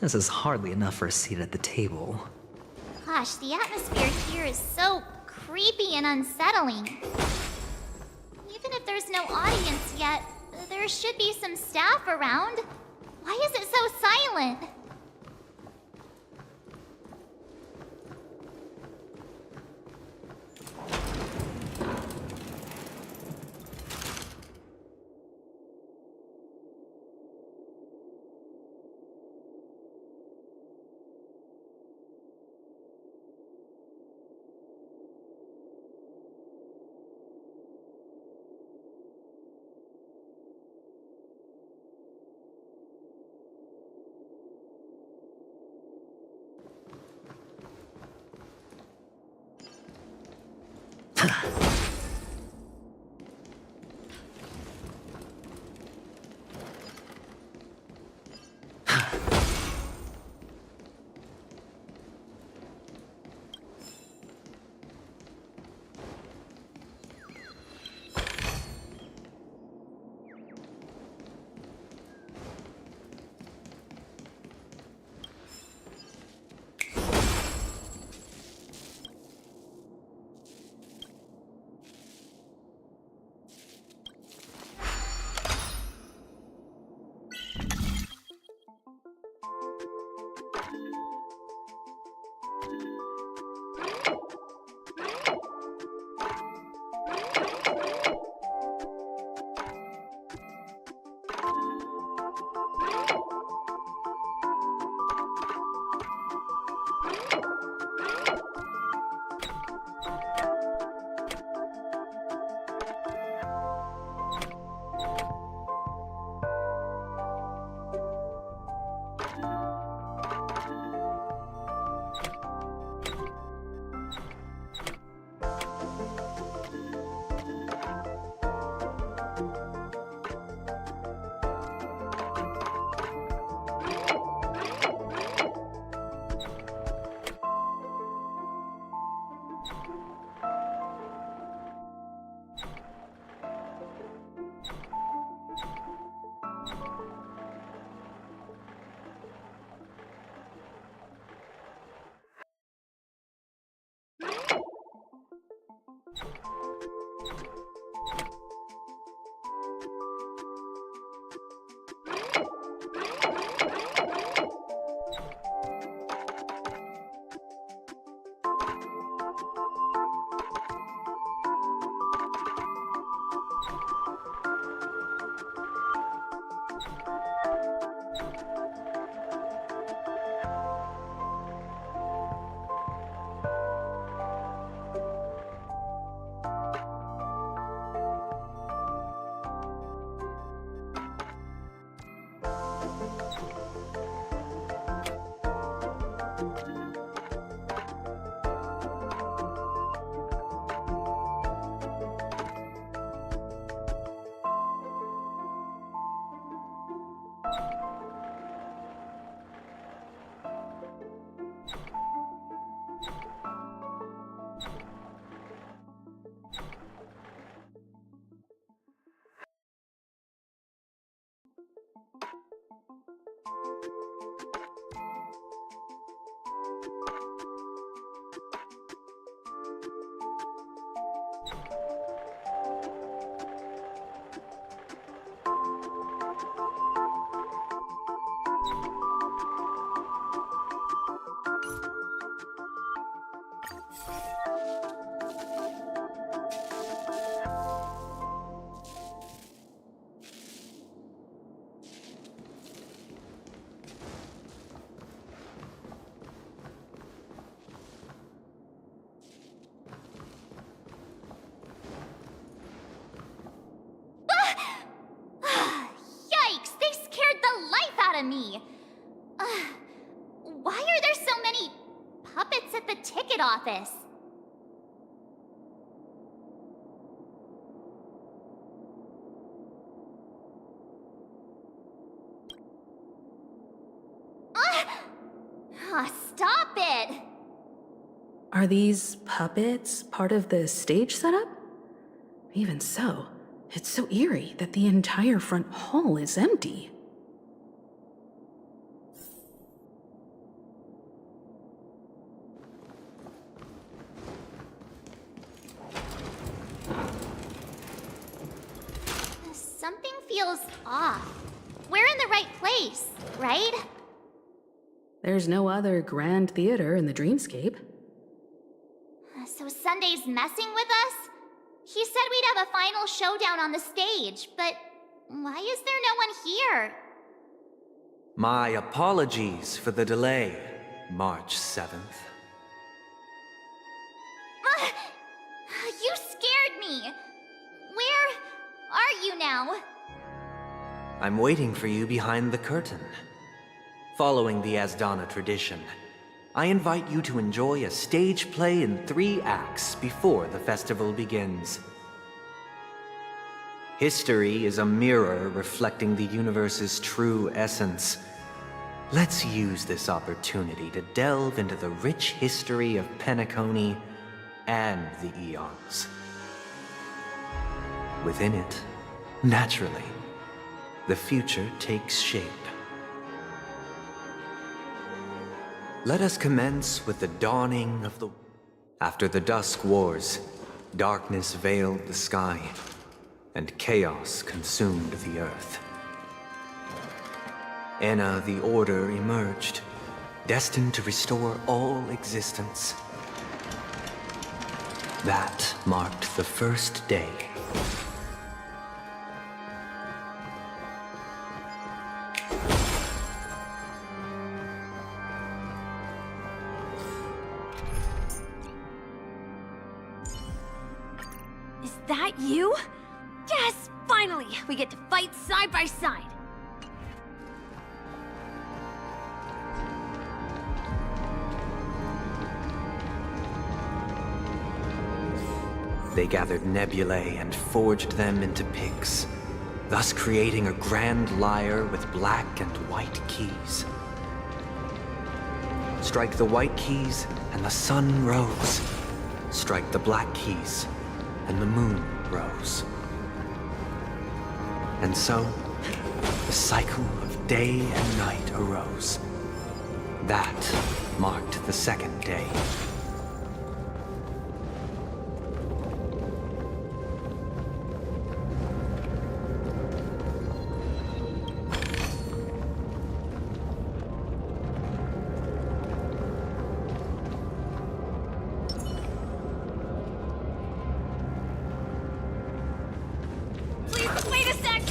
This is hardly enough for a seat at the table. Gosh, the atmosphere here is so creepy and unsettling. Even if there's no audience yet, there should be some staff around. Why is it so silent? Yikes! They scared the life out of me! Why are there so many puppets at the ticket office? Stop it! Are these puppets part of the stage setup? Even so, it's so eerie that the entire front hall is empty. something feels off. We're in the right place, right? There's no other grand theater in the dreamscape. So Sunday's messing with us? He said we'd have a final showdown on the stage, but why is there no one here? My apologies for the delay, March 7th. You scared me. Where are you now? I'm waiting for you behind the curtain. Following the Asdana tradition, I invite you to enjoy a stage play in 3 acts before the festival begins. History is a mirror reflecting the universe's true essence. Let's use this opportunity to delve into the rich history of Penacony and the Eons. Within it, naturally, the future takes shape. Let us commence with the dawning of the... After the Dusk Wars, darkness veiled the sky, and chaos consumed the earth. Enna the Order emerged, destined to restore all existence. That marked the first day. Is that you? Yes! Finally! We get to fight side by side! They gathered nebulae and forged them into picks, thus creating a grand lyre with black and white keys. Strike the white keys, and the sun rose. Strike the black keys, and the moon rose. And so, the cycle of day and night arose. That marked the second day. Wait a sec!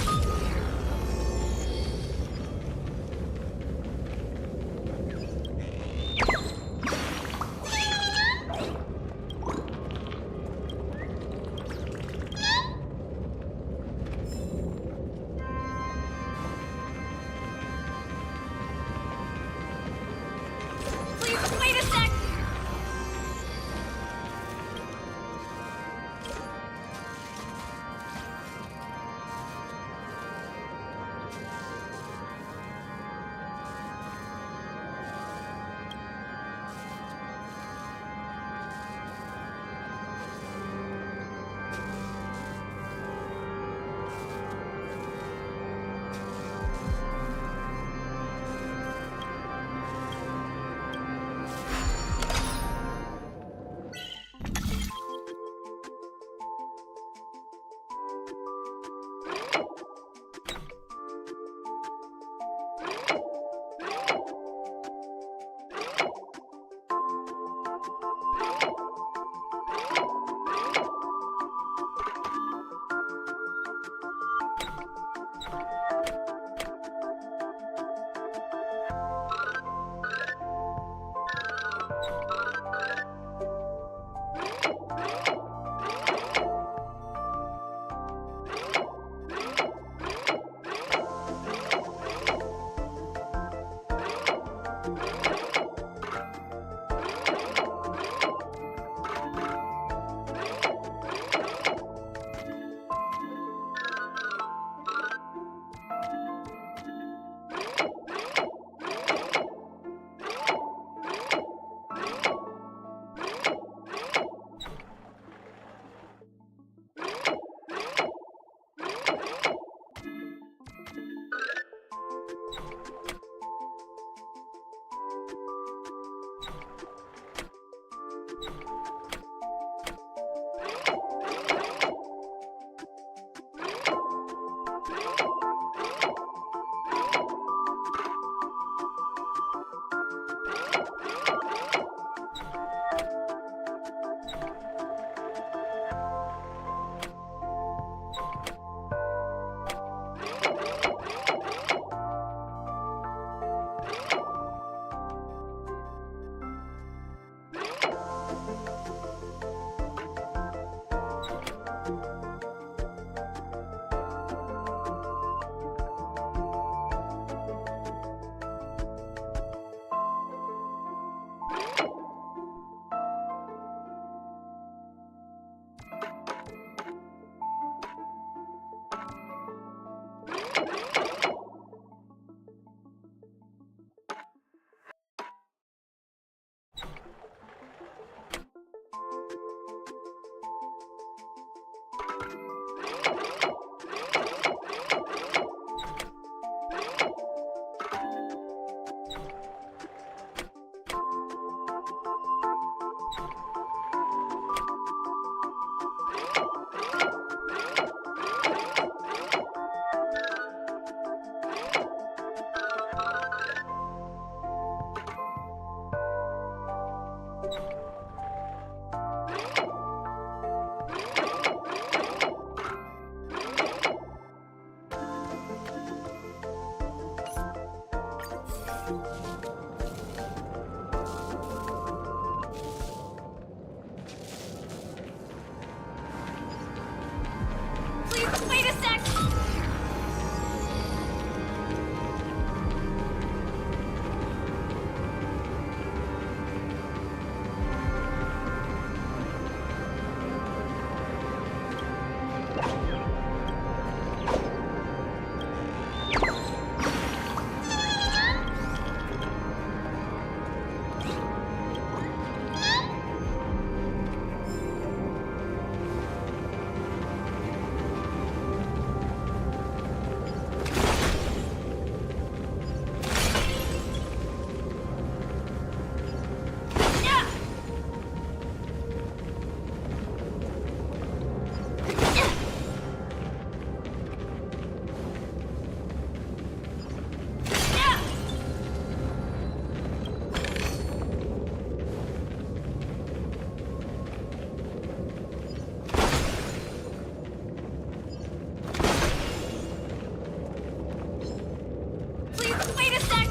Please, wait a sec! Please, wait a sec! Please, wait a sec!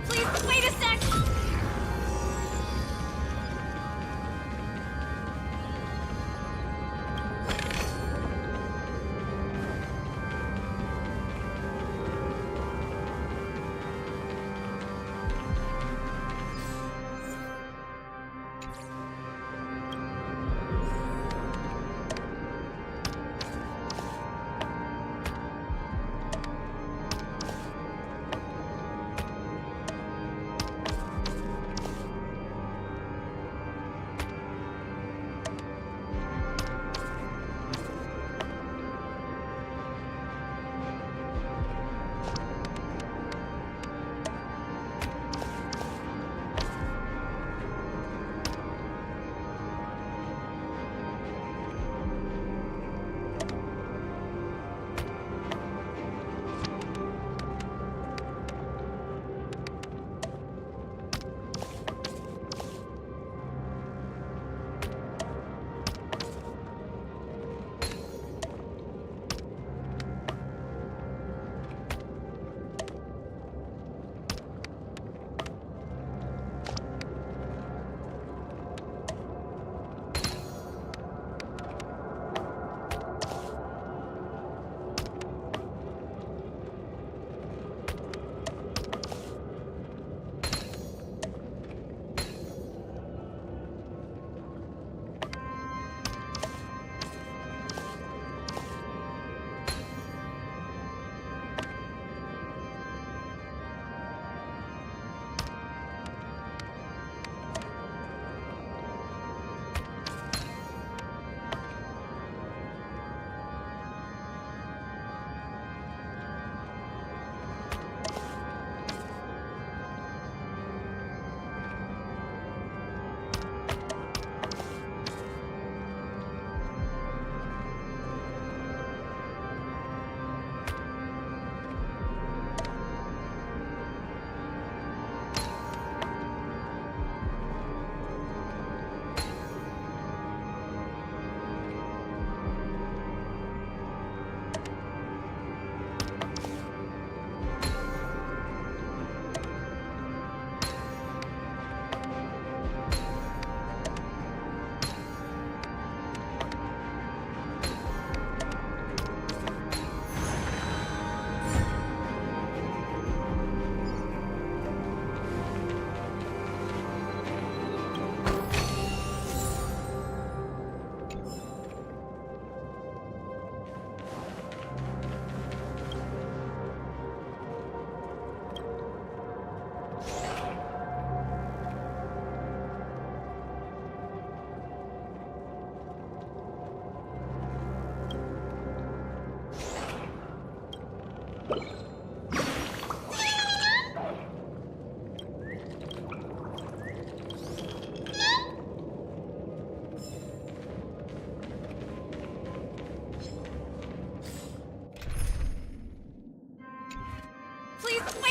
Please, wait a sec!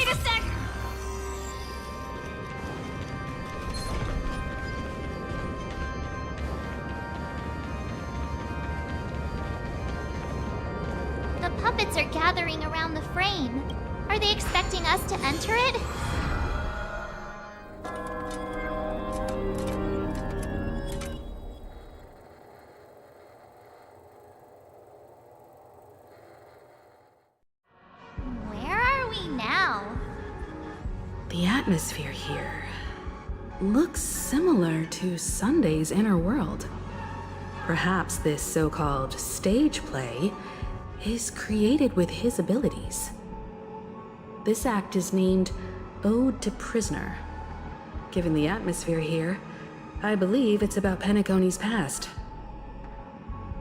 a sec! The puppets are gathering around the frame. Are they expecting us to enter it? Where are we now? The atmosphere here looks similar to Sunday's inner world. Perhaps this so-called stage play is created with his abilities. This act is named Ode to Prisoner. Given the atmosphere here, I believe it's about Penacony's past.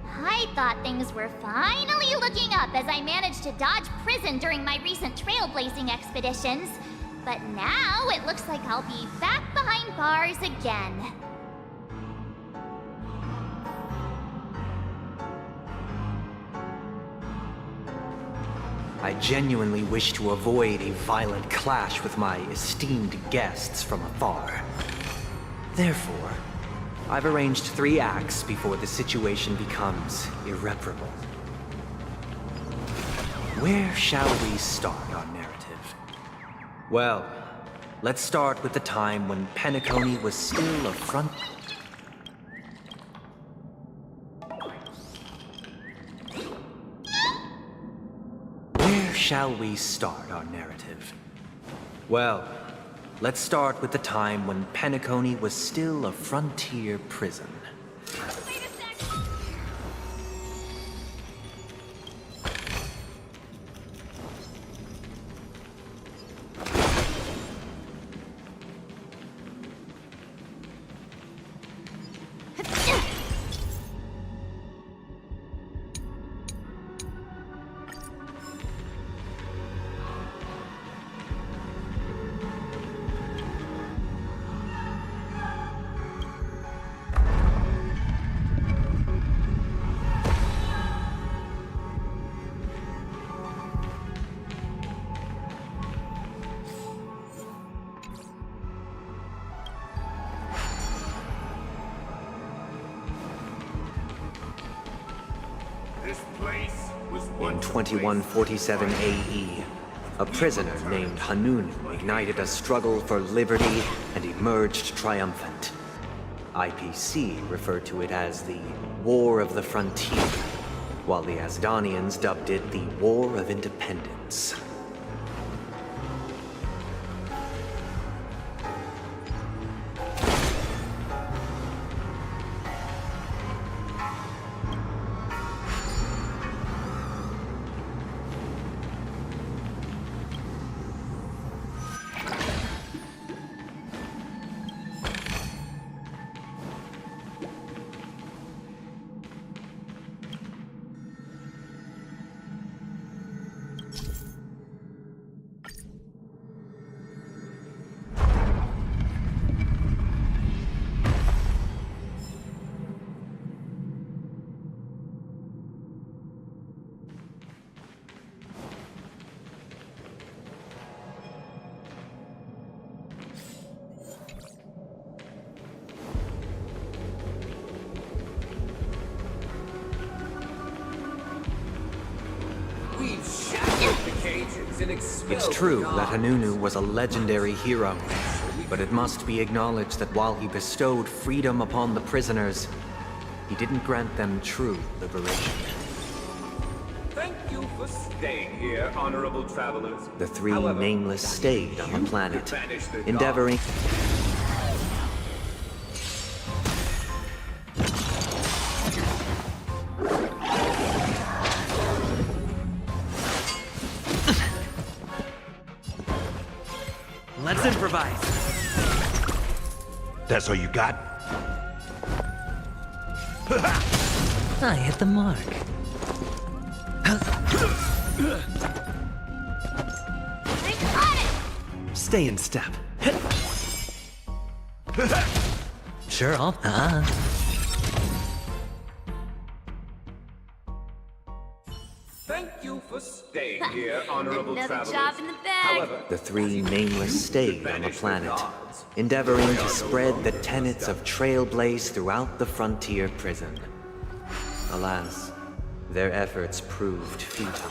I thought things were finally looking up as I managed to dodge prison during my recent trailblazing expeditions. But now it looks like I'll be back behind bars again. I genuinely wish to avoid a violent clash with my esteemed guests from afar. Therefore, I've arranged 3 acts before the situation becomes irreparable. Where shall we start our narrative? Well, let's start with the time when Penacony was still a front... Where shall we start our narrative? Well, let's start with the time when Penacony was still a frontier prison. Wait a sec! This place was In once 2147 AE, a prisoner named Hanunu ignited a struggle for liberty and emerged triumphant. IPC referred to it as the War of the Frontier, while the Asdanians dubbed it the War of Independence. It's true that Hanunu was a legendary hero, but it must be acknowledged that while he bestowed freedom upon the prisoners, he didn't grant them true liberation. Thank you for staying here, honorable travelers. The 3 However, nameless stayed on the you planet, could banish the endeavoring... Let's improvise. That's all you got? I hit the mark. I got it! Stay in step. Sure, I'll... Thank you for staying here, honorable Another travelers. job in the bag. However, The three nameless stayed on the banish the planet, gods. endeavoring They to are spread no the longer tenets of Trailblaze throughout the frontier prison. Alas, their efforts proved futile.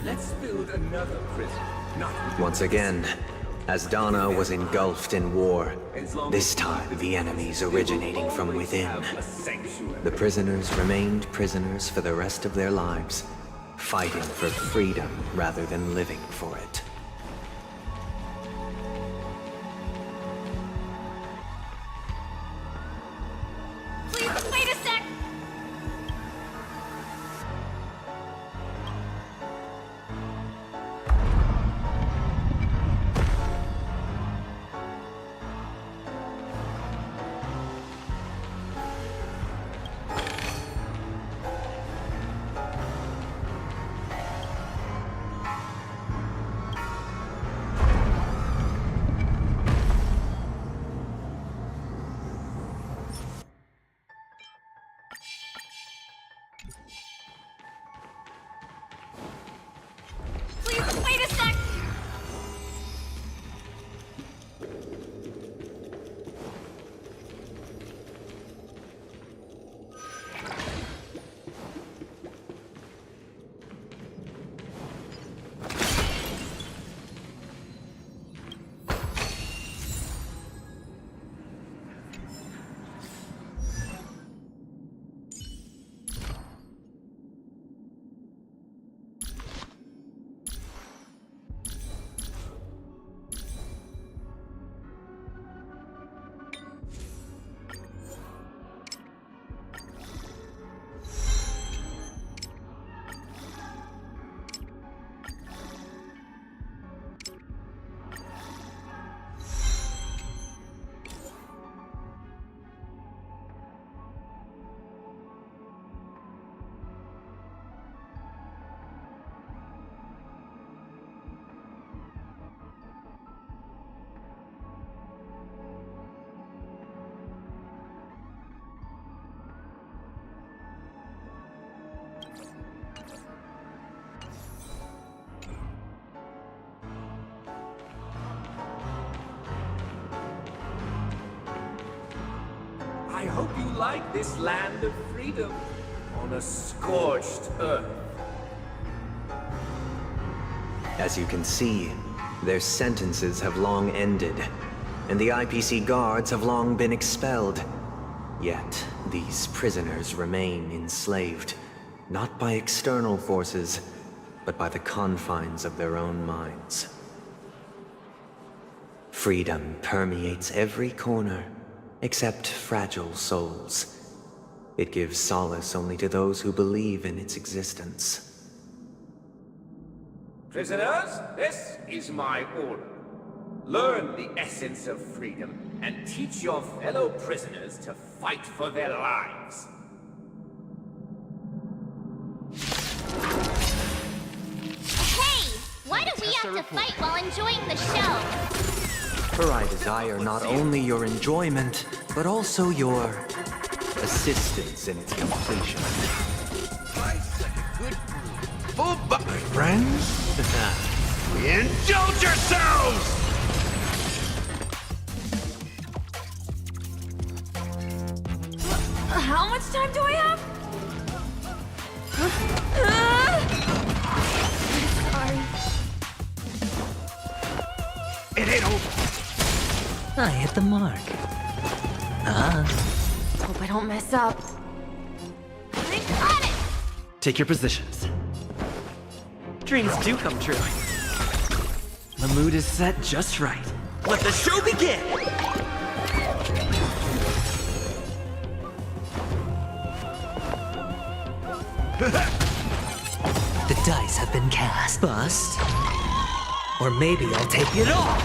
Let's build another prison. Not with Once again, Asdana was engulfed in war. as long This as time, the enemies they will originating from always within. have a sanctuary. The prisoners remained prisoners for the rest of their lives, fighting for freedom rather than living for it. Please, wait a sec! Please, wait a sec! I hope you like this land of freedom on a scorched earth. As you can see, their sentences have long ended, and the IPC guards have long been expelled. Yet, these prisoners remain enslaved, not by external forces, but by the confines of their own minds. Freedom permeates every corner, except fragile souls. It gives solace only to those who believe in its existence. Prisoners, this is my order. Learn the essence of freedom and teach your fellow prisoners to fight for their lives. Hey! Why do we have to fight while enjoying the show? For I desire not only your enjoyment, but also your assistance in its completion. Oh, but my friends, indulge yourselves! How much time do I have? Sorry. It ain't over. I hit the mark. Hope I don't mess up. I got it! Take your positions. Dreams do come true. The mood is set just right. Let the show begin! The dice have been cast. Bust. Or maybe I'll take it all!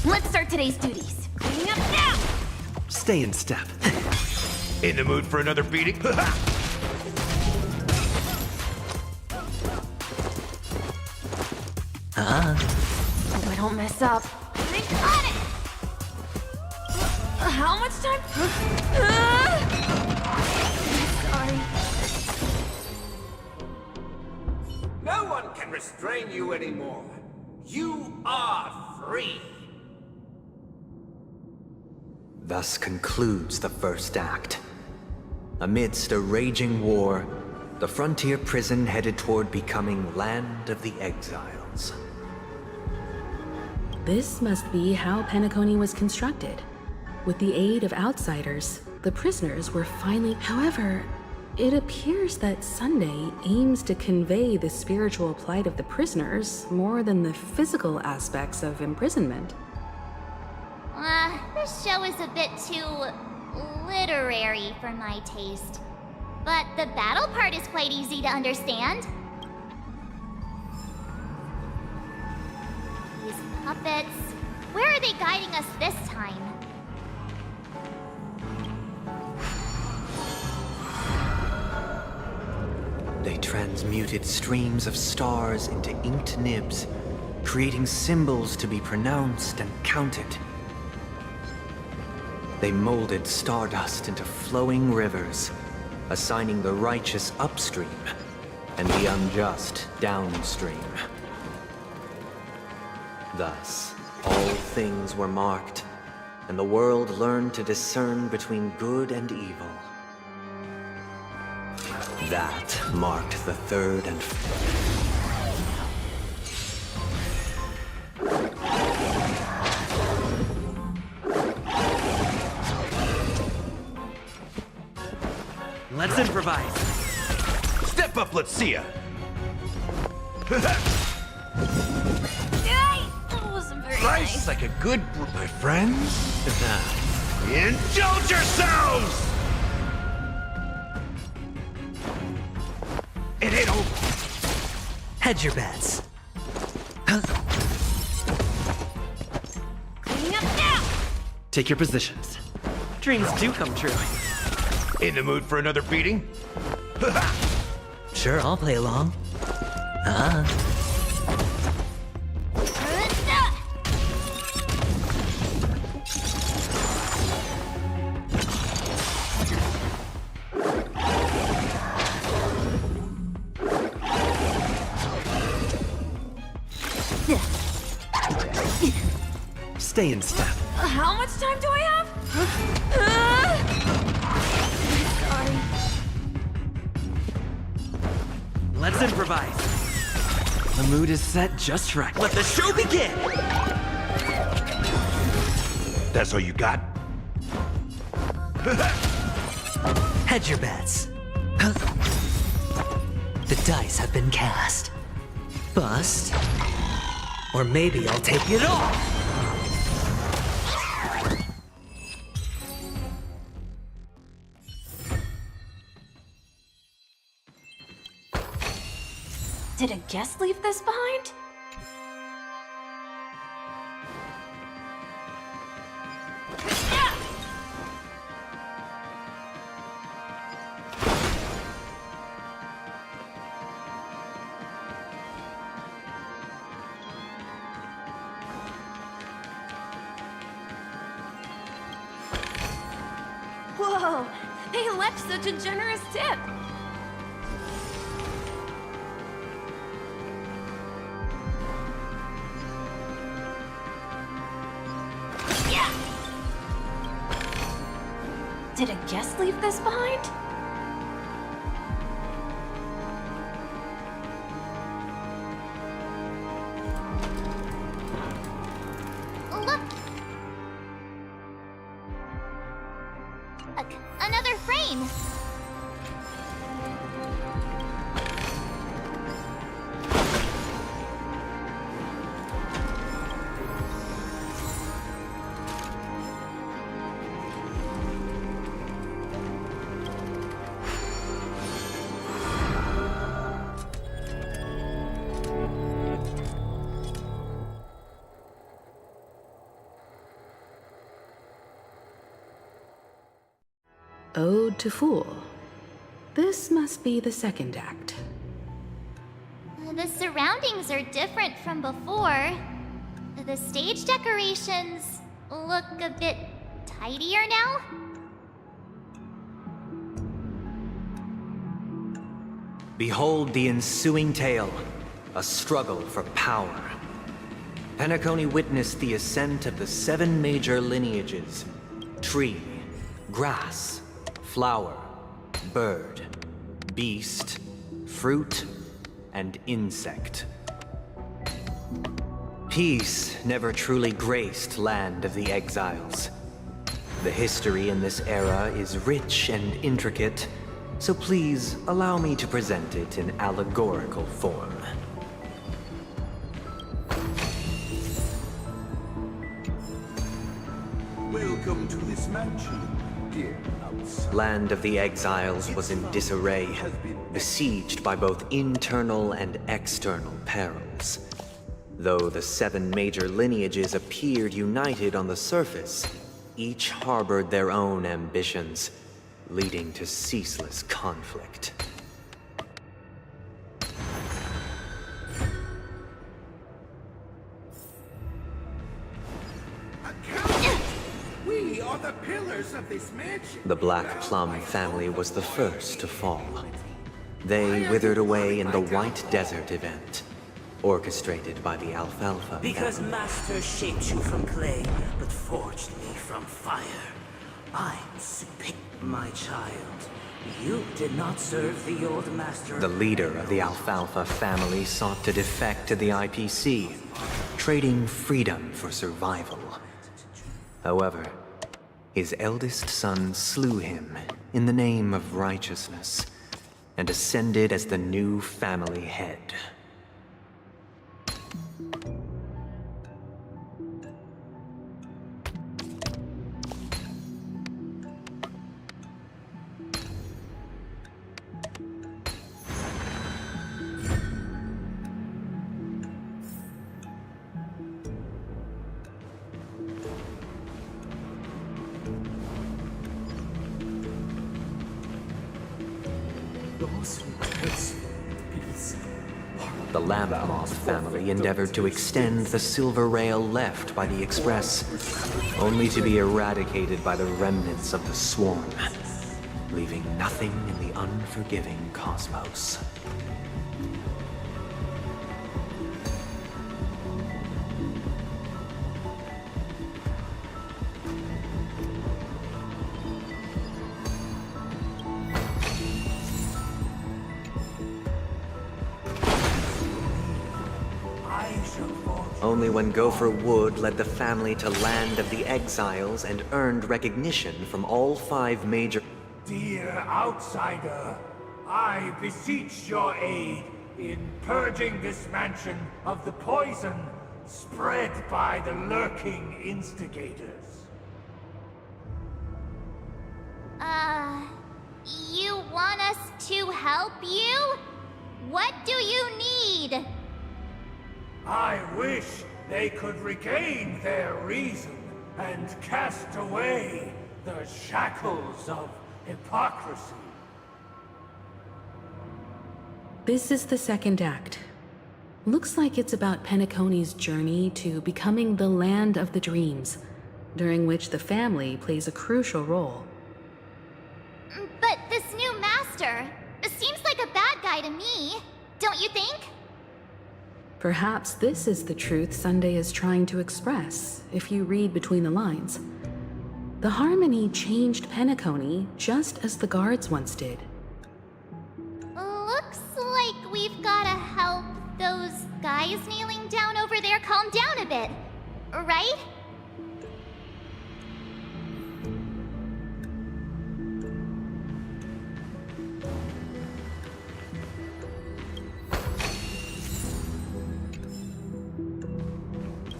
Let's start today's duties. Cleaning up now! Stay in step. In the mood for another beating? Hope I don't mess up. I got it! How much time? Sorry. No one can restrain you anymore. You are free. Thus concludes the first act. Amidst a raging war, the frontier prison headed toward becoming Land of the Exiles. This must be how Penacony was constructed. With the aid of outsiders, the prisoners were finally... However, it appears that Sunday aims to convey the spiritual plight of the prisoners more than the physical aspects of imprisonment. This show is a bit too literary for my taste. But the battle part is quite easy to understand. These puppets, where are they guiding us this time? They transmuted streams of stars into inked nibs, creating symbols to be pronounced and counted. They molded stardust into flowing rivers, assigning the righteous upstream and the unjust downstream. Thus, all things were marked, and the world learned to discern between good and evil. That marked the third and Let's improvise. Step up, let's see ya. Yay! That wasn't very Nice, nice. like a good my friends. Indulge yourselves! It ain't over. Hedge your bets. Cleaning up now! Take your positions. Dreams do come true. In the mood for another beating? Sure, I'll play along. Stay in step. How much time do I have? Sorry. Let's improvise. The mood is set just right. Let the show begin! That's all you got? Hedge your bets. The dice have been cast. Bust. Or maybe I'll take it all! Did a guest leave this behind? Whoa! They left such a generous tip! Yeah! Did a guest leave this behind? Look! Another frame! Ode to Fool. This must be the second act. The surroundings are different from before. The stage decorations look a bit tidier now? Behold the ensuing tale, a struggle for power. Penacony witnessed the ascent of the 7 major lineages: tree, grass, flower, bird, beast, fruit, and insect. Peace never truly graced Land of the Exiles. The history in this era is rich and intricate, so please allow me to present it in allegorical form. Welcome to this mansion, dear outsider. Land of the Exiles was in disarray, besieged by both internal and external perils. Though the 7 major lineages appeared united on the surface, each harbored their own ambitions, leading to ceaseless conflict. We are the pillars of this mansion. The Black Plum family was the first to fall. They withered away in the White Desert event, orchestrated by the Alfalfa Because family. Master shaped you from clay, but forged me from fire. I'm superior, my child. You did not serve the old master. The leader of the Alfalfa family sought to defect to the IPC, trading freedom for survival. However, his eldest son slew him in the name of righteousness, and ascended as the new family head. The Lammoth family endeavored to extend the silver rail left by the Express, only to be eradicated by the remnants of the Swarm, leaving nothing in the unforgiving cosmos. Only when Gopher Wood led the family to Land of the Exiles and earned recognition from all 5 major... Dear outsider, I beseech your aid in purging this mansion of the poison spread by the lurking instigators. You want us to help you? What do you need? I wish they could regain their reason and cast away the shackles of hypocrisy. This is the second act. Looks like it's about Penacony's journey to becoming the Land of the Dreams, during which the family plays a crucial role. But this new master seems like a bad guy to me, don't you think? Perhaps this is the truth Sunday is trying to express, if you read between the lines. The Harmony changed Penacony just as the guards once did. Looks like we've gotta help those guys kneeling down over there calm down a bit, right?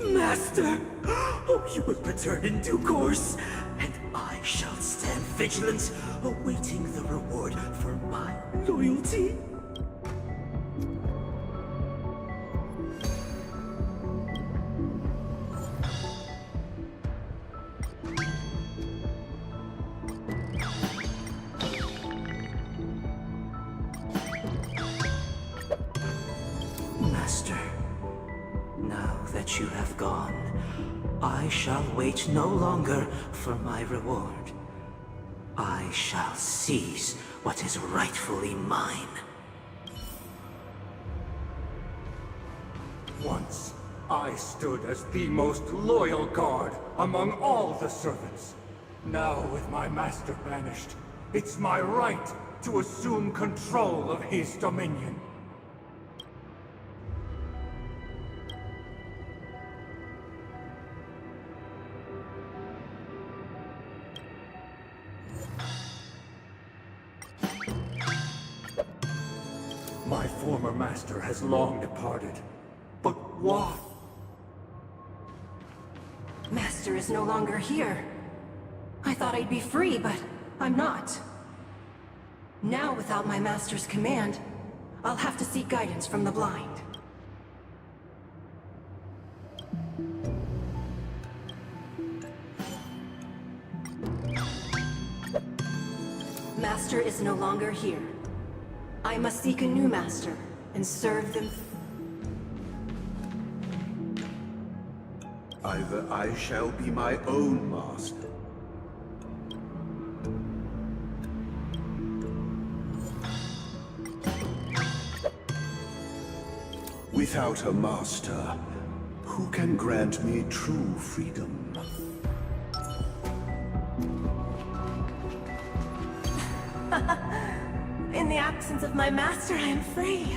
Master! Oh, you will return in due course, and I shall stand vigilant, awaiting the reward for my loyalty. Master, now that you have gone, I shall wait no longer for my reward. I shall seize what is rightfully mine. Once, I stood as the most loyal guard among all the servants. Now, with my master banished, it's my right to assume control of his dominion. My former master has long departed. But why? Master is no longer here. I thought I'd be free, but I'm not. Now, without my master's command, I'll have to seek guidance from the blind. Master is no longer here. I must seek a new master and serve them. Either I shall be my own master. Without a master, who can grant me true freedom? In the absence of my master, I am free.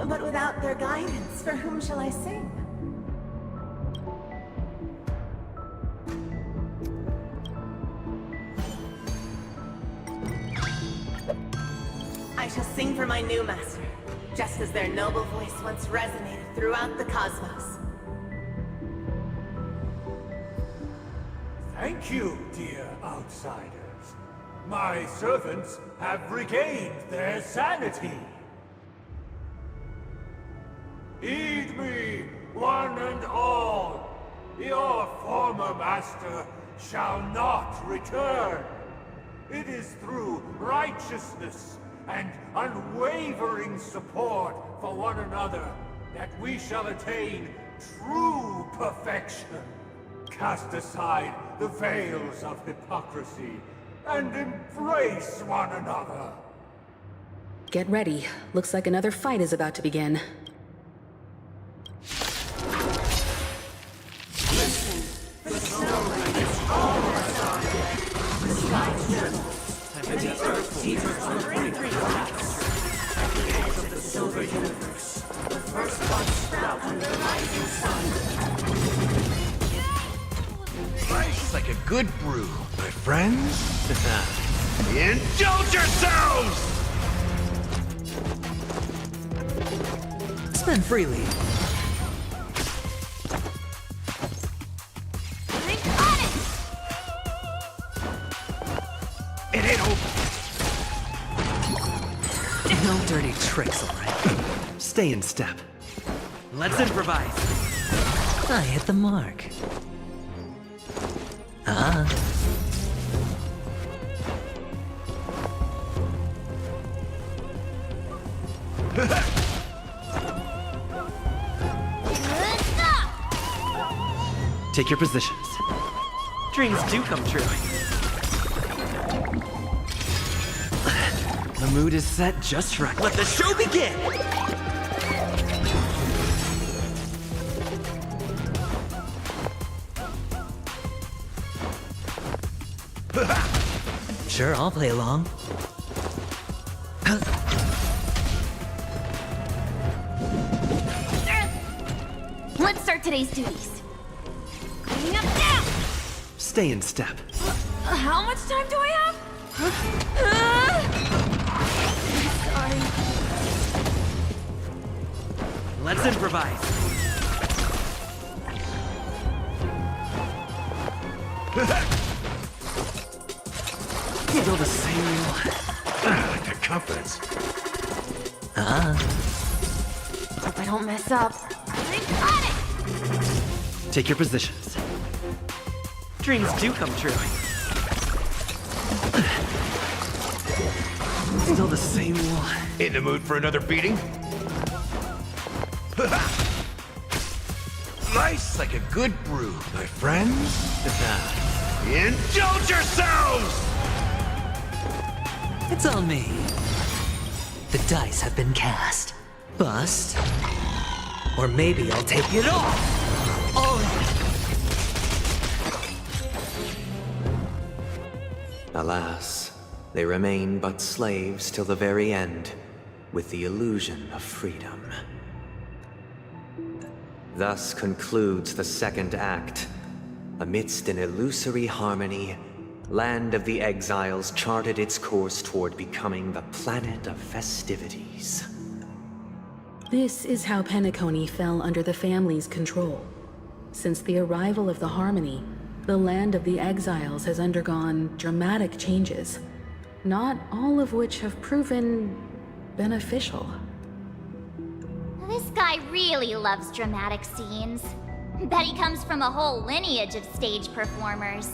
But without their guidance, for whom shall I sing? I shall sing for my new master, just as their noble voice once resonated throughout the cosmos. Thank you, dear outsiders. My servants have regained their sanity. Heed me, one and all. Your former master shall not return. It is through righteousness and unwavering support for one another that we shall attain true perfection. Cast aside the veils of hypocrisy and embrace one another. Get ready. Looks like another fight is about to begin. Life's like a good brew, my friends. Indulge yourselves! Spend freely. It ain't over. No dirty tricks, alright? Stay in step. Let's improvise. I hit the mark. Take your positions. Dreams do come true. The mood is set just right. Let the show begin! Sure, I'll play along. Let's start today's duties. Cleaning up now! Stay in step. How much time do I have? Sorry. Let's improvise. Still the same one. I like that confidence. Hope I don't mess up. Take your positions. Dreams do come true. Still the same one. In the mood for another beating? price like a good brew, my friends. Indulge yourselves! It's on me. The dice have been cast. Bust. Or maybe I'll take it off. All right. Alas, they remain but slaves till the very end, with the illusion of freedom. Thus concludes the second act. Amidst an illusory harmony, Land of the Exiles charted its course toward becoming the planet of festivities. This is how Penacony fell under the family's control. Since the arrival of the Harmony, the Land of the Exiles has undergone dramatic changes, not all of which have proven beneficial. This guy really loves dramatic scenes. Bet he comes from a whole lineage of stage performers.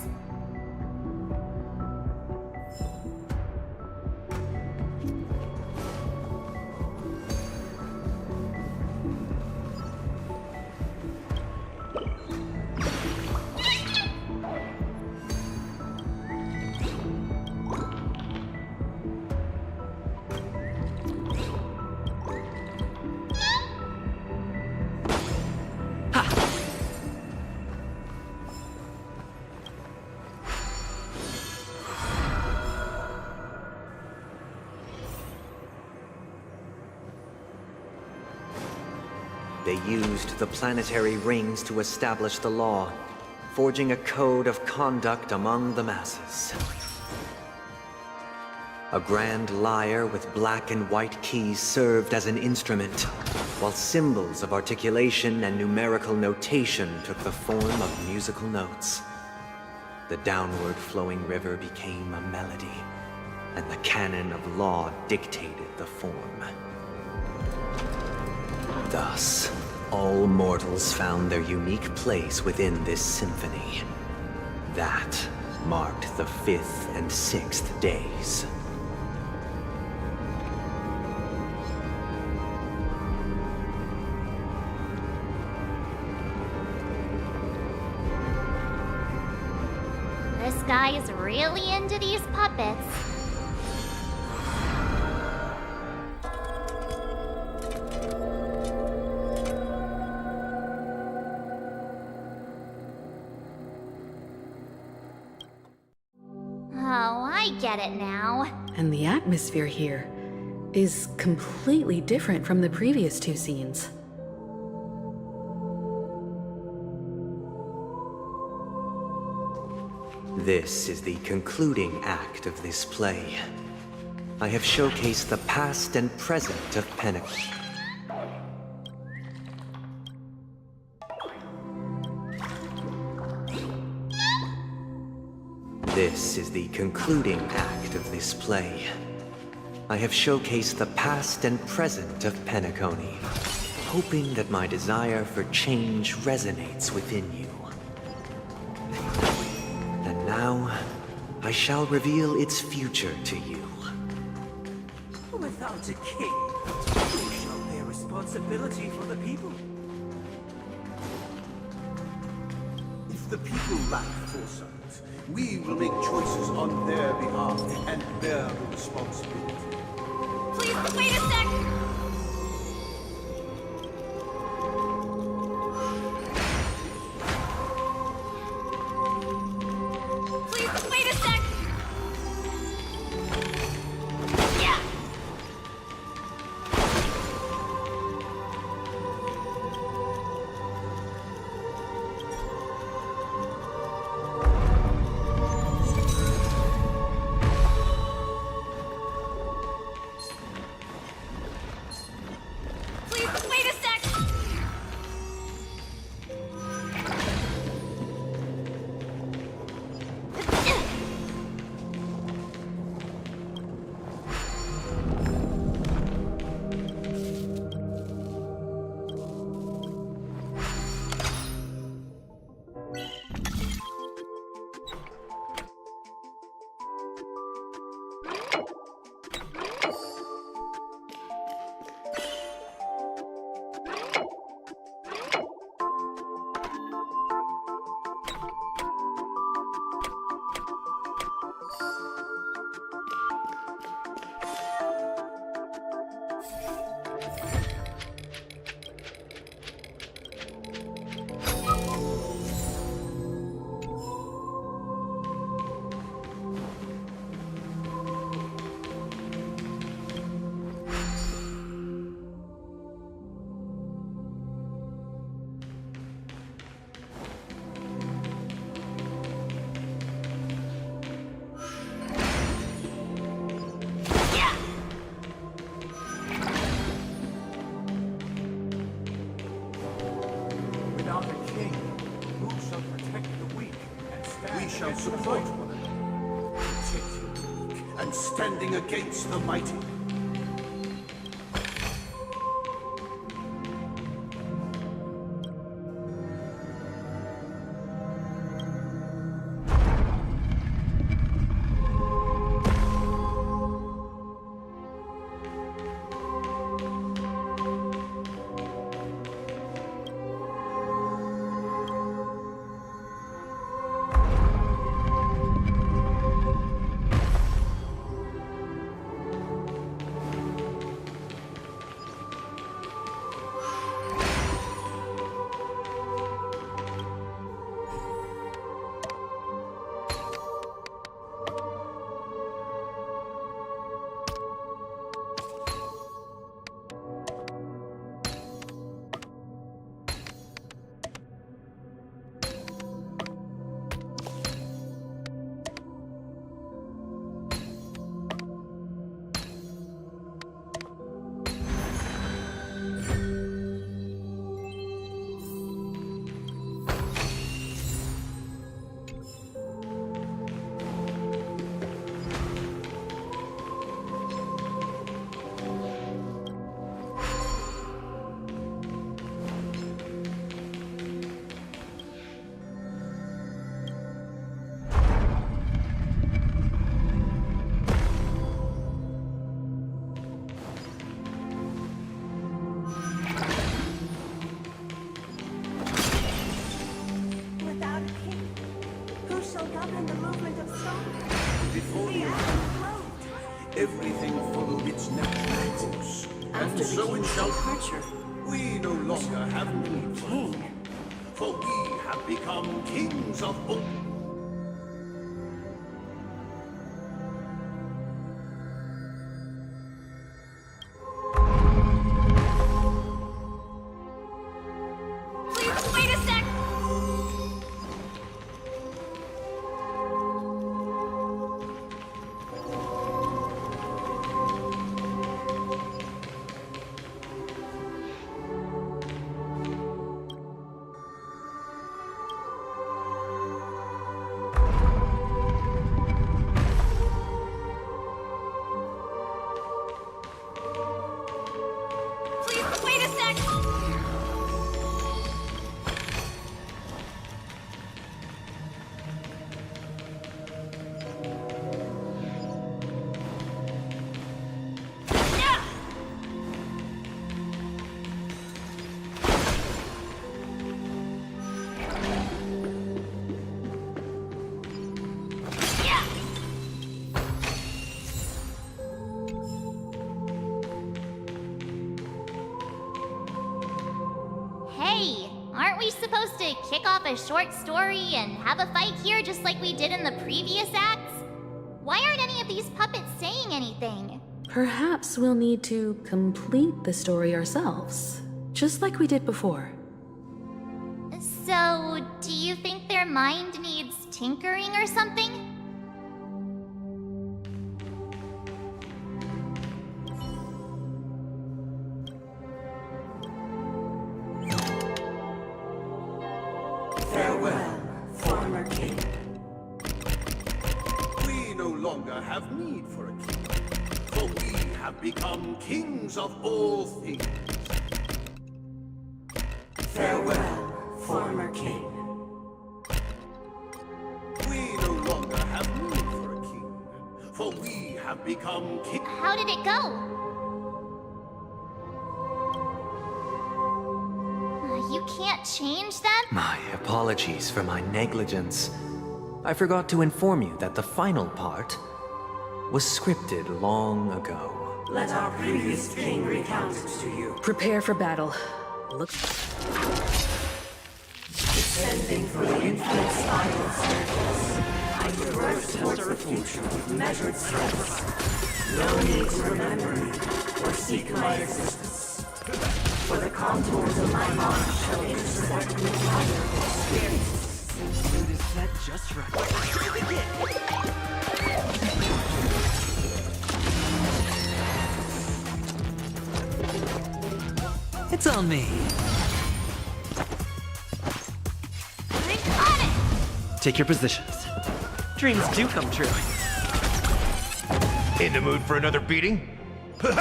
They used the planetary rings to establish the law, forging a code of conduct among the masses. A grand lyre with black and white keys served as an instrument, while symbols of articulation and numerical notation took the form of musical notes. The downward flowing river became a melody, and the canon of law dictated the form. Thus, all mortals found their unique place within this symphony. That marked the 5th and 6th days. This guy is really into these puppets. Oh, I get it now. And the atmosphere here is completely different from the previous two scenes. This is the concluding act of this play. I have showcased the past and present of Penacony. This is the concluding act of this play. I have showcased the past and present of Penacony, hoping that my desire for change resonates within you. And now, I shall reveal its future to you. Without a king, who shall bear responsibility for the people? If the people lack foresight, we will make choices on their behalf and bear the responsibility. Please, wait a sec! Please, wait a sec! Yeah! Please, wait a sec! support one another, protecting the weak and standing against the mighty. Without a king, who shall govern the movement of stone? Before The you, atom flowed. everything followed its natural course. And so it shall departure, We no longer have need for king. for we have become kings of all. Please, wait a sec! Please, wait a sec! Yeah! Yeah! Hey, aren't we supposed to kick off a short story and have a fight here just like we did in the previous acts? Why aren't any of these puppets saying anything? Perhaps we'll need to complete the story ourselves, just like we did before. So, do you think their mind needs tinkering or something? Farewell, former king. We no longer have need for a king, for we have become kings of all things. Farewell, former king. We no longer have need for a king, for we have become kings. How did it go? You can't change them? My apologies for my negligence. I forgot to inform you that the final part was scripted long ago. Let our previous king recount it to you. Prepare for battle. Look. Descending from the infinite spiral circles, I traverse towards the future with measured steps. No need to remember me or seek my existence. For the contours of my mind shall intersect with other experiences. The mood is set just right. Let the show begin! It's on me. I got it! Take your positions. Dreams do come true. In the mood for another beating? Hope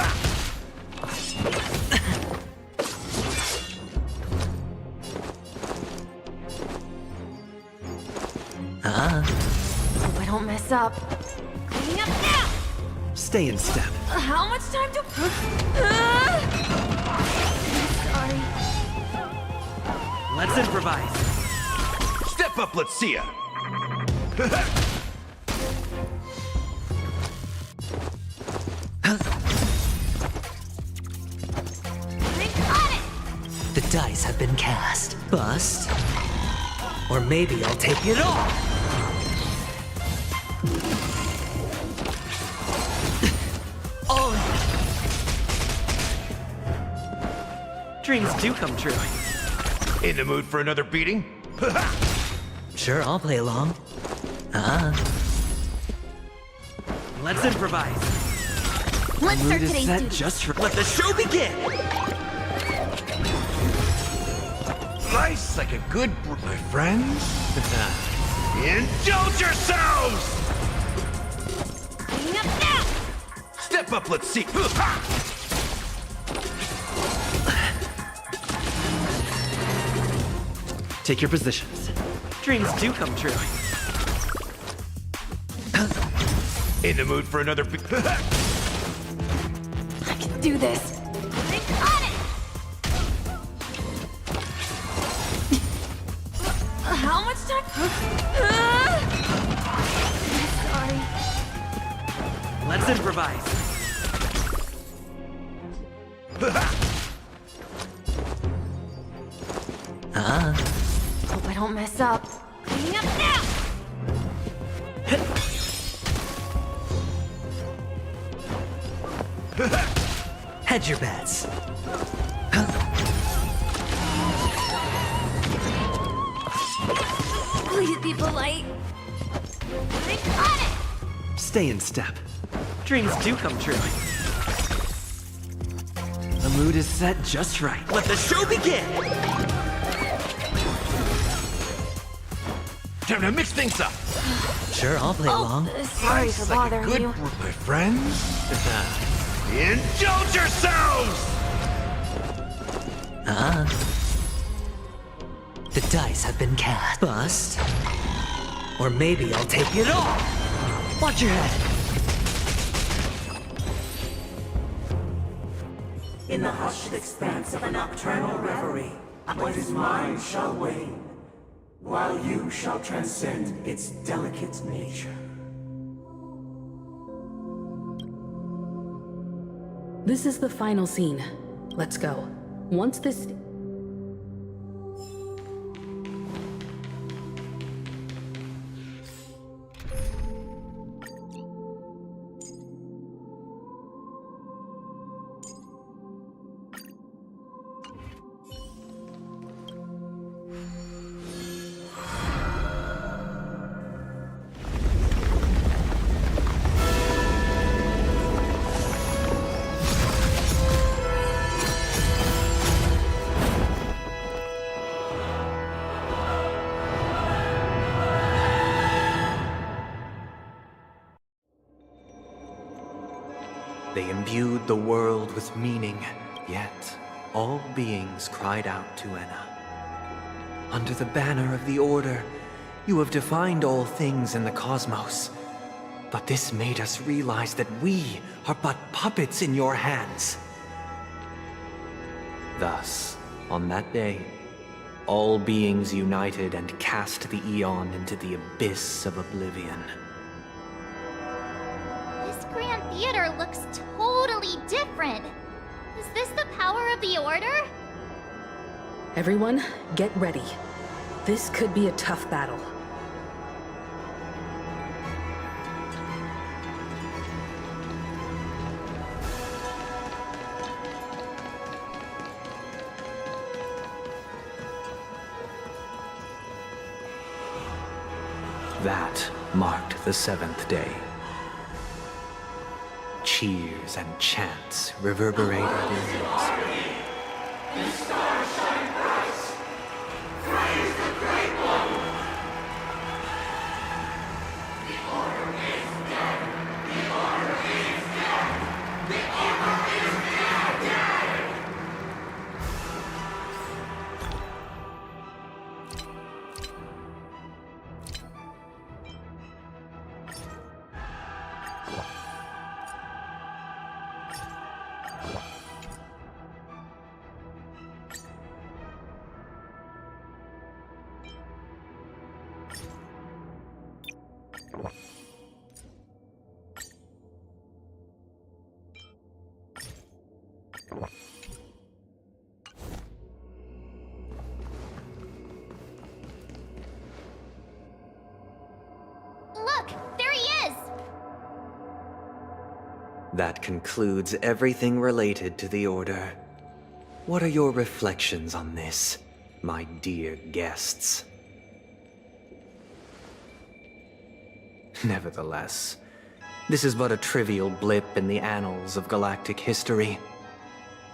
I don't mess up. Cleaning up now! Stay in step. How much time to... Sorry. Let's improvise. Step up, let's see ya! The dice have been cast. Bust. Or maybe I'll take it off. Oh, Dreams do come true. In the mood for another beating? sure, I'll play along. Let's improvise. Let's Mood start is today's set duty. just right. Let the show begin! Nice, like a good my friends. Indulge yourselves! Cleaning up now! Step up, let's see. Take your positions. Dreams do come true. In the mood for another I can do this. Got it! How much time? Sorry. Let's improvise. Hope I don't mess up. Cleaning up now! hedge your bets. Please be polite. Got it! Stay in step. Dreams do come true. The mood is set just right. Let the show begin! Time to mix things up. Sure, I'll play along. Sorry Nice, for like a bothering good you. my friends. Indulge yourselves! The dice have been cast. Bust. Or maybe I'll take it off. Watch your head. In the hushed expanse of a nocturnal reverie, what is mine shall wane, while you shall transcend its delicate nature. This is the final scene. Let's go. Once this... They imbued the world with meaning, yet all beings cried out to Enna. Under the banner of the Order, you have defined all things in the cosmos. But this made us realize that we are but puppets in your hands. Thus, on that day, all beings united and cast the Eon into the abyss of oblivion. This Grand Theater looks totally different. Is this the power of the Order? Everyone, get ready. This could be a tough battle. That marked the seventh day. Cheers and chants reverberated in ears. Look, there he is! That concludes everything related to the Order. What are your reflections on this, my dear guests? Nevertheless, this is but a trivial blip in the annals of galactic history.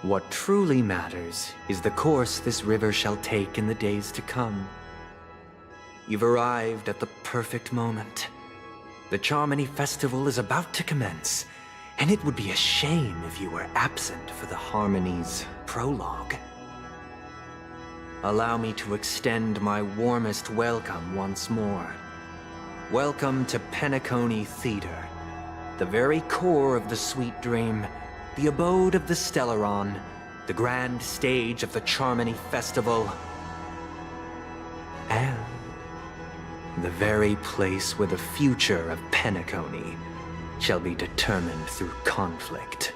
What truly matters is the course this river shall take in the days to come. You've arrived at the perfect moment. The Charmony Festival is about to commence, and it would be a shame if you were absent for the Harmony's prologue. Allow me to extend my warmest welcome once more. Welcome to Penacony Theater, the very core of the Sweet Dream, the abode of the Stellaron, the grand stage of the Charmony Festival, and the very place where the future of Penacony shall be determined through conflict.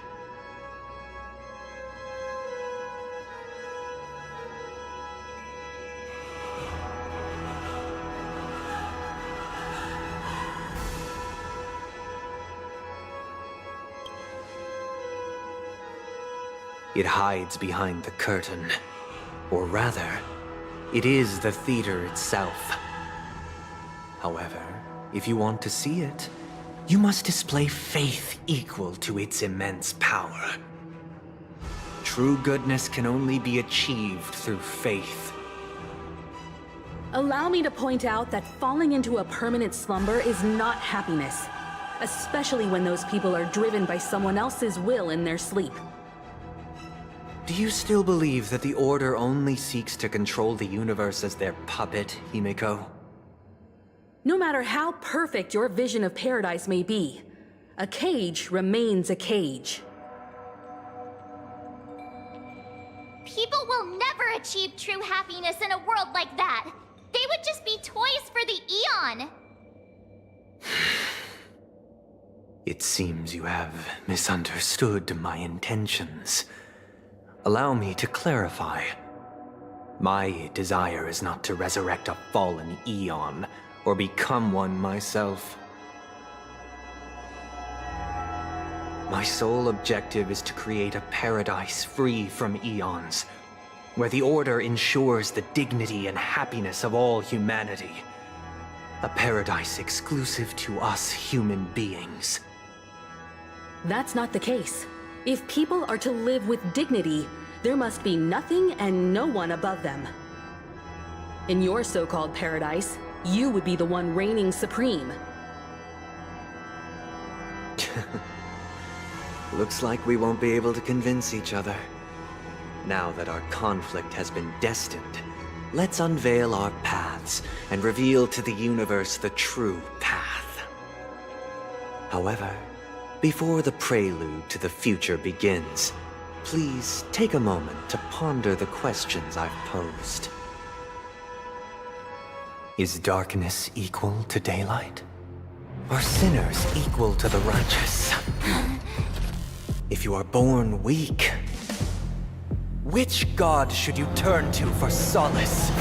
It hides behind the curtain. Or rather, it is the theater itself. However, if you want to see it, you must display faith equal to its immense power. True goodness can only be achieved through faith. Allow me to point out that falling into a permanent slumber is not happiness, especially when those people are driven by someone else's will in their sleep. Do you still believe that the Order only seeks to control the universe as their puppet, Himiko? No matter how perfect your vision of paradise may be, a cage remains a cage. People will never achieve true happiness in a world like that. They would just be toys for the Eon. It seems you have misunderstood my intentions. Allow me to clarify. My desire is not to resurrect a fallen Eon, or become one myself. My sole objective is to create a paradise free from Eons, where the Order ensures the dignity and happiness of all humanity. A paradise exclusive to us human beings. That's not the case. If people are to live with dignity, there must be nothing and no one above them. In your so-called paradise, you would be the one reigning supreme. Looks like we won't be able to convince each other. Now that our conflict has been destined, let's unveil our paths and reveal to the universe the true path. However, before the prelude to the future begins, please take a moment to ponder the questions I've posed. Is darkness equal to daylight? Are sinners equal to the righteous? If you are born weak, which god should you turn to for solace?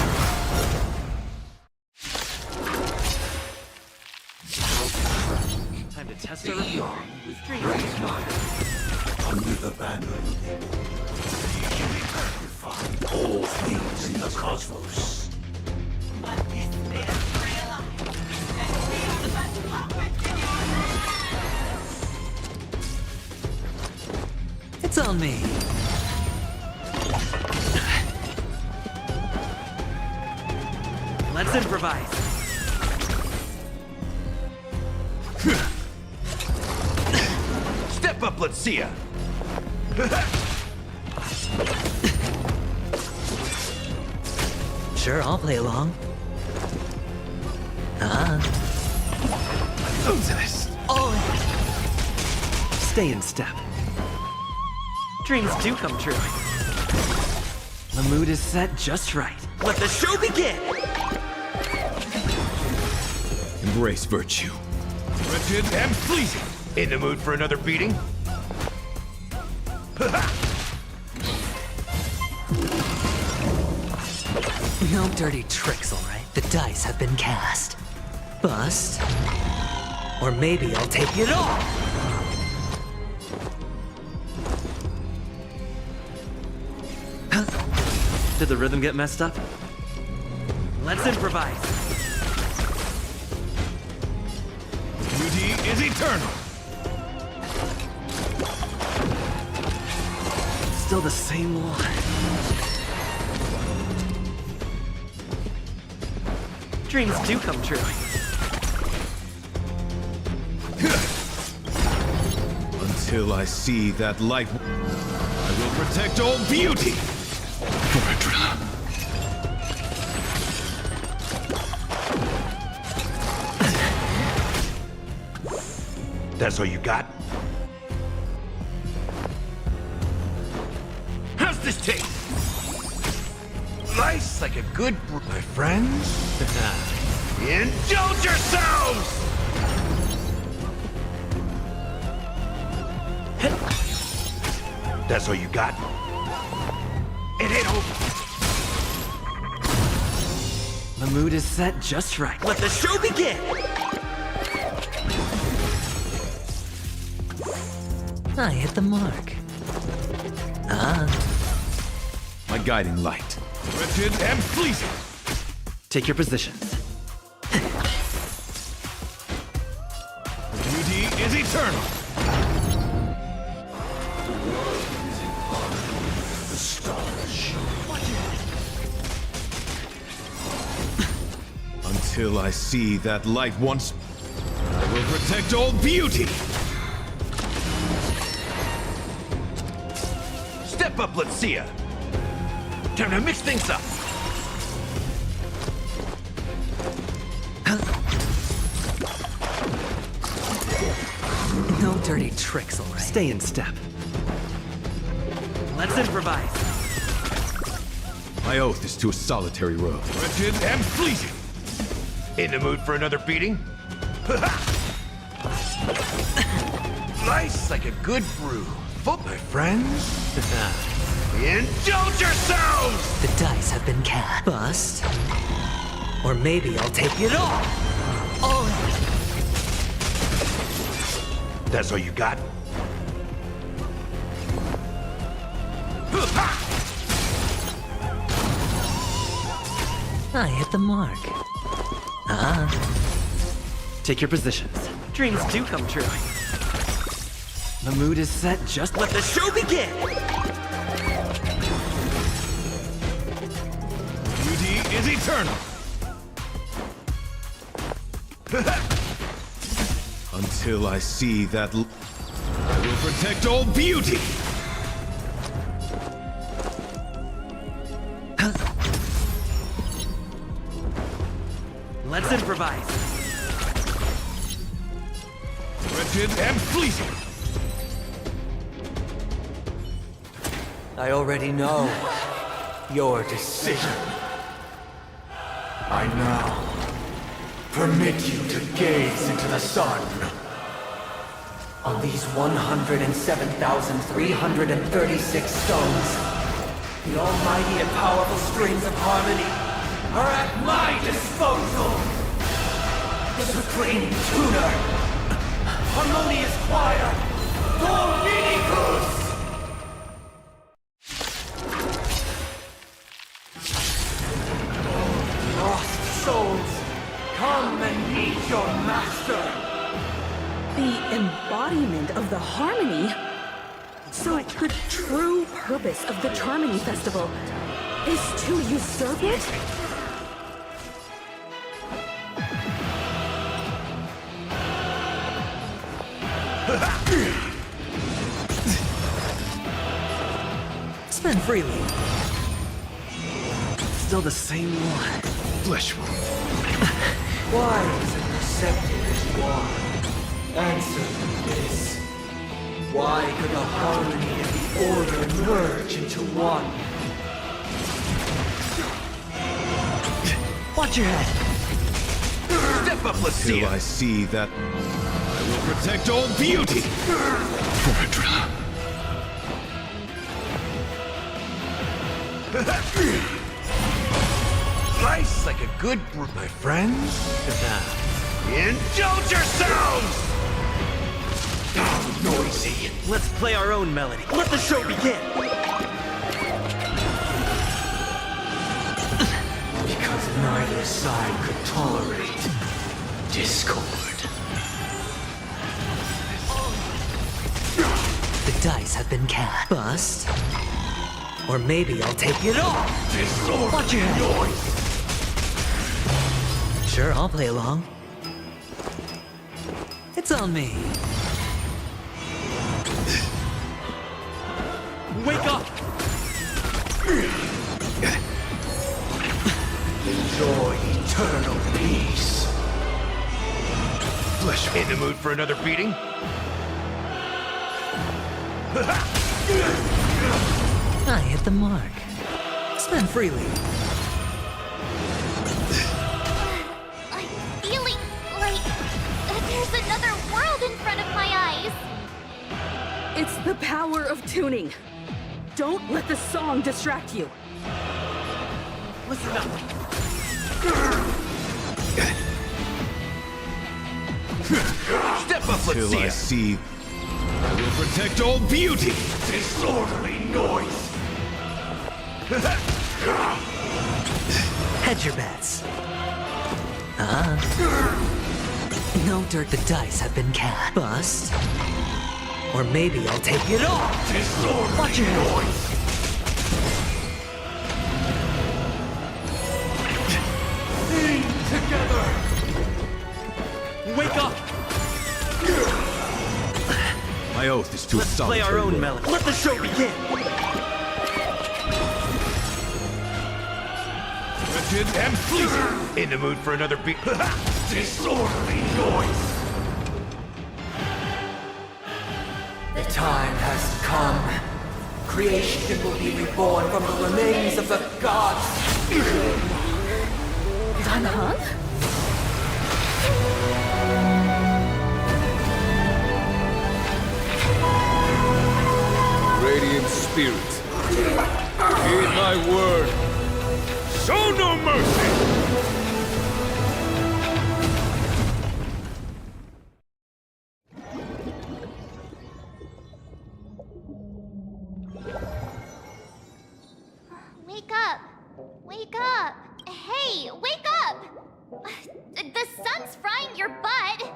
Time to test our Under the banner, you find all things in the cosmos. It's on me. Let's improvise. Step up, let's see ya. Sure, I'll play along. Stay in step. Dreams do come true. The mood is set just right. Let the show begin! Embrace virtue. Wretched and pleasing. In the mood for another beating? No dirty tricks, alright? The dice have been cast. Bust. Or maybe I'll take it off! Did the rhythm get messed up? Let's improvise. Beauty is eternal. Still the same line. Dreams do come true. Until I see that light, I will protect all beauty. That's all you got? How's this taste? Nice like a good brew. My friends? Indulge yourselves! That's all you got? It ain't over. The mood is set just right. Let the show begin! I hit the mark. My guiding light. Wretched and fleeting. Take your positions. Beauty is eternal. Until I see that light once, I will protect all beauty. Step up, let's see ya. Time to mix things up. No dirty tricks, alright? Stay in step. Let's improvise. My oath is to a solitary road. Wretched and fleeting. In the mood for another beating? Nice like a good brew. Full, my friends? Indulge yourselves! The dice have been cast. Bust. Or maybe I'll take it off! Alright. That's all you got? I hit the mark. Take your positions. Dreams do come true. The mood is set just let the show begin! Beauty is eternal. Until I see that I will protect all beauty. Let's improvise. Wretched and fleeting. I already know your decision. I now permit you to gaze into the sun. On these 107,336 stones, the almighty and powerful strings of harmony are at my disposal! The supreme tuner! Harmonious choir! Dominicus! Lost souls, come and meet your master! The embodiment of the harmony? So the true purpose of the Charmony Festival is to usurp it? Spend freely. Still the same one. Flesh wound. Why is it receptive as you are? Answer me this. Why could the harmony and the order merge into one? Watch your head. Step up, let's see. Till I see that I will protect all beauty. Foredra. Slice like a good my friends. Indulge yourselves! Oh, noisy. Let's play our own melody. Let the show begin! Because neither side could tolerate discord. The dice have been cast. Bust. Or maybe I'll take it off. Watch your head. Sure, I'll play along. It's on me. Wake up! Enjoy eternal peace. Flesh in the mood for another beating? I hit the mark. Spend freely. I'm feeling like there's another world in front of my eyes. It's the power of tuning. Don't let the song distract you. Listen up. Step up, let's see. I see. I will protect all beauty. Disorderly noise! Hedge your bets. No dirt. The dice have been cast. Bust. Or maybe I'll take it off. Disorderly Watch your head. noise! Sing together! Wake up! My oath is to Let's play our own melody. Let the show begin! Wretched and fleecy. In the mood for another beat. Disorderly noise! The time has come. Creation will be reborn from the remains of the gods. Dan Heng? Radiant spirit, heed my word. Show no mercy! Wake up! Wake up! Hey, wake up! The sun's frying your butt!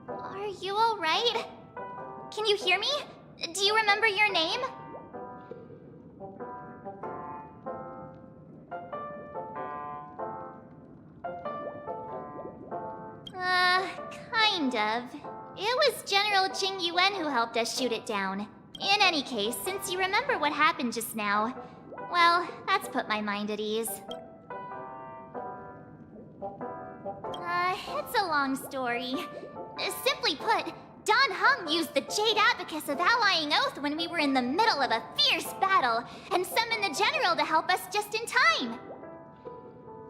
Are you alright? Can you hear me? Do you remember your name? Kind of. It was General Jing Yuan who helped us shoot it down. In any case, since you remember what happened just now, well, that's put my mind at ease. It's a long story. Simply put, Dan Heng used the Jade Abacus of Allying Oath when we were in the middle of a fierce battle, and summoned the General to help us just in time.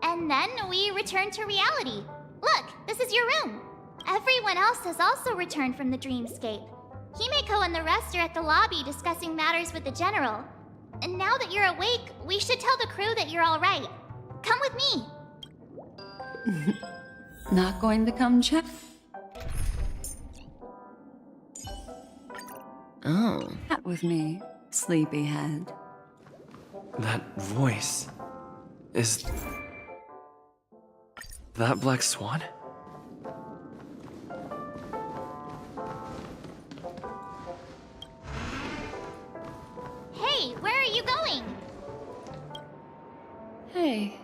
And then we returned to reality. Look, this is your room. Everyone else has also returned from the dreamscape. Himeko and the rest are at the lobby discussing matters with the General. And now that you're awake, we should tell the crew that you're all right. Come with me. Not going to come check? Oh. Chat with me, sleepyhead. That voice... is... that Black Swan? Hey, where are you going? Hey,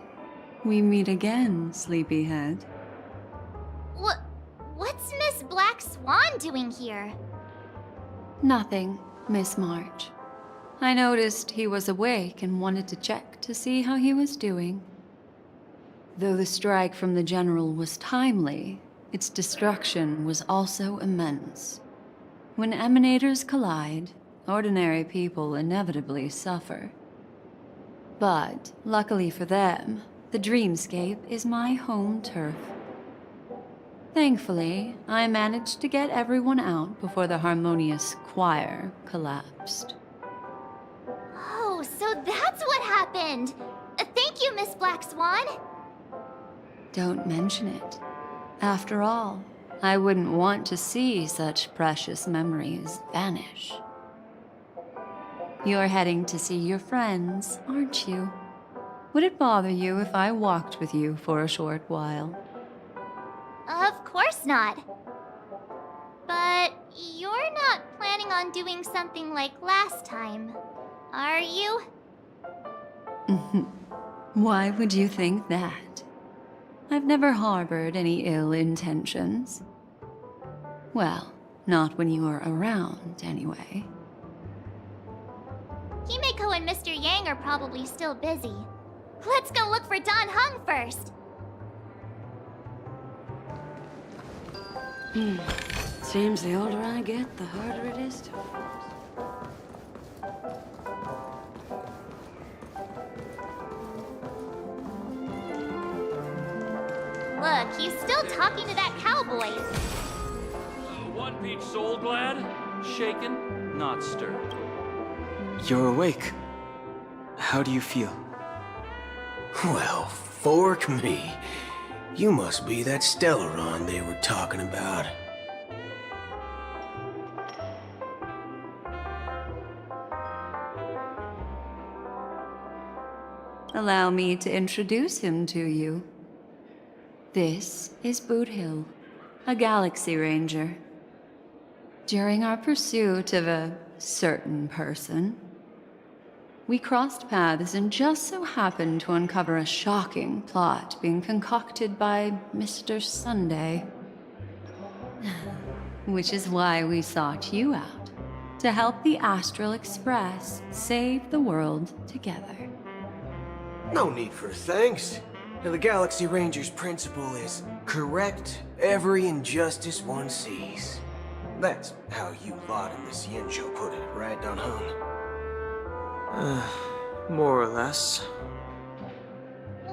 we meet again, sleepyhead. What's Miss Black Swan doing here? Nothing, Miss March. I noticed he was awake and wanted to check to see how he was doing. Though the strike from the General was timely, its destruction was also immense. When emanators collide, ordinary people inevitably suffer. But, luckily for them, the dreamscape is my home turf. Thankfully, I managed to get everyone out before the Harmonious Choir collapsed. Oh, so that's what happened! Thank you, Miss Black Swan. Don't mention it. After all, I wouldn't want to see such precious memories vanish. You're heading to see your friends, aren't you? Would it bother you if I walked with you for a short while? Of course not. But you're not planning on doing something like last time, are you? Why would you think that? I've never harbored any ill intentions. Well, not when you were around, anyway. Himeko and Mr. Yang are probably still busy. Let's go look for Dan Heng first. Seems the older I get, the harder it is to... Look, he's still talking to that cowboy. One Peach Soul Glad, shaken, not stirred. You're awake. How do you feel? Well, fork me. You must be that Stellaron they were talking about. Allow me to introduce him to you. This is Boot Hill, a Galaxy Ranger. During our pursuit of a certain person, we crossed paths and just so happened to uncover a shocking plot being concocted by Mr. Sunday. Which is why we sought you out, to help the Astral Express save the world together. No need for thanks. The Galaxy Ranger's principle is correct every injustice one sees. That's how you lot in the Xianzhou put it, right, Dan Heng? More or less.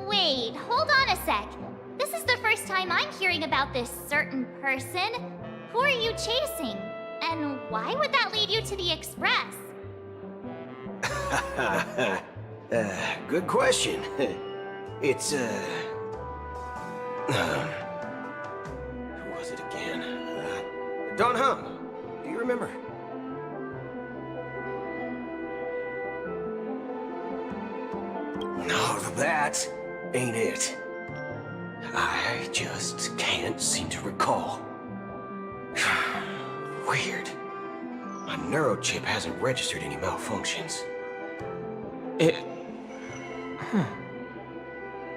Wait, hold on a sec. This is the first time I'm hearing about this certain person. Who are you chasing? And why would that lead you to the Express? Good question. It's, who was it again? Dan Heng. Do you remember? No, that ain't it. I just can't seem to recall. Weird. My neurochip hasn't registered any malfunctions.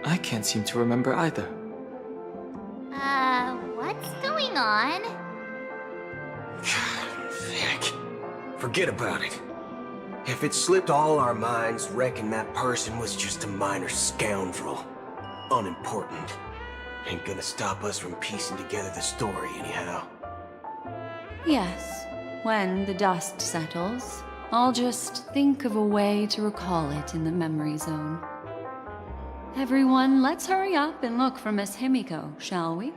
I can't seem to remember either. What's going on? Heck. Forget about it. If it slipped all our minds, reckon that person was just a minor scoundrel. Unimportant. Ain't gonna stop us from piecing together the story anyhow. Yes, when the dust settles, I'll just think of a way to recall it in the memory zone. Everyone, let's hurry up and look for Miss Himeko, shall we?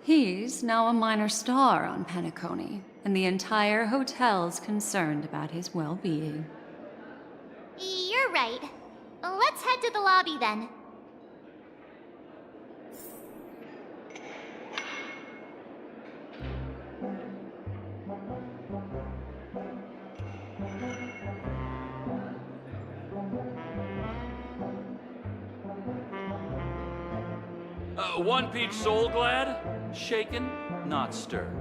He's now a minor star on Penacony, and the entire hotel's concerned about his well-being. You're right. Let's head to the lobby then. One Peach Soul Glad, shaken, not stirred.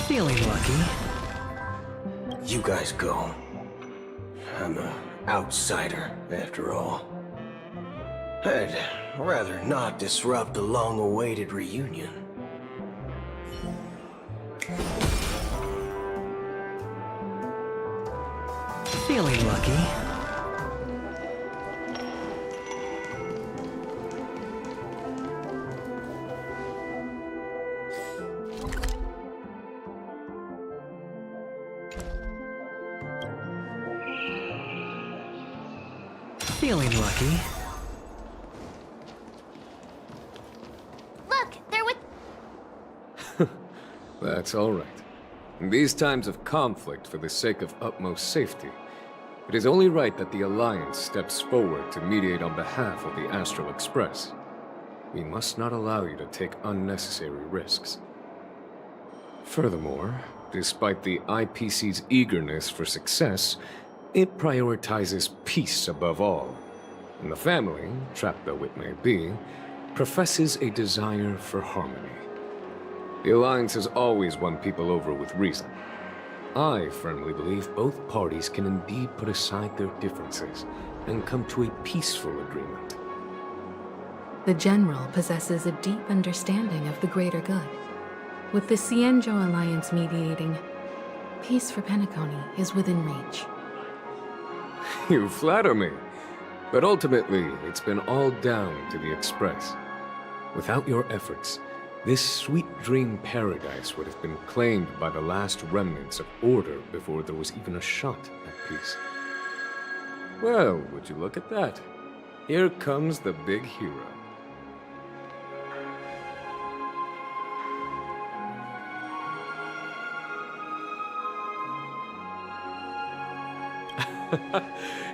Feeling lucky. You guys go. I'm an outsider, after all. I'd rather not disrupt the long-awaited reunion. Feeling lucky. Feeling lucky. Look, they're with... That's all right. In these times of conflict for the sake of utmost safety, it is only right that the Alliance steps forward to mediate on behalf of the Astral Express. We must not allow you to take unnecessary risks. Furthermore, despite the IPC's eagerness for success, it prioritizes peace above all. And the family, trapped though it may be, professes a desire for harmony. The Alliance has always won people over with reason. I firmly believe both parties can indeed put aside their differences and come to a peaceful agreement. The General possesses a deep understanding of the greater good. With the Xianzhou Alliance mediating, peace for Penacony is within reach. You flatter me. But ultimately, it's been all down to the Express. Without your efforts, this sweet dream paradise would have been claimed by the last remnants of order before there was even a shot at peace. Well, would you look at that? Here comes the big hero.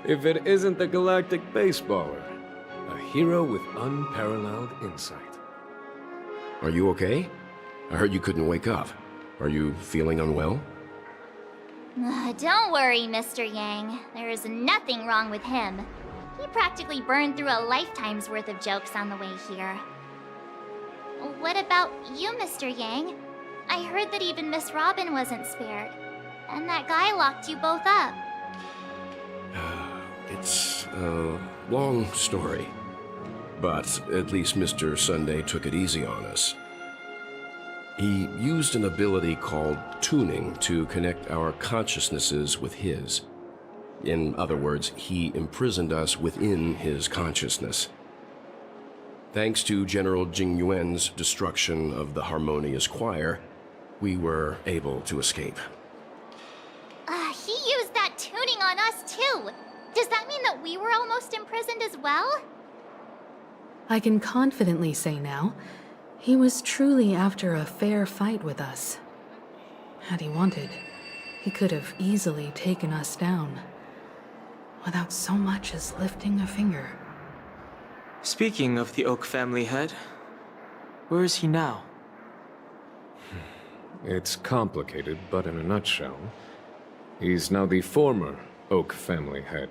If it isn't the galactic baseballer, a hero with unparalleled insight. Are you okay? I heard you couldn't wake up. Are you feeling unwell? Don't worry, Mr. Yang. There is nothing wrong with him. He practically burned through a lifetime's worth of jokes on the way here. What about you, Mr. Yang? I heard that even Miss Robin wasn't spared. And that guy locked you both up. It's a long story. But at least Mr. Sunday took it easy on us. He used an ability called tuning to connect our consciousnesses with his. In other words, he imprisoned us within his consciousness. Thanks to General Jing Yuan's destruction of the Harmonious Choir, we were able to escape. He used that tuning on us too! Does that mean that we were almost imprisoned as well? I can confidently say now, he was truly after a fair fight with us. Had he wanted, he could have easily taken us down, without so much as lifting a finger. Speaking of the Oak family head, where is he now? It's complicated, but in a nutshell, he's now the former Oak family head.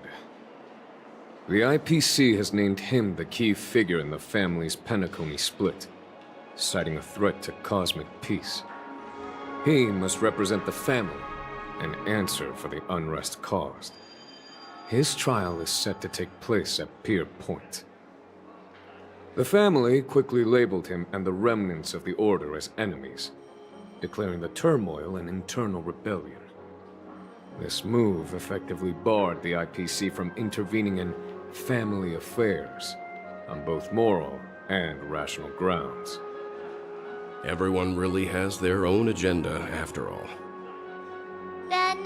The IPC has named him the key figure in the family's Penacony split, citing a threat to cosmic peace. He must represent the family and answer for the unrest caused. His trial is set to take place at Pier Point. The family quickly labeled him and the remnants of the Order as enemies, declaring the turmoil an internal rebellion. This move effectively barred the IPC from intervening in family affairs on both moral and rational grounds. Everyone really has their own agenda, after all. Then,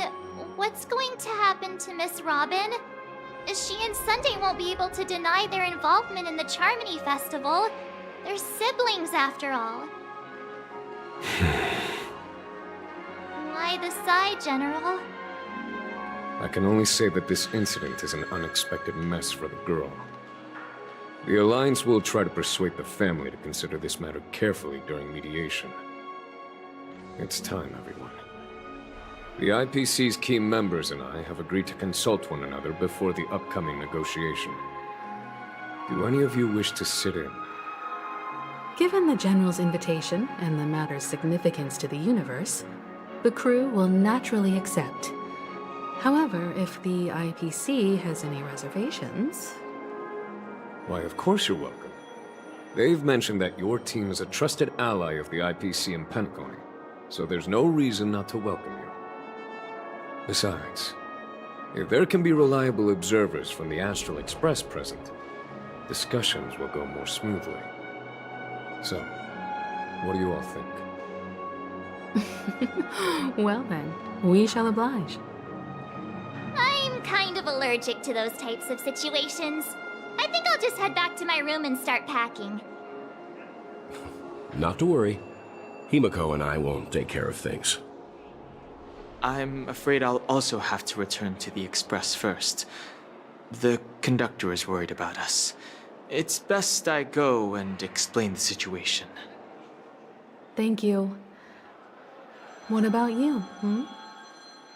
what's going to happen to Miss Robin? She and Sunday won't be able to deny their involvement in the Charmony Festival. They're siblings, after all. Why the sigh, General? I can only say that this incident is an unexpected mess for the girl. The Alliance will try to persuade the family to consider this matter carefully during mediation. It's time, everyone. The IPC's key members and I have agreed to consult one another before the upcoming negotiation. Do any of you wish to sit in? Given the General's invitation and the matter's significance to the universe, the crew will naturally accept. However, if the IPC has any reservations... Why, of course you're welcome. They've mentioned that your team is a trusted ally of the IPC in Penacony, so there's no reason not to welcome you. Besides, if there can be reliable observers from the Astral Express present, discussions will go more smoothly. So, what do you all think? Well then, we shall oblige. I'm kind of allergic to those types of situations. I think I'll just head back to my room and start packing. Not to worry. Himiko and I will take care of things. I'm afraid I'll also have to return to the Express first. The conductor is worried about us. It's best I go and explain the situation. Thank you. What about you,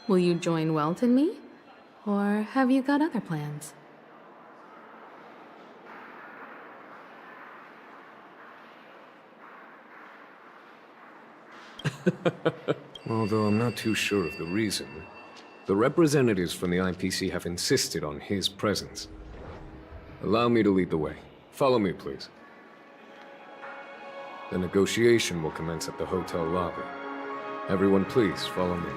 Will you join Welt and me? Or have you got other plans? Although I'm not too sure of the reason, the representatives from the IPC have insisted on his presence. Allow me to lead the way. Follow me, please. The negotiation will commence at the hotel lobby. Everyone, please follow me.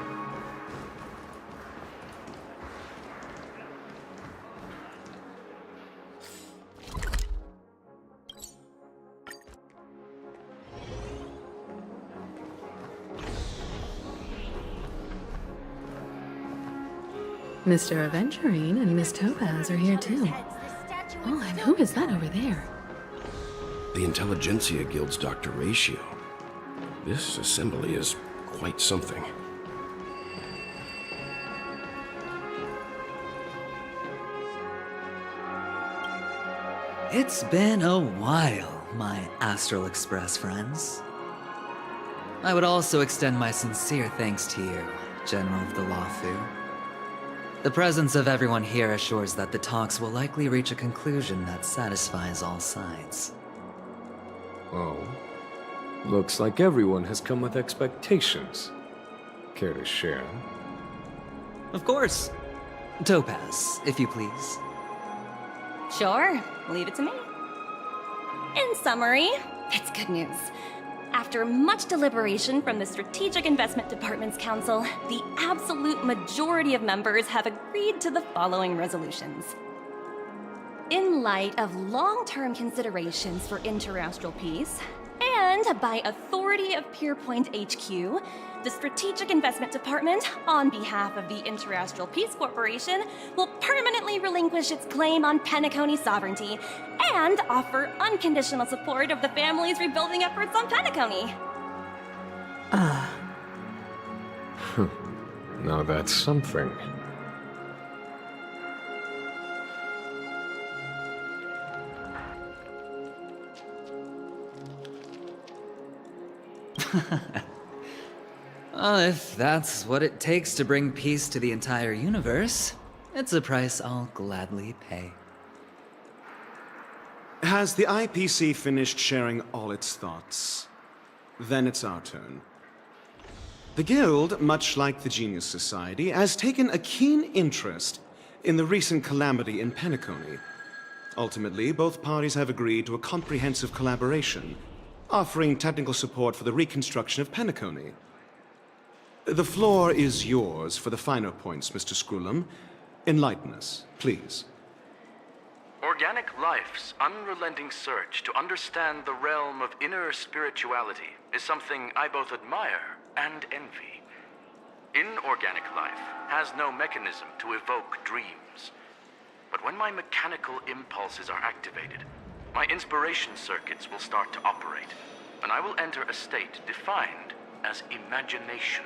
Mr. Aventurine and Miss Topaz are here too. Oh, and who is that over there? The Intelligentsia Guild's Dr. Ratio. This assembly is quite something. It's been a while, my Astral Express friends. I would also extend my sincere thanks to you, General of the Luofu. The presence of everyone here assures that the talks will likely reach a conclusion that satisfies all sides. Oh. Looks like everyone has come with expectations. Care to share? Of course. Topaz, if you please. Sure, leave it to me. In summary, it's good news. After much deliberation from the Strategic Investment Department's Council, the absolute majority of members have agreed to the following resolutions. In light of long-term considerations for interastral peace, and by authority of Pierpoint HQ, the Strategic Investment Department, on behalf of the Interastral Peace Corporation, will permanently relinquish its claim on Penacony sovereignty and offer unconditional support of the family's rebuilding efforts on Penacony. Now that's something. Well, if that's what it takes to bring peace to the entire universe, it's a price I'll gladly pay. Has the IPC finished sharing all its thoughts? Then it's our turn. The Guild, much like the Genius Society, has taken a keen interest in the recent calamity in Penacony. Ultimately, both parties have agreed to a comprehensive collaboration, offering technical support for the reconstruction of Penacony. The floor is yours for the finer points, Mr. Screwlum. Enlighten us, please. Organic life's unrelenting search to understand the realm of inner spirituality is something I both admire and envy. Inorganic life has no mechanism to evoke dreams. But when my mechanical impulses are activated, my inspiration circuits will start to operate, and I will enter a state defined as imagination.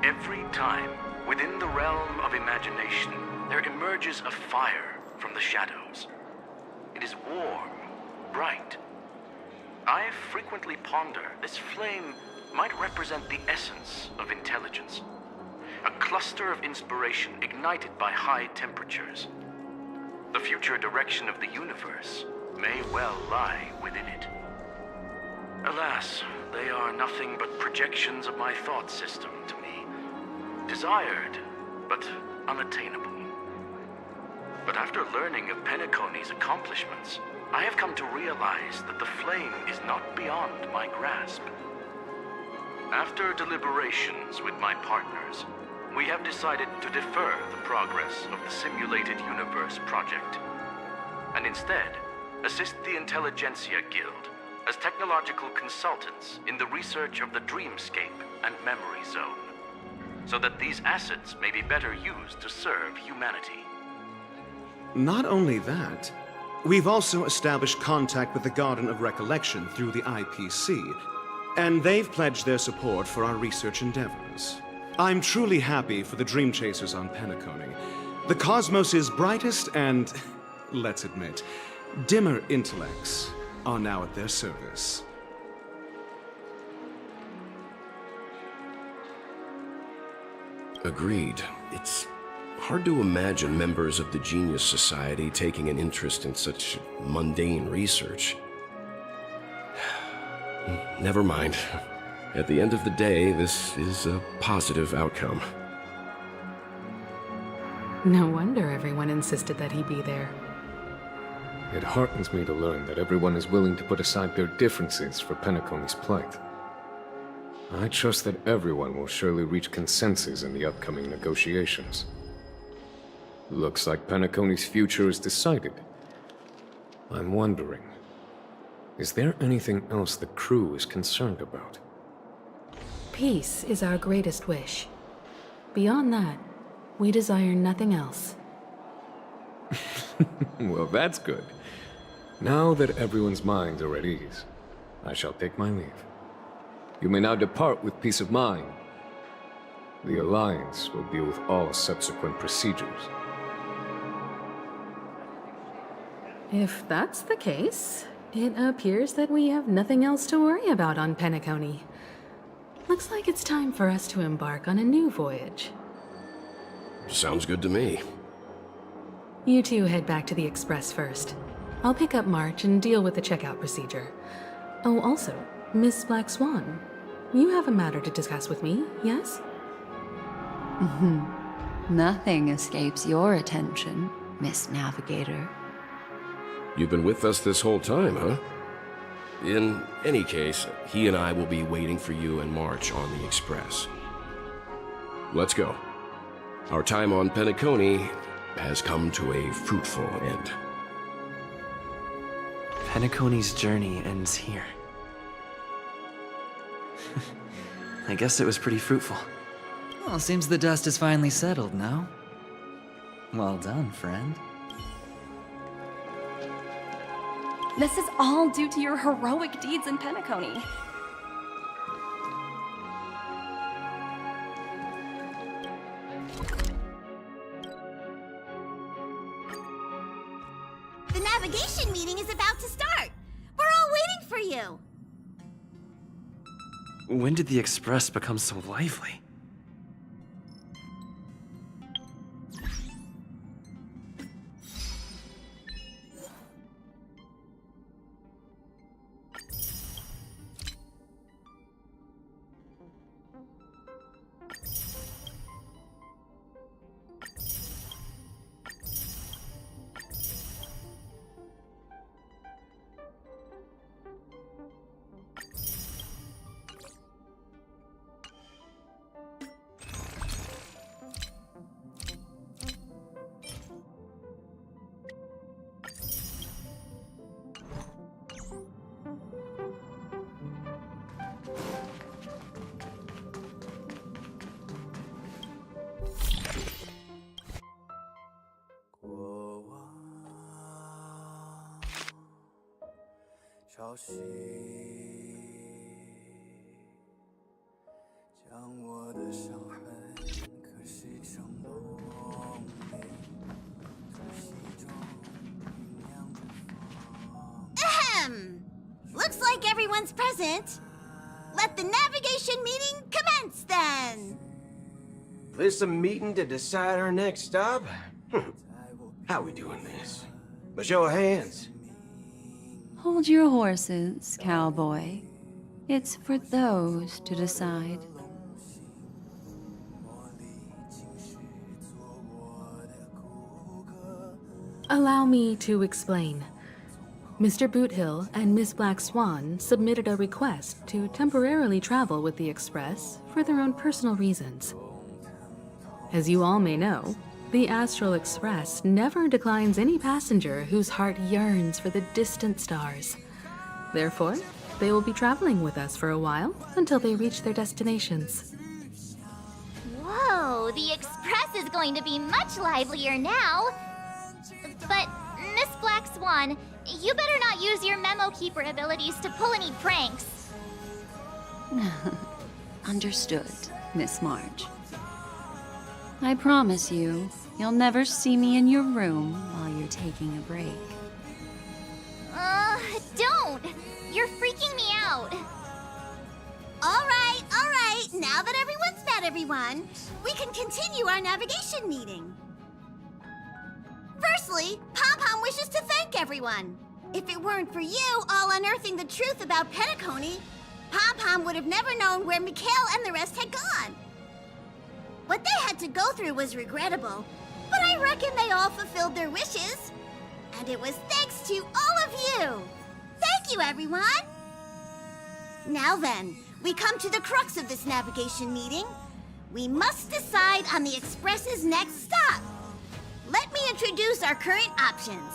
Every time, within the realm of imagination, there emerges a fire from the shadows. It is warm, bright. I frequently ponder this flame might represent the essence of intelligence. A cluster of inspiration ignited by high temperatures. The future direction of the universe may well lie within it. Alas, they are nothing but projections of my thought system to me. Desired, but unattainable. But after learning of Penacony's accomplishments, I have come to realize that the flame is not beyond my grasp. After deliberations with my partners, we have decided to defer the progress of the Simulated Universe project, and instead assist the Intelligentsia Guild as technological consultants in the research of the Dreamscape and Memory Zone, so that these assets may be better used to serve humanity. Not only that, we've also established contact with the Garden of Recollection through the IPC, And they've pledged their support for our research endeavors. I'm truly happy for the Dream Chasers on Penacony. The cosmos' brightest and, let's admit, dimmer intellects are now at their service. Agreed. It's hard to imagine members of the Genius Society taking an interest in such mundane research. Never mind. At the end of the day, this is a positive outcome. No wonder everyone insisted that he be there. It heartens me to learn that everyone is willing to put aside their differences for Penacony's plight. I trust that everyone will surely reach consensus in the upcoming negotiations. Looks like Penacony's future is decided. I'm wondering, is there anything else the crew is concerned about? Peace is our greatest wish. Beyond that, we desire nothing else. Well, that's good. Now that everyone's minds are at ease, I shall take my leave. You may now depart with peace of mind. The Alliance will deal with all subsequent procedures. If that's the case, it appears that we have nothing else to worry about on Penacony. Looks like it's time for us to embark on a new voyage. Sounds good to me. You two head back to the Express first. I'll pick up March and deal with the checkout procedure. Oh, also, Miss Black Swan, you have a matter to discuss with me, yes? Nothing escapes your attention, Miss Navigator. You've been with us this whole time, huh? In any case, he and I will be waiting for you and March on the Express. Let's go. Our time on Penacony has come to a fruitful end. Penacony's journey ends here. I guess it was pretty fruitful. Well, seems the dust is finally settled now. Well done, friend. This is all due to your heroic deeds in Penacony. The navigation meeting is about to start. We're all waiting for you. When did the Express become so lively? Ahem! Looks like everyone's present. Let the navigation meeting commence then! This a meeting to decide our next stop? How we doing this? By show of hands. Hold your horses, cowboy. It's for those to decide. Allow me to explain. Mr. Boothill and Miss Black Swan submitted a request to temporarily travel with the Express for their own personal reasons. As you all may know, the Astral Express never declines any passenger whose heart yearns for the distant stars. Therefore, they will be traveling with us for a while until they reach their destinations. Whoa, the Express is going to be much livelier now. But, Miss Black Swan, you better not use your Memo Keeper abilities to pull any pranks. Understood, Miss March. I promise you, you'll never see me in your room while you're taking a break. Don't! You're freaking me out. All right. Now that everyone's met everyone, we can continue our navigation meeting. Firstly, Pom-Pom wishes to thank everyone. If it weren't for you all unearthing the truth about Penacony, Pom-Pom would have never known where Mikhail and the rest had gone. What they had to go through was regrettable, but I reckon they all fulfilled their wishes. And it was thanks to all of you. Thank you, everyone. Now then, we come to the crux of this navigation meeting. We must decide on the Express's next stop. Let me introduce our current options.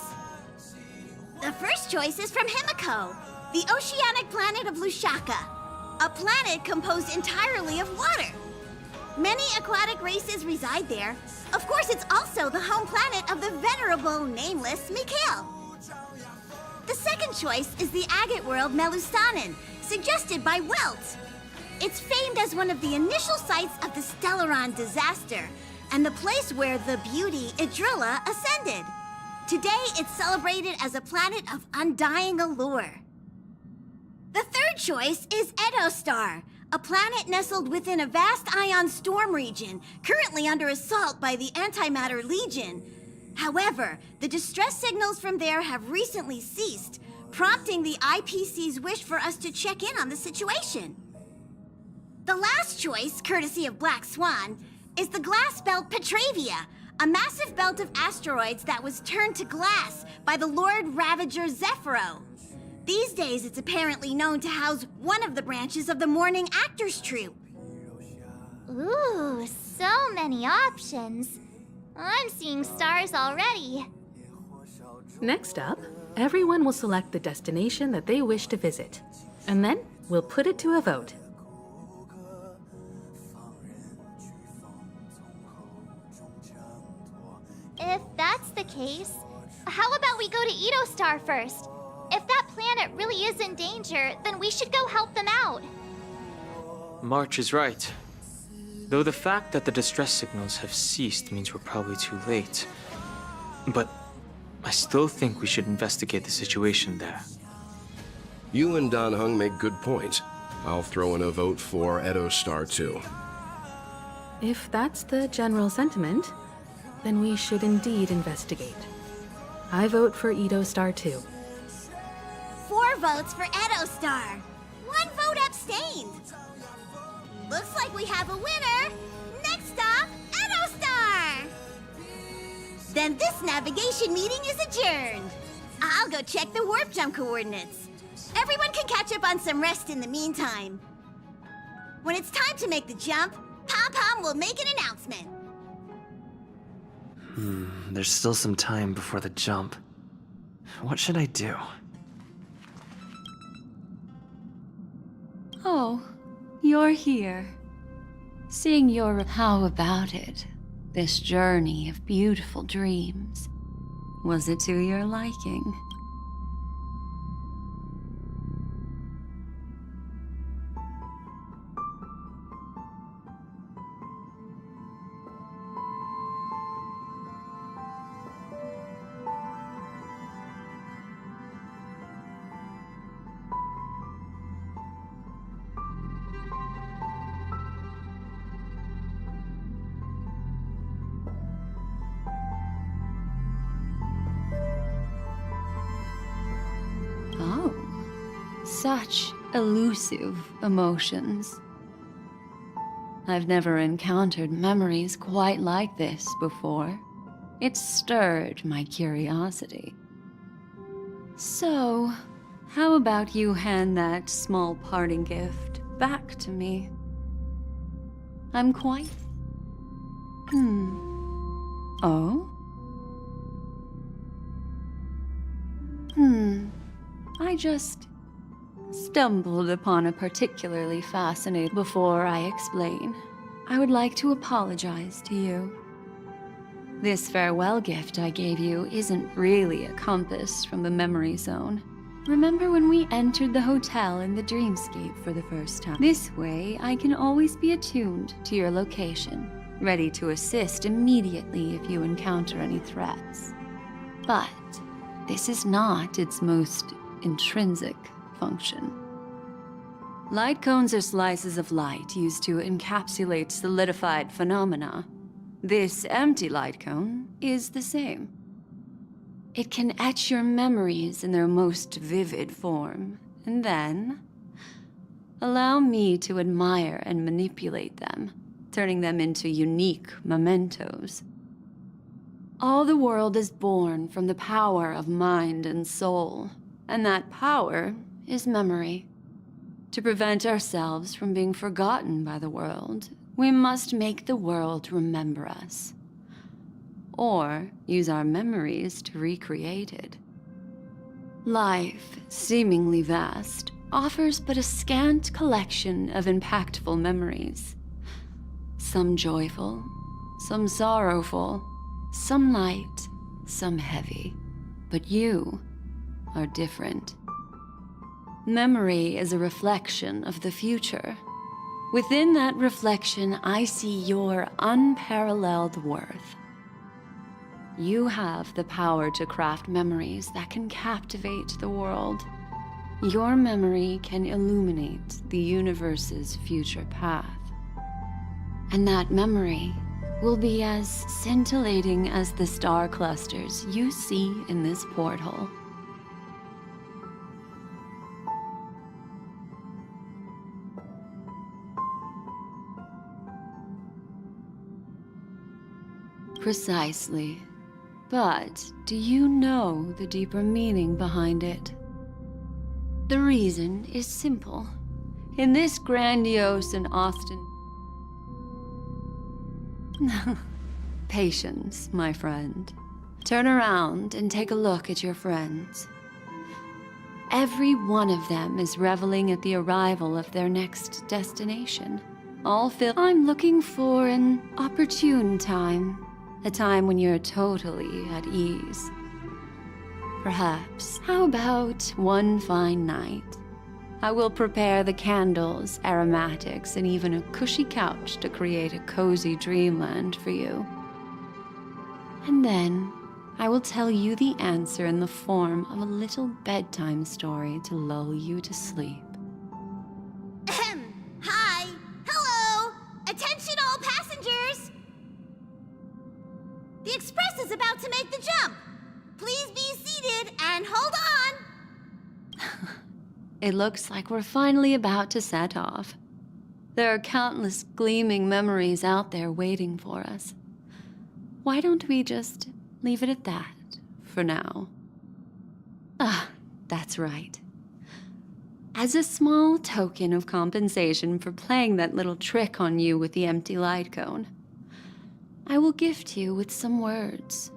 The first choice is from Himiko, the oceanic planet of Lushaka, a planet composed entirely of water. Many aquatic races reside there. Of course, it's also the home planet of the venerable, nameless Mikhail. The second choice is the agate world Melustanen, suggested by Welt. It's famed as one of the initial sites of the Stellaron disaster, and the place where the beauty Idrilla ascended. Today, it's celebrated as a planet of undying allure. The third choice is Edostar, a planet nestled within a vast ion storm region, currently under assault by the Antimatter Legion. However, the distress signals from there have recently ceased, prompting the IPC's wish for us to check in on the situation. The last choice, courtesy of Black Swan, is the glass belt Petravia, a massive belt of asteroids that was turned to glass by the Lord Ravager Zephyro. These days, it's apparently known to house one of the branches of the Morning Actors Troupe. Ooh, so many options. I'm seeing stars already. Next up, everyone will select the destination that they wish to visit, and then we'll put it to a vote. If that's the case, how about we go to Edostar first? If that planet really is in danger, then we should go help them out. March is right. Though the fact that the distress signals have ceased means we're probably too late. But I still think we should investigate the situation there. You and Dan Heng make good points. I'll throw in a vote for Edostar too. If that's the general sentiment, then we should indeed investigate. I vote for Edostar too. 4 votes for Edostar. 1 vote abstained. Looks like we have a winner. Next stop, Edostar. Then this navigation meeting is adjourned. I'll go check the warp jump coordinates. Everyone can catch up on some rest in the meantime. When it's time to make the jump, Pom-Pom will make an announcement. There's still some time before the jump. What should I do? Oh, you're here. Seeing your how about it, this journey of beautiful dreams. Was it to your liking? Such elusive emotions. I've never encountered memories quite like this before. It stirred my curiosity. So, how about you hand that small parting gift back to me? I'm quite... Oh? I just stumbled upon a particularly fascinating... Before I explain, I would like to apologize to you. This farewell gift I gave you isn't really a compass from the memory zone. Remember when we entered the hotel in the dreamscape for the first time? This way, I can always be attuned to your location, ready to assist immediately if you encounter any threats. But this is not its most intrinsic function. Light cones are slices of light used to encapsulate solidified phenomena. This empty light cone is the same. It can etch your memories in their most vivid form, and then allow me to admire and manipulate them, turning them into unique mementos. All the world is born from the power of mind and soul, and that power is memory. To prevent ourselves from being forgotten by the world, we must make the world remember us, or use our memories to recreate it. Life, seemingly vast, offers but a scant collection of impactful memories. Some joyful, some sorrowful, some light, some heavy. But you are different. Memory is a reflection of the future. Within that reflection, I see your unparalleled worth. You have the power to craft memories that can captivate the world. Your memory can illuminate the universe's future path. And that memory will be as scintillating as the star clusters you see in this porthole. Precisely. But do you know the deeper meaning behind it? The reason is simple. In this grandiose and often... Patience, my friend. Turn around and take a look at your friends. Every one of them is reveling at the arrival of their next destination. All filled... I'm looking for an opportune time. A time when you're totally at ease. Perhaps. How about one fine night? I will prepare the candles, aromatics, and even a cushy couch to create a cozy dreamland for you. And then, I will tell you the answer in the form of a little bedtime story to lull you to sleep. Hi! Hello! Attention all passengers! The express is about to make the jump. Please be seated and hold on. It looks like we're finally about to set off. There are countless gleaming memories out there waiting for us. Why don't we just leave it at that for now? Ah, that's right. As a small token of compensation for playing that little trick on you with the empty light cone, I will gift you with some words.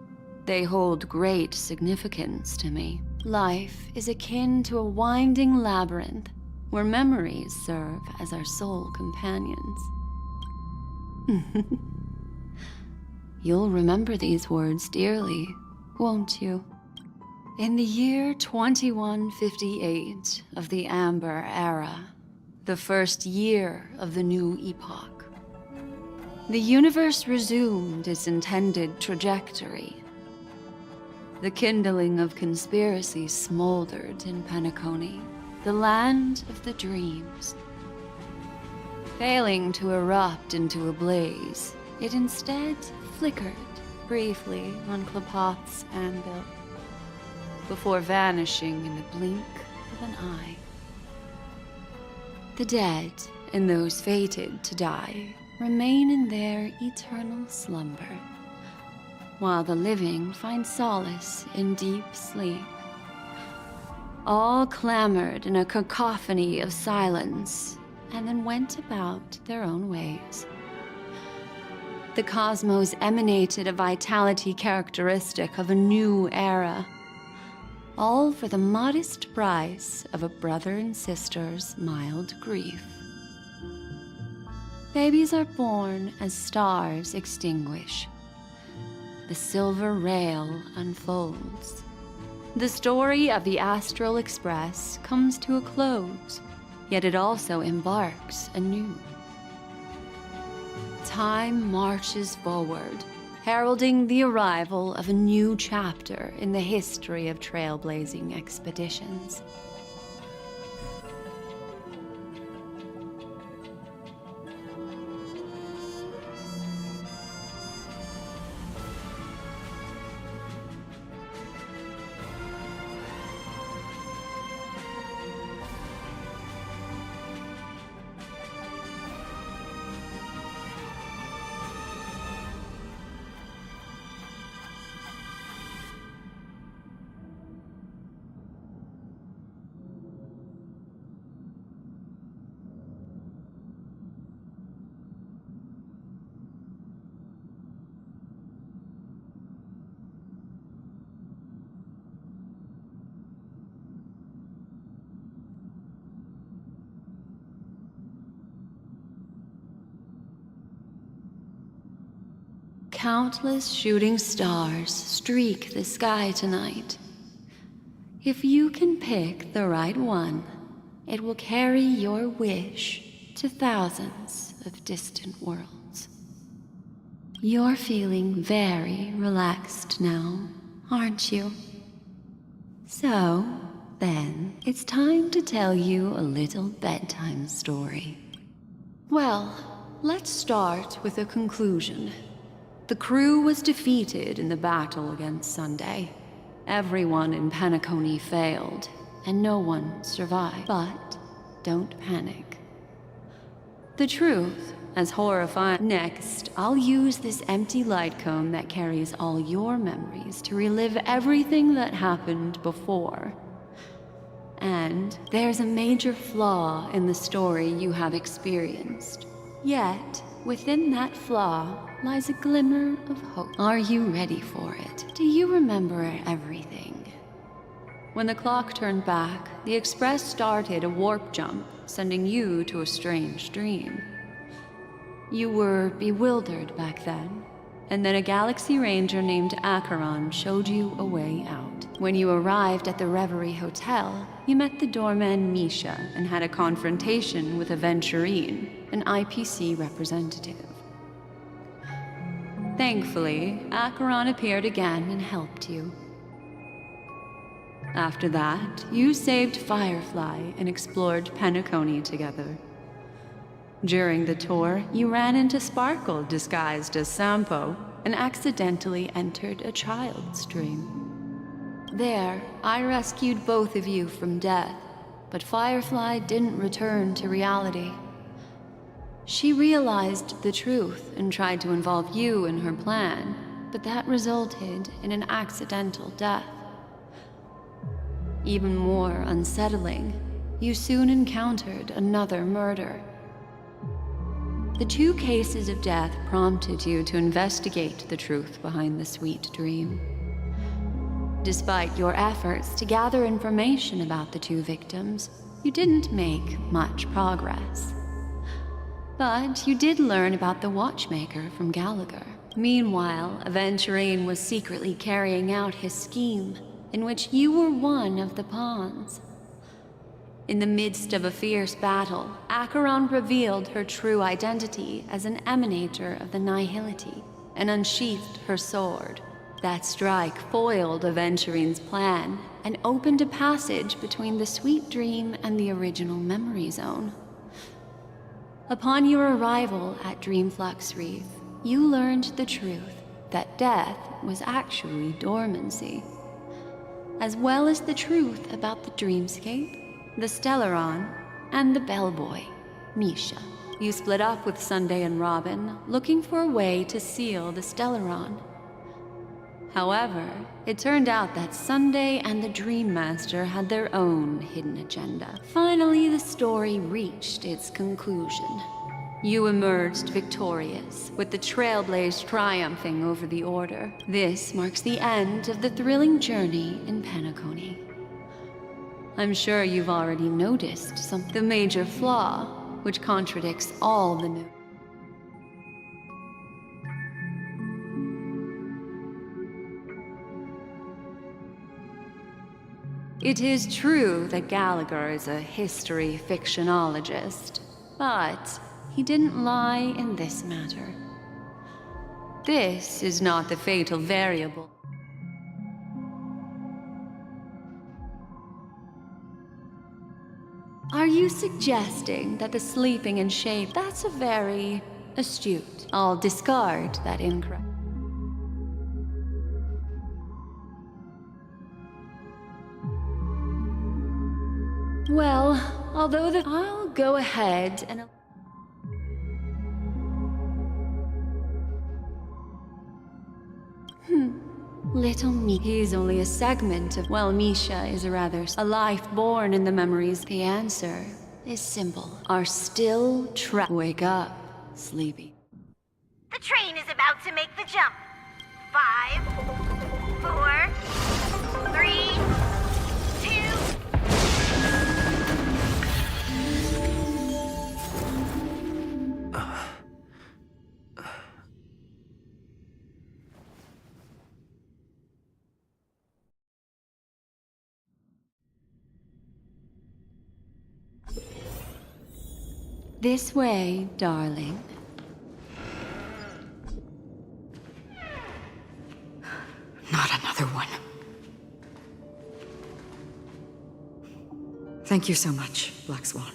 They hold great significance to me. Life is akin to a winding labyrinth where memories serve as our sole companions. You'll remember these words dearly, won't you? In the year 2158 of the Amber Era, the first year of the new epoch, the universe resumed its intended trajectory. The kindling of conspiracy smoldered in Penacony, the land of the dreams. Failing to erupt into a blaze, it instead flickered briefly on Klapoth's anvil, before vanishing in the blink of an eye. The dead, and those fated to die, remain in their eternal slumber, while the living find solace in deep sleep. All clamored in a cacophony of silence, and then went about their own ways. The cosmos emanated a vitality characteristic of a new era, all for the modest price of a brother and sister's mild grief. Babies are born as stars extinguish. The silver rail unfolds. The story of the Astral Express comes to a close, yet it also embarks anew. Time marches forward, heralding the arrival of a new chapter in the history of trailblazing expeditions. Countless shooting stars streak the sky tonight. If you can pick the right one, it will carry your wish to thousands of distant worlds. You're feeling very relaxed now, aren't you? So, then, it's time to tell you a little bedtime story. Well, let's start with a conclusion. The crew was defeated in the battle against Sunday. Everyone in Penacony failed, and no one survived. But don't panic. The truth, as horrifying. Next, I'll use this empty light cone that carries all your memories to relive everything that happened before. And there's a major flaw in the story you have experienced. Yet, within that flaw lies a glimmer of hope. Are you ready for it? Do you remember everything? When the clock turned back, the Express started a warp jump, sending you to a strange dream. You were bewildered back then, and then a Galaxy Ranger named Acheron showed you a way out. When you arrived at the Reverie Hotel, you met the doorman Misha and had a confrontation with Aventurine, an IPC representative. Thankfully, Acheron appeared again and helped you. After that, you saved Firefly and explored Penacony together. During the tour, you ran into Sparkle disguised as Sampo and accidentally entered a child's dream. There, I rescued both of you from death, but Firefly didn't return to reality. She realized the truth and tried to involve you in her plan, but that resulted in an accidental death. Even more unsettling, you soon encountered another murder. The 2 cases of death prompted you to investigate the truth behind the sweet dream. Despite your efforts to gather information about the 2 victims, you didn't make much progress. But you did learn about the Watchmaker from Gallagher. Meanwhile, Aventurine was secretly carrying out his scheme, in which you were one of the pawns. In the midst of a fierce battle, Acheron revealed her true identity as an emanator of the Nihility and unsheathed her sword. That strike foiled Aventurine's plan and opened a passage between the sweet dream and the original memory zone. Upon your arrival at Dreamflux Reef, you learned the truth that death was actually dormancy, as well as the truth about the Dreamscape, the Stellaron, and the Bellboy, Misha. You split up with Sunday and Robin, looking for a way to seal the Stellaron. However, it turned out that Sunday and the Dream Master had their own hidden agenda. Finally, the story reached its conclusion. You emerged victorious, with the Trailblaze triumphing over the Order. This marks the end of the thrilling journey in Penacony. I'm sure you've already noticed the major flaw, which contradicts all the new. It is true that Gallagher is a history fictionologist, but he didn't lie in this matter. This is not the fatal variable. Are you suggesting that the sleeping in shape... That's a very astute. I'll discard that incorrect. Well, although I'll go ahead and... Little me. He's only a segment of... Well, Misha is a life born in the memories. The answer is simple. Are still trapped. Wake up, sleepy. The train is about to make the jump. 5, 4, 3, 2... This way, darling. Not another one. Thank you so much, Black Swan.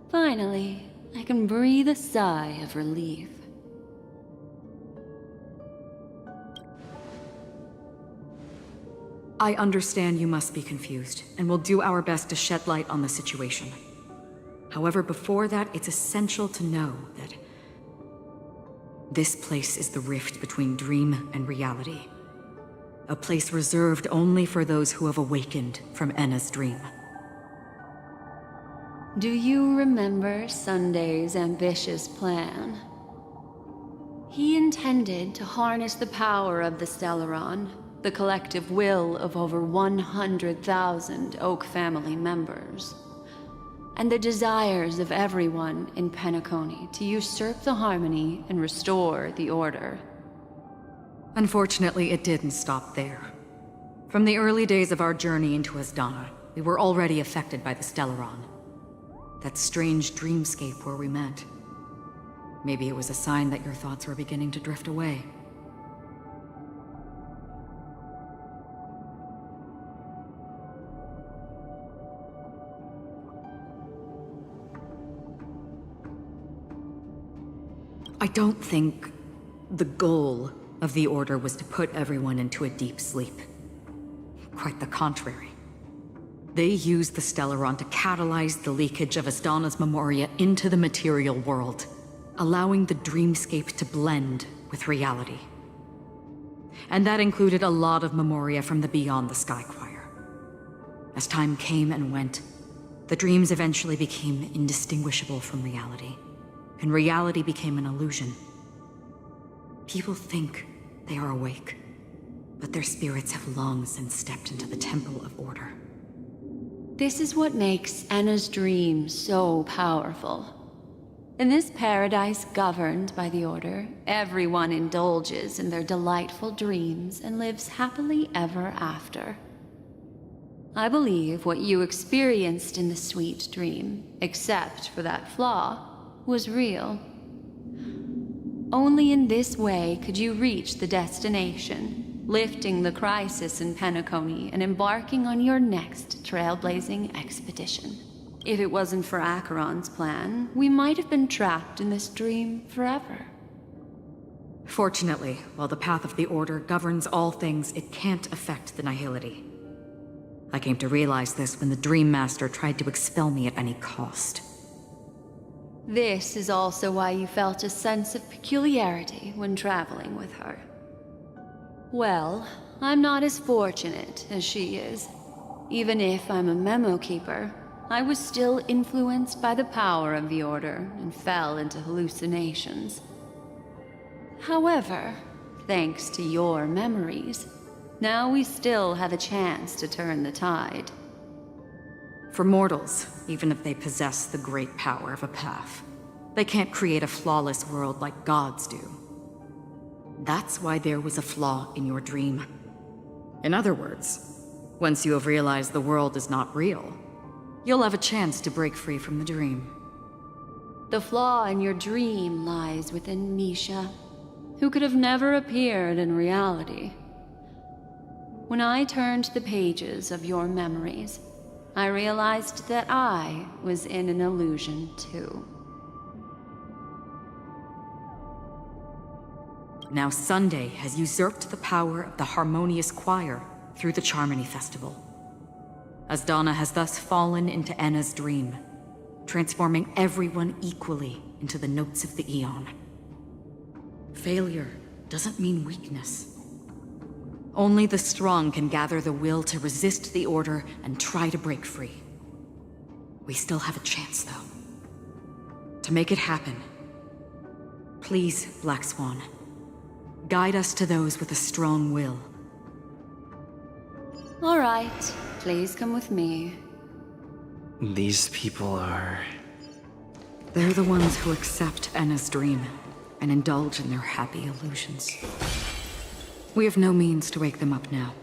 Finally, I can breathe a sigh of relief. I understand you must be confused, and we'll do our best to shed light on the situation. However, before that, it's essential to know that this place is the rift between dream and reality. A place reserved only for those who have awakened from Enna's dream. Do you remember Sunday's ambitious plan? He intended to harness the power of the Stellaron, the collective will of over 100,000 Oak family members, and the desires of everyone in Penacony to usurp the harmony and restore the order. Unfortunately, it didn't stop there. From the early days of our journey into Asdana, we were already affected by the Stellaron. That strange dreamscape where we met. Maybe it was a sign that your thoughts were beginning to drift away. I don't think the goal of the Order was to put everyone into a deep sleep. Quite the contrary. They used the Stellaron to catalyze the leakage of Asdana's Memoria into the material world, allowing the dreamscape to blend with reality. And that included a lot of Memoria from the Beyond the Sky Choir. As time came and went, the dreams eventually became indistinguishable from reality, and reality became an illusion. People think they are awake, but their spirits have long since stepped into the Temple of Order. This is what makes Enna's dream so powerful. In this paradise governed by the Order, everyone indulges in their delightful dreams and lives happily ever after. I believe what you experienced in the sweet dream, except for that flaw, was real. Only in this way could you reach the destination, lifting the crisis in Penacony and embarking on your next trailblazing expedition. If it wasn't for Acheron's plan, we might have been trapped in this dream forever. Fortunately, while the path of the Order governs all things, it can't affect the Nihility. I came to realize this when the Dream Master tried to expel me at any cost. This is also why you felt a sense of peculiarity when traveling with her. Well, I'm not as fortunate as she is. Even if I'm a memo keeper, I was still influenced by the power of the Order and fell into hallucinations. However, thanks to your memories, now we still have a chance to turn the tide. For mortals, even if they possess the great power of a path, they can't create a flawless world like gods do. That's why there was a flaw in your dream. In other words, once you have realized the world is not real, you'll have a chance to break free from the dream. The flaw in your dream lies within Misha, who could have never appeared in reality. When I turned the pages of your memories, I realized that I was in an illusion too. Now Sunday has usurped the power of the Harmonious Choir through the Charmony Festival. Asdana has thus fallen into Enna's dream, transforming everyone equally into the notes of the Aeon. Failure doesn't mean weakness. Only the strong can gather the will to resist the Order and try to break free. We still have a chance, though. To make it happen, please, Black Swan, guide us to those with a strong will. All right, please come with me. These people are... They're the ones who accept Enna's dream and indulge in their happy illusions. We have no means to wake them up now.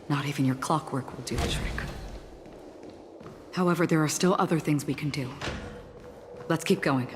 Not even your clockwork will do the trick. However, there are still other things we can do. Let's keep going.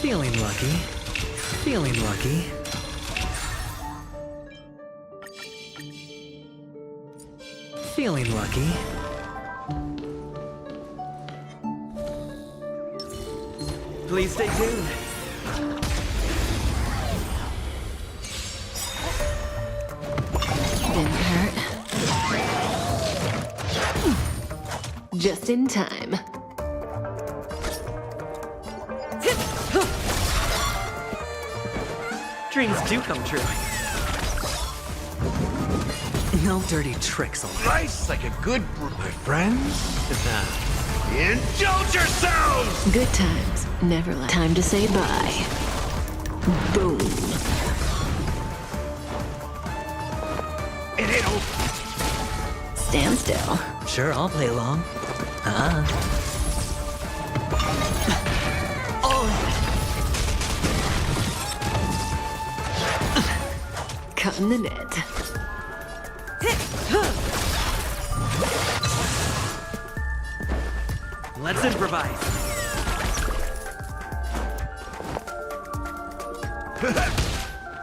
Feeling lucky. Feeling lucky. Feeling lucky. Please stay tuned. Didn't hurt. Just in time. Dreams do come true. No dirty tricks allowed. Nice like a good brew, my friends. Indulge yourselves! Good times, never last. Time to say bye. Boom. It ain't over. Stand still. Sure, I'll play along. Cutting the net. Let's improvise.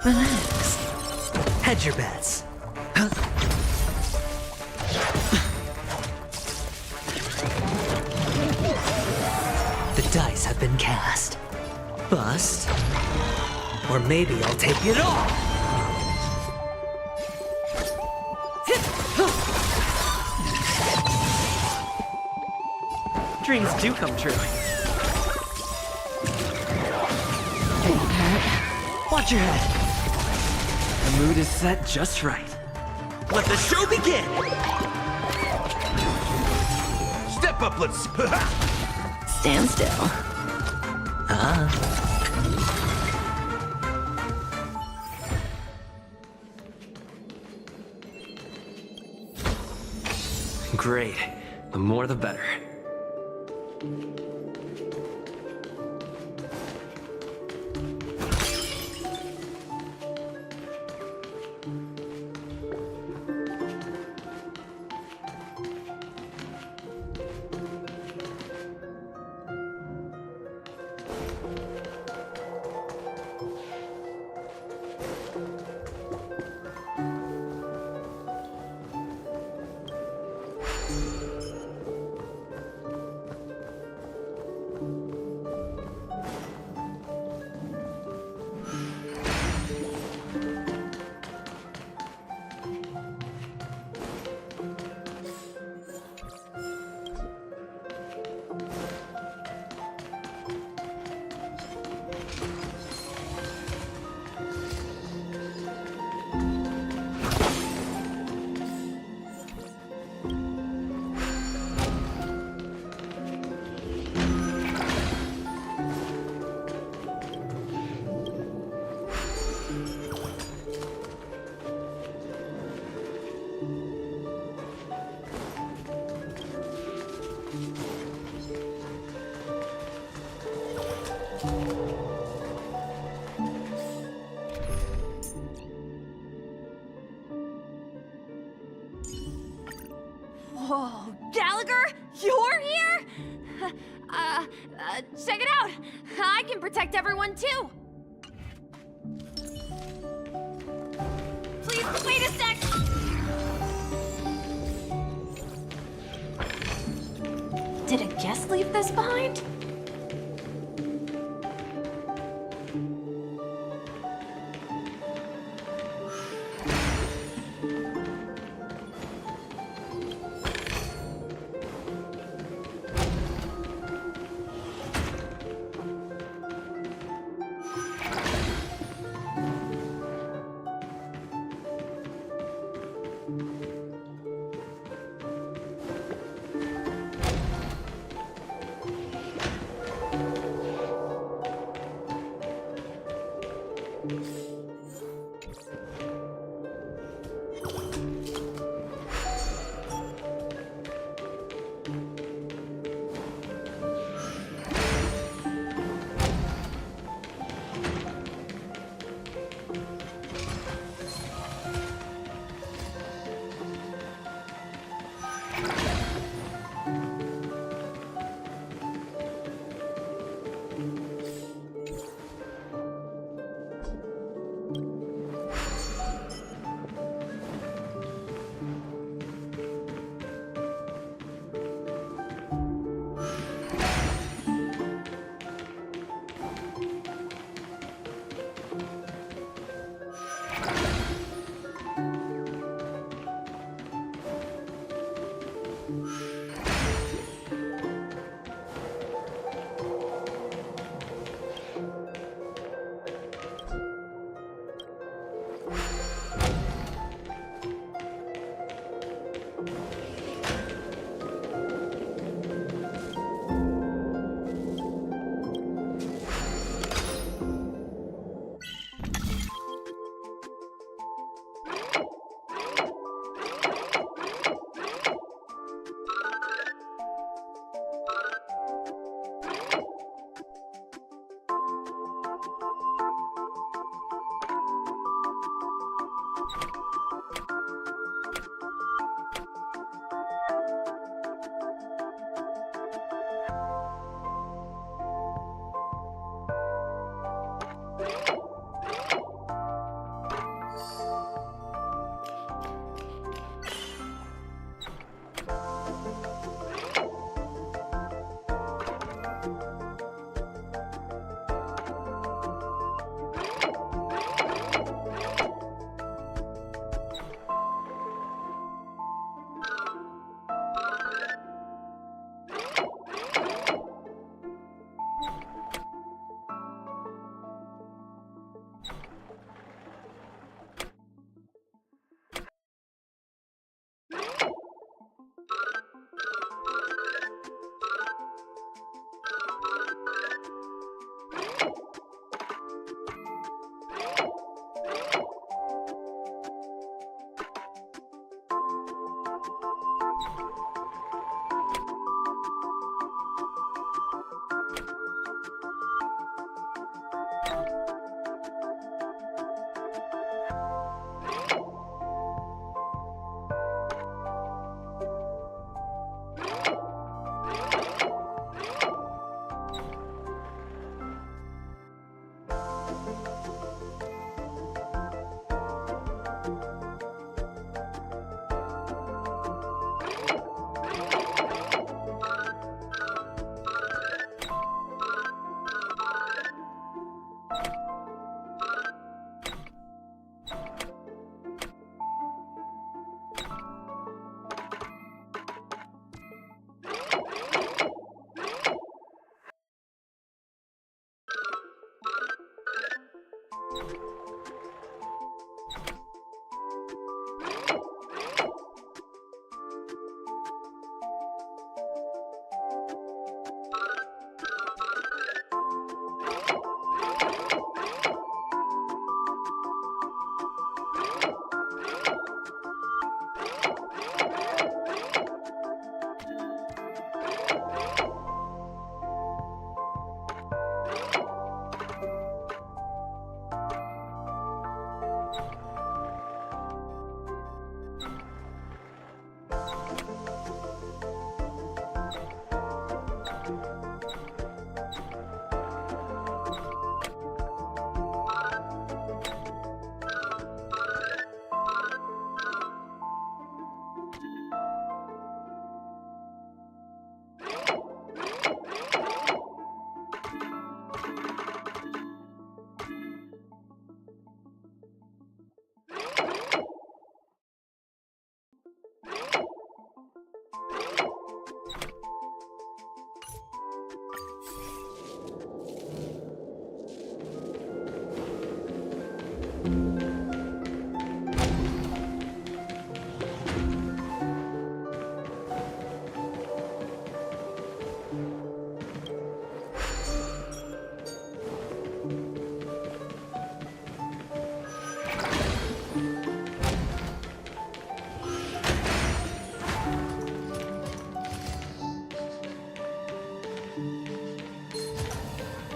Relax. Hedge your bets. The dice have been cast. Bust. Or maybe I'll take it all. Dreams do come true. Watch your head. The mood is set just right. Let the show begin! Step up, let's... Stand still. Great. The more the better. Whoa, Gallagher? You're here? Check it out! I can protect everyone too! Please, wait a sec! Did a guest leave this behind?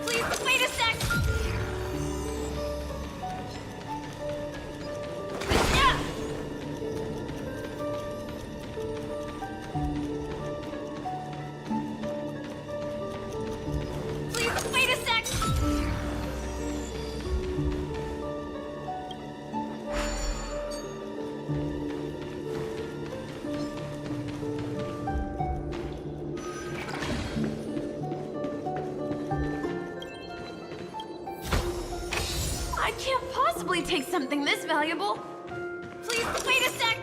Please, wait a sec! Please, wait a sec! I can't possibly take something this valuable. Please, wait a sec!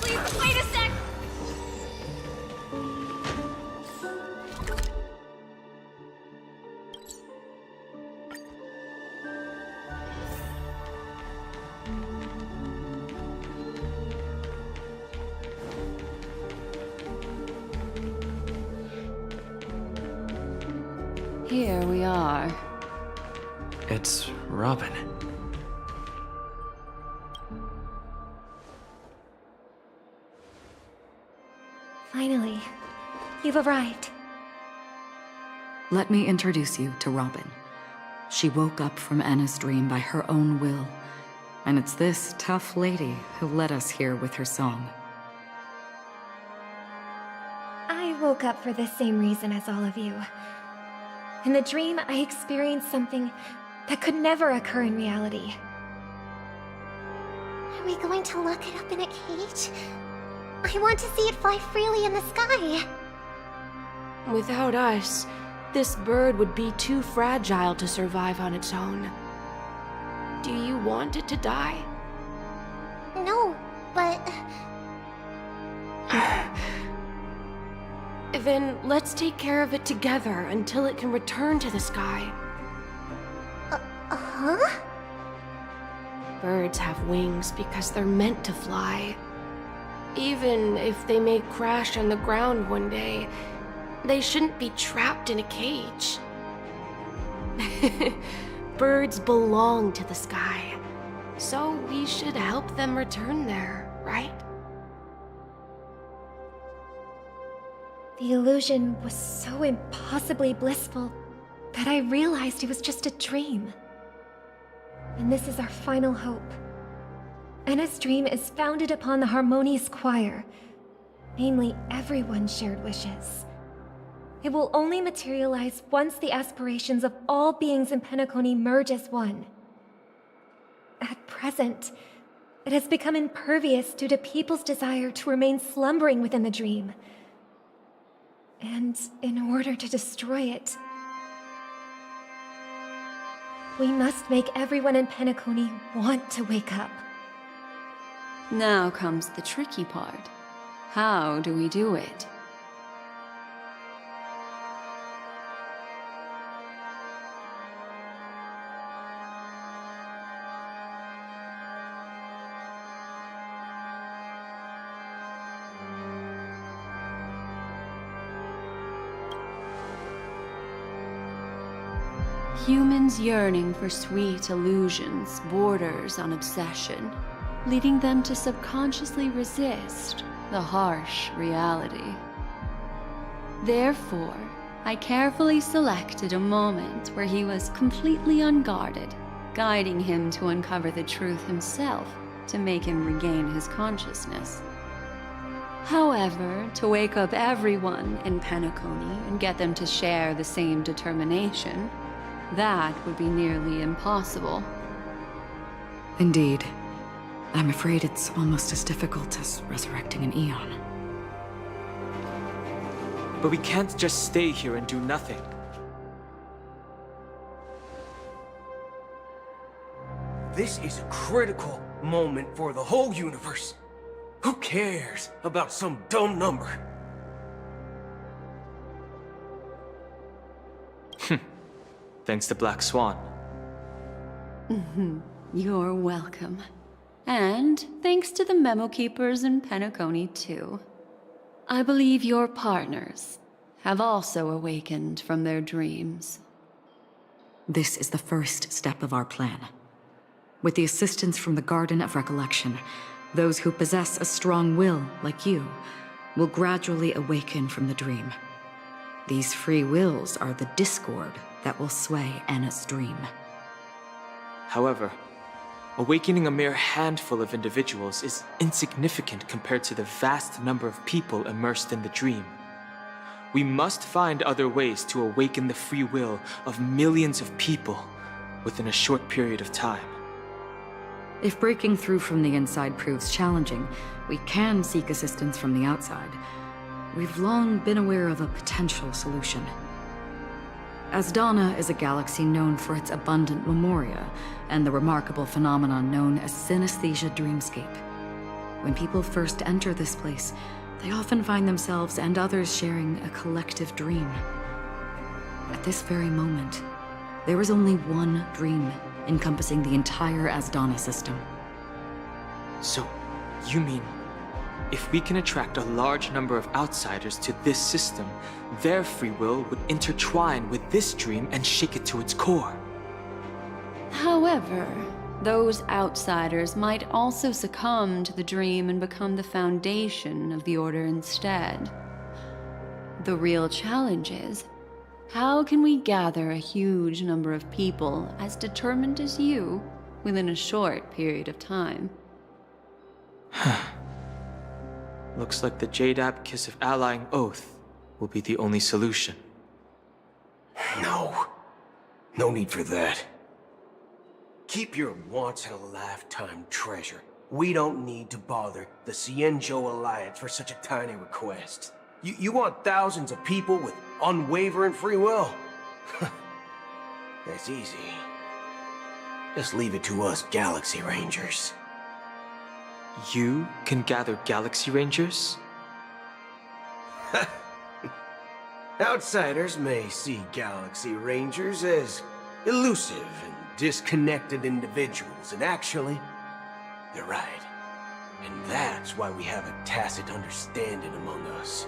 Please, wait a sec! Here we are. It's Robin. Finally, you've arrived. Let me introduce you to Robin. She woke up from Anna's dream by her own will, and it's this tough lady who led us here with her song. I woke up for the same reason as all of you. In the dream, I experienced something that could never occur in reality. Are we going to lock it up in a cage? I want to see it fly freely in the sky. Without us, this bird would be too fragile to survive on its own. Do you want it to die? No, but... Then let's take care of it together until it can return to the sky. Huh? Birds have wings because they're meant to fly. Even if they may crash on the ground one day, they shouldn't be trapped in a cage. Birds belong to the sky, so we should help them return there, right? The illusion was so impossibly blissful that I realized it was just a dream. And this is our final hope. Anna's dream is founded upon the harmonious choir, namely everyone's shared wishes. It will only materialize once the aspirations of all beings in Penacony merge as one. At present, it has become impervious due to people's desire to remain slumbering within the dream. And in order to destroy it, we must make everyone in Penacony want to wake up. Now comes the tricky part. How do we do it? Humans' yearning for sweet illusions borders on obsession, leading them to subconsciously resist the harsh reality. Therefore, I carefully selected a moment where he was completely unguarded, guiding him to uncover the truth himself to make him regain his consciousness. However, to wake up everyone in Penacony and get them to share the same determination, that would be nearly impossible. Indeed. I'm afraid it's almost as difficult as resurrecting an Eon. But we can't just stay here and do nothing. This is a critical moment for the whole universe. Who cares about some dumb number? Thanks to Black Swan. You're welcome. And thanks to the memo keepers in Penacony, too. I believe your partners have also awakened from their dreams. This is the first step of our plan. With the assistance from the Garden of Recollection, those who possess a strong will, like you, will gradually awaken from the dream. These free wills are the discord that will sway Anna's dream. However, awakening a mere handful of individuals is insignificant compared to the vast number of people immersed in the dream. We must find other ways to awaken the free will of millions of people within a short period of time. If breaking through from the inside proves challenging, we can seek assistance from the outside. We've long been aware of a potential solution. Asdana is a galaxy known for its abundant memoria and the remarkable phenomenon known as synesthesia dreamscape. When people first enter this place, they often find themselves and others sharing a collective dream. At this very moment, there is only one dream encompassing the entire Asdana system. So, you mean, if we can attract a large number of outsiders to this system, their free will would intertwine with this dream and shake it to its core? However, those outsiders might also succumb to the dream and become the foundation of the Order instead. The real challenge is, how can we gather a huge number of people as determined as you within a short period of time? Looks like the Jade Abacus of Allying Oath will be the only solution. No. No need for that. Keep your once-in-a-lifetime treasure. We don't need to bother the Cienjo Alliance for such a tiny request. You want thousands of people with unwavering free will? That's easy. Just leave it to us Galaxy Rangers. You can gather Galaxy Rangers? Outsiders may see Galaxy Rangers as elusive and disconnected individuals, and actually, they're right. And that's why we have a tacit understanding among us.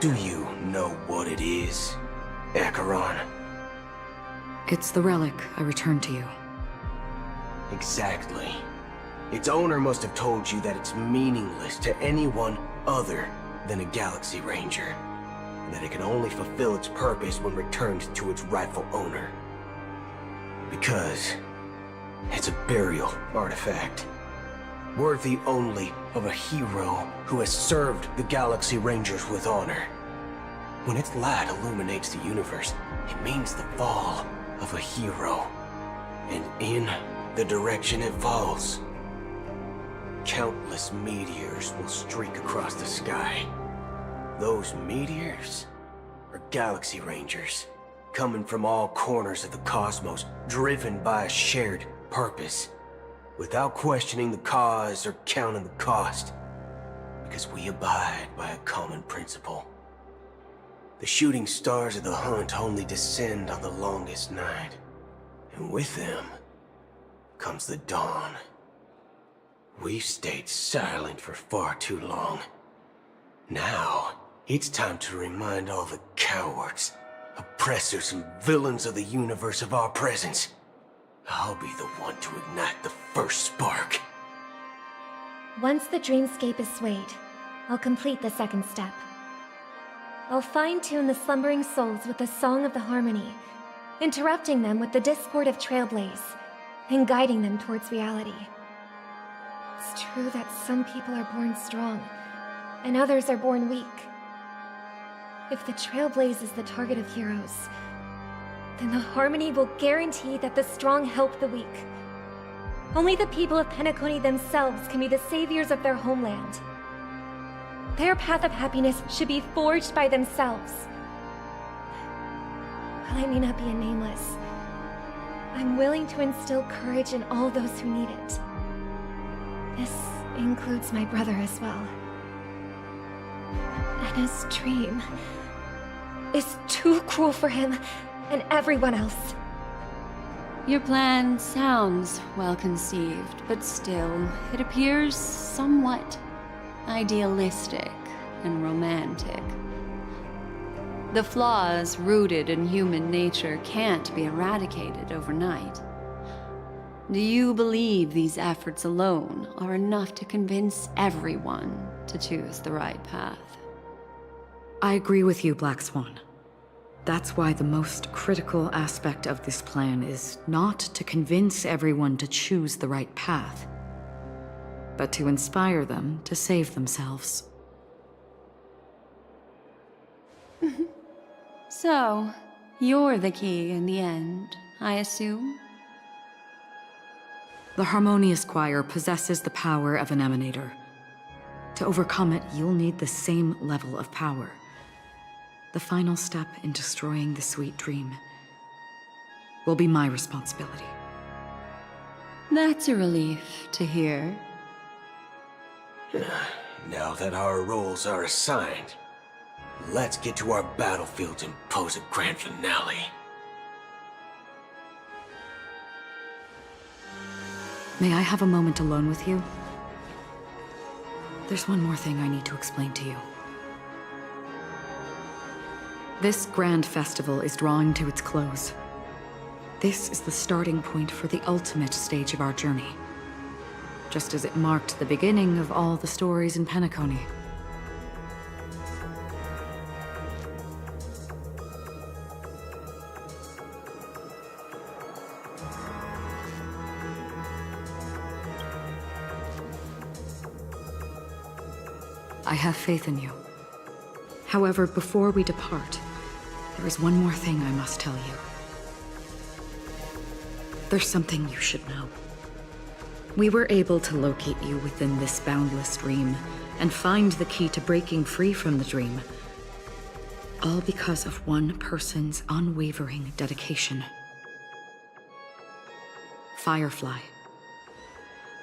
Do you know what it is, Acheron? It's the relic I returned to you. Exactly. Its owner must have told you that it's meaningless to anyone other than a Galaxy Ranger, and that it can only fulfill its purpose when returned to its rightful owner. Because it's a burial artifact, worthy only of a hero who has served the Galaxy Rangers with honor. When its light illuminates the universe, it means the fall of a hero. And in the direction it falls, countless meteors will streak across the sky. Those meteors are Galaxy Rangers, coming from all corners of the cosmos, driven by a shared purpose, without questioning the cause or counting the cost, because we abide by a common principle. The shooting stars of the hunt only descend on the longest night, and with them comes the dawn. We've stayed silent for far too long. Now, it's time to remind all the cowards, oppressors and villains of the universe of our presence. I'll be the one to ignite the first spark. Once the dreamscape is swayed, I'll complete the second step. I'll fine-tune the slumbering souls with the Song of the Harmony, interrupting them with the discord of Trailblaze, and guiding them towards reality. It's true that some people are born strong, and others are born weak. If the Trailblaze is the target of heroes, then the Harmony will guarantee that the strong help the weak. Only the people of Penacony themselves can be the saviors of their homeland. Their path of happiness should be forged by themselves. While I may not be a nameless, I'm willing to instill courage in all those who need it. This includes my brother as well. Anna's dream is too cruel for him and everyone else. Your plan sounds well conceived, but still, it appears somewhat idealistic and romantic. The flaws rooted in human nature can't be eradicated overnight. Do you believe these efforts alone are enough to convince everyone to choose the right path? I agree with you, Black Swan. That's why the most critical aspect of this plan is not to convince everyone to choose the right path, but to inspire them to save themselves. So, you're the key in the end, I assume? The Harmonious Choir possesses the power of an emanator. To overcome it, you'll need the same level of power. The final step in destroying the sweet dream will be my responsibility. That's a relief to hear. Now that our roles are assigned, let's get to our battlefields and pose a grand finale. May I have a moment alone with you? There's one more thing I need to explain to you. This grand festival is drawing to its close. This is the starting point for the ultimate stage of our journey, just as it marked the beginning of all the stories in Penacony. I have faith in you. However, before we depart, there is one more thing I must tell you. There's something you should know. We were able to locate you within this boundless dream and find the key to breaking free from the dream. All because of one person's unwavering dedication. Firefly.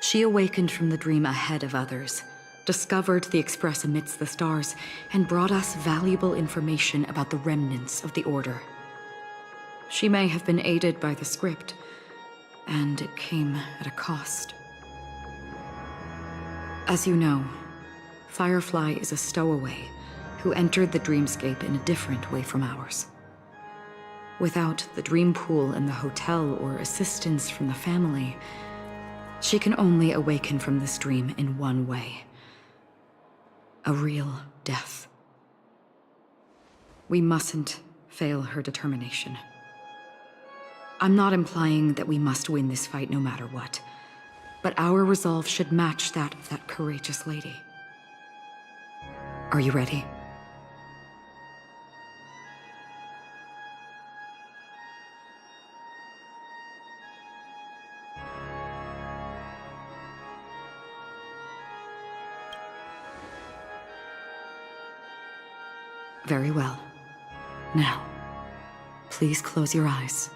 She awakened from the dream ahead of others, discovered the Express amidst the stars, and brought us valuable information about the remnants of the Order. She may have been aided by the script, and it came at a cost. As you know, Firefly is a stowaway who entered the dreamscape in a different way from ours. Without the dream pool in the hotel or assistance from the family, she can only awaken from this dream in one way. A real death. We mustn't fail her determination. I'm not implying that we must win this fight no matter what, but our resolve should match that of that courageous lady. Are you ready? Very well. Now, please close your eyes.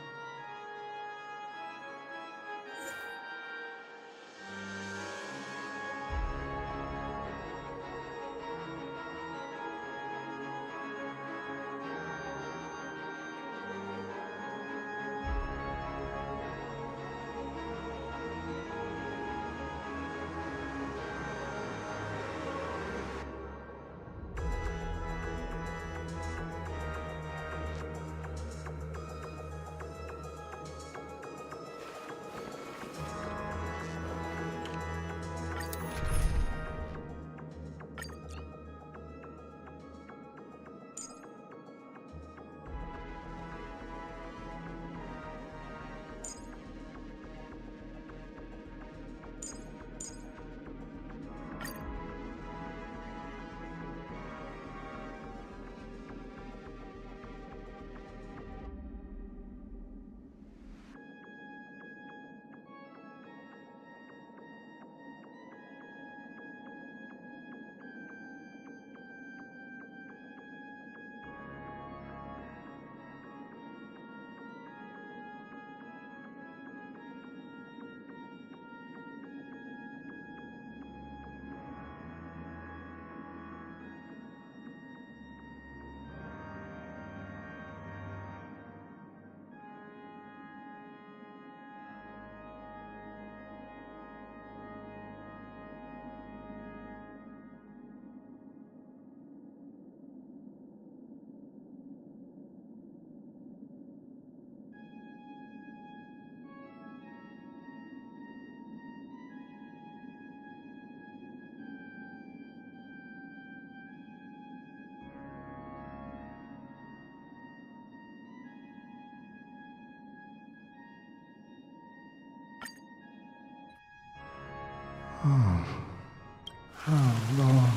How long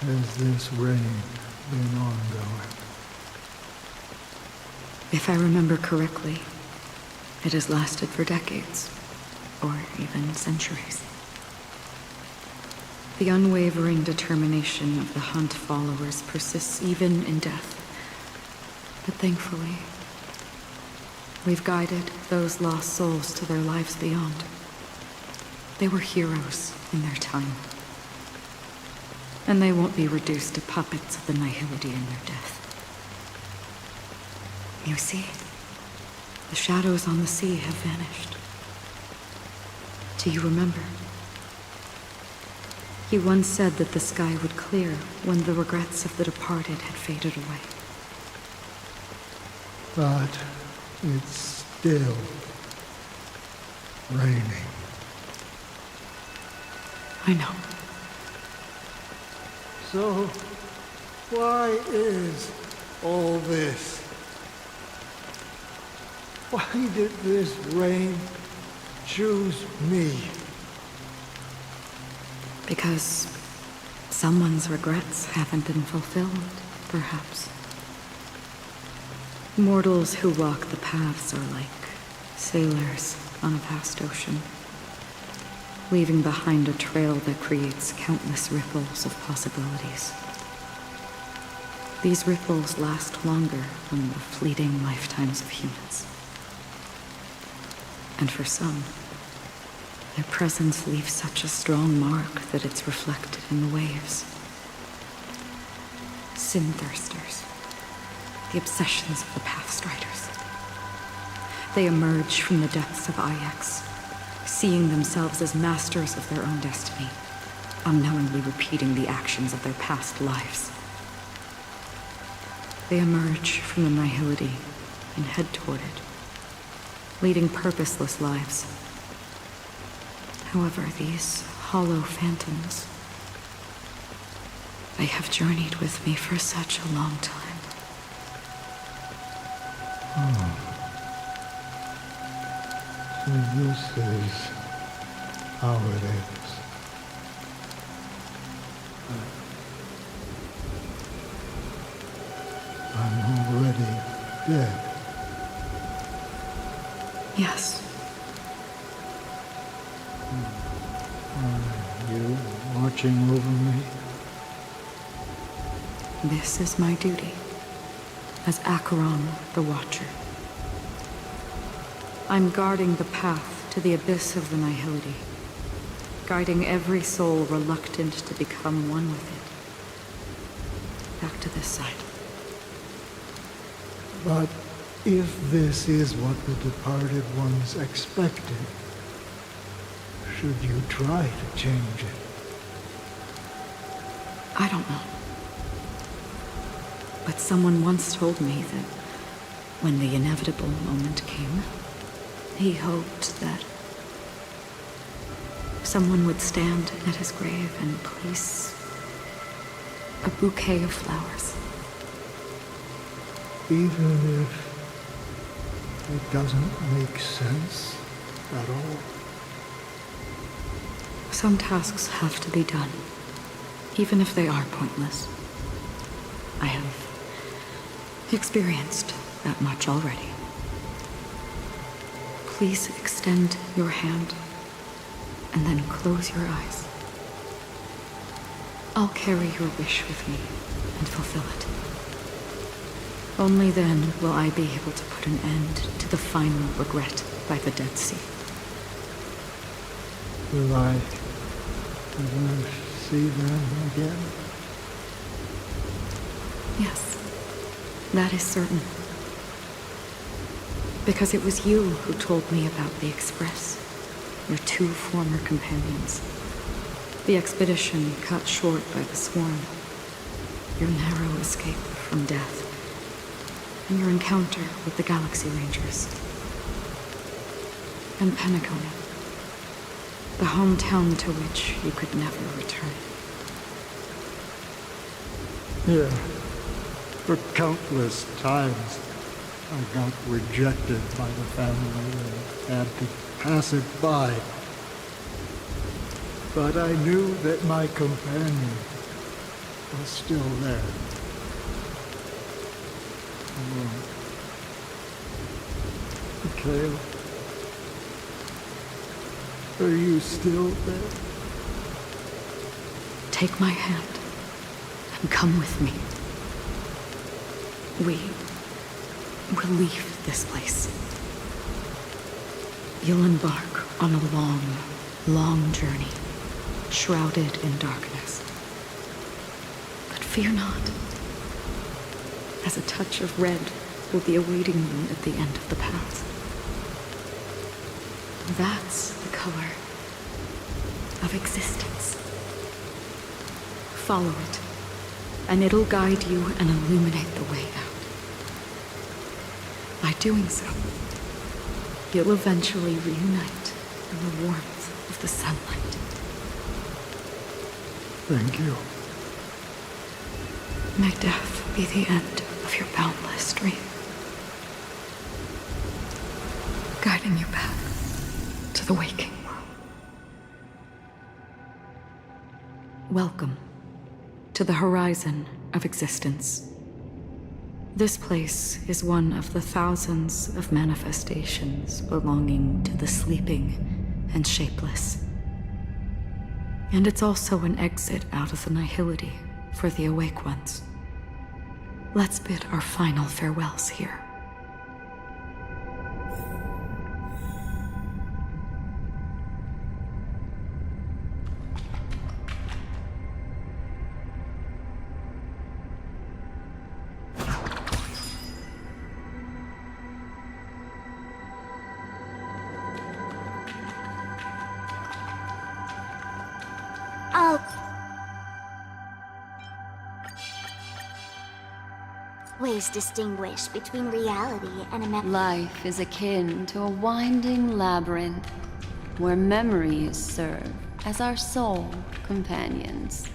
has this reign been ongoing? If I remember correctly, it has lasted for decades, or even centuries. The unwavering determination of the Hunt followers persists even in death. But thankfully, we've guided those lost souls to their lives beyond. They were heroes in their time. And they won't be reduced to puppets of the Nihility in their death. You see, the shadows on the sea have vanished. Do you remember? He once said that the sky would clear when the regrets of the departed had faded away. But it's still raining. I know. So, why is all this? Why did this rain choose me? Because someone's regrets haven't been fulfilled, perhaps. Mortals who walk the paths are like sailors on a vast ocean, leaving behind a trail that creates countless ripples of possibilities. These ripples last longer than the fleeting lifetimes of humans. And for some, their presence leaves such a strong mark that it's reflected in the waves. Sin-thirsters, the obsessions of the Pathstriders. They emerge from the depths of Ix, seeing themselves as masters of their own destiny, unknowingly repeating the actions of their past lives. They emerge from the Nihility and head toward it, leading purposeless lives. However, these hollow phantoms, they have journeyed with me for such a long time. So this is how it is. I'm already dead. Yes. Are you watching over me? This is my duty as Acheron the Watcher. I'm guarding the path to the abyss of the Nihility, guiding every soul reluctant to become one with it. Back to this side. But if this is what the departed ones expected, should you try to change it? I don't know. But someone once told me that when the inevitable moment came, he hoped that someone would stand at his grave and place a bouquet of flowers. Even if it doesn't make sense at all? Some tasks have to be done, even if they are pointless. I have experienced that much already. Please extend your hand and then close your eyes. I'll carry your wish with me and fulfill it. Only then will I be able to put an end to the final regret by the Dead Sea. Will I ever see them again? Yes, that is certain. Because it was you who told me about the Express, your two former companions. The expedition cut short by the Swarm, your narrow escape from death, and your encounter with the Galaxy Rangers. And Penacony, the hometown to which you could never return. Yeah. For countless times, I got rejected by the family and had to pass it by. but I knew that my companion was still there. Alone. Mikhail, are you still there? Take my hand and come with me. We will leave this place. You'll embark on a long, long journey, shrouded in darkness. But fear not, as a touch of red will be awaiting you at the end of the path. That's the color of existence. Follow it, and it'll guide you and illuminate the way out. By doing so, you'll eventually reunite in the warmth of the sunlight. Thank you. May death be the end of your boundless dream, guiding you back to the waking world. Welcome to the horizon of existence. This place is one of the thousands of manifestations belonging to the sleeping and shapeless. And it's also an exit out of the nihility for the awake ones. Let's bid our final farewells here. Ways distinguish between reality and Life is akin to a winding labyrinth where memories serve as our sole companions.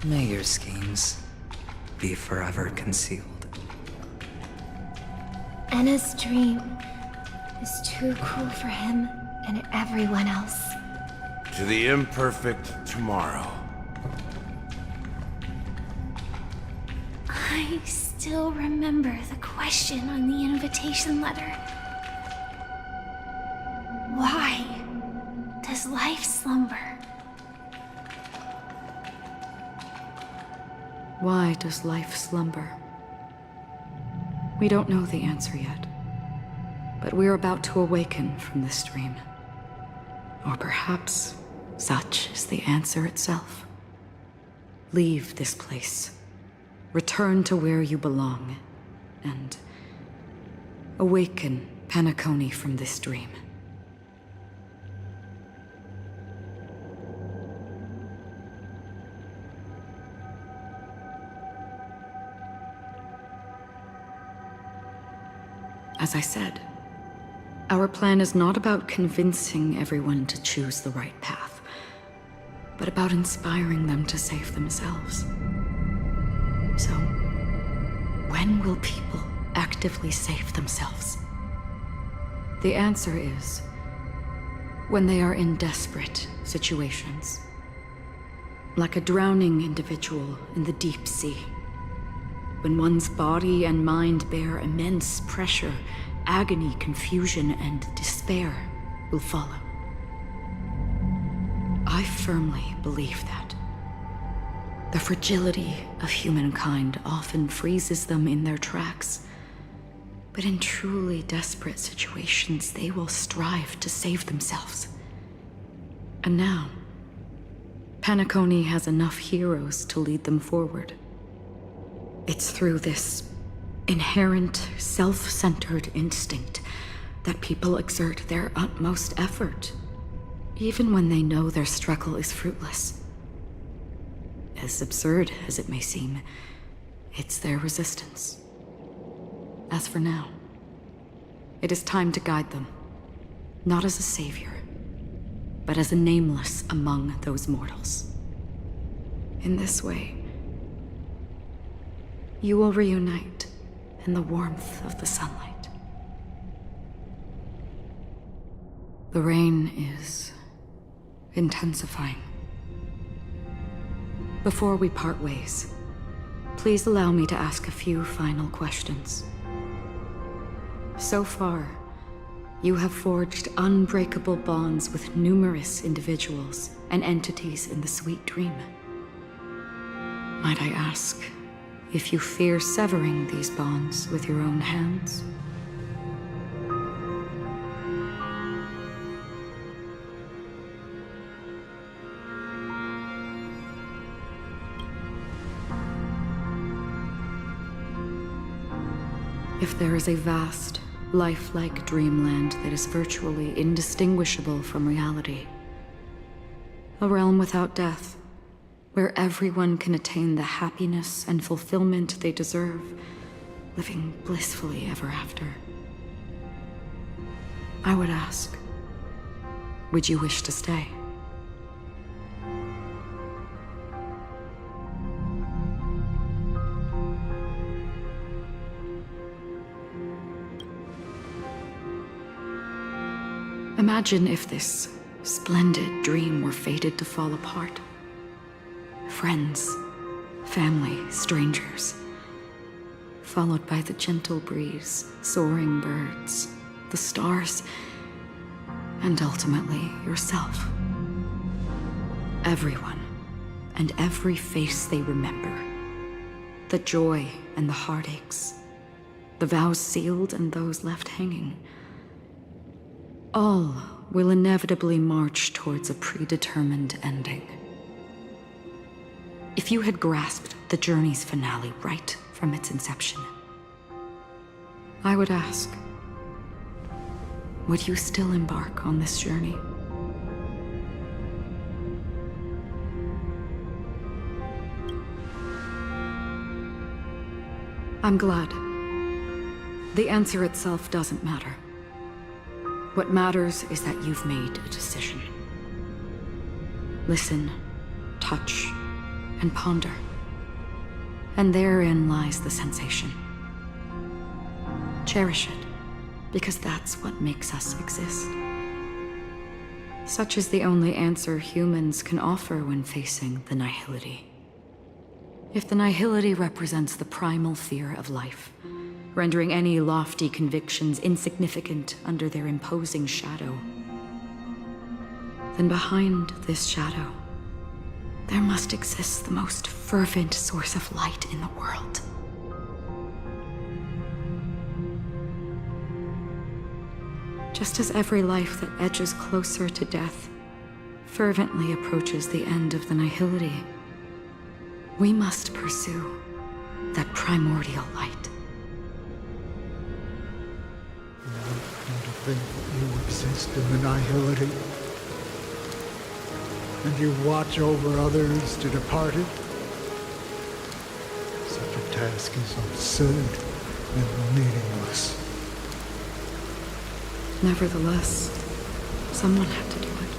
May your schemes be forever concealed. Anna's dream is too cruel for him and everyone else. To the imperfect tomorrow. I still remember the question on the invitation letter. Why does life slumber? Why does life slumber? We don't know the answer yet, but we're about to awaken from this dream. Or perhaps such is the answer itself. Leave this place. Return to where you belong, and awaken Penacony from this dream. As I said, our plan is not about convincing everyone to choose the right path, but about inspiring them to save themselves. So, when will people actively save themselves? The answer is when they are in desperate situations. Like a drowning individual in the deep sea. When one's body and mind bear immense pressure, agony, confusion, and despair will follow. I firmly believe that. The fragility of humankind often freezes them in their tracks. But in truly desperate situations, they will strive to save themselves. And now, Penacony has enough heroes to lead them forward. It's through this inherent, self-centered instinct that people exert their utmost effort, even when they know their struggle is fruitless. As absurd as it may seem, it's their resistance. As for now, it is time to guide them, not as a savior, but as a nameless among those mortals. In this way, you will reunite in the warmth of the sunlight. The rain is intensifying. Before we part ways, please allow me to ask a few final questions. So far, you have forged unbreakable bonds with numerous individuals and entities in the Sweet Dream. Might I ask if you fear severing these bonds with your own hands? If there is a vast, lifelike dreamland that is virtually indistinguishable from reality, a realm without death, where everyone can attain the happiness and fulfillment they deserve, living blissfully ever after, I would ask, would you wish to stay? Imagine if this splendid dream were fated to fall apart. Friends, family, strangers, followed by the gentle breeze, soaring birds, the stars, and ultimately yourself. Everyone and every face they remember, the joy and the heartaches, the vows sealed and those left hanging, all will inevitably march towards a predetermined ending. If you had grasped the journey's finale right from its inception, I would ask, would you still embark on this journey? I'm glad. The answer itself doesn't matter. What matters is that you've made a decision. Listen, touch, and ponder. And therein lies the sensation. Cherish it, because that's what makes us exist. Such is the only answer humans can offer when facing the nihility. If the nihility represents the primal fear of life, rendering any lofty convictions insignificant under their imposing shadow, then behind this shadow, there must exist the most fervent source of light in the world. Just as every life that edges closer to death fervently approaches the end of the nihility, we must pursue that primordial light. And to think that you exist in the nihility, and you watch over others to depart it. Such a task is absurd and meaningless. Nevertheless, someone had to do it.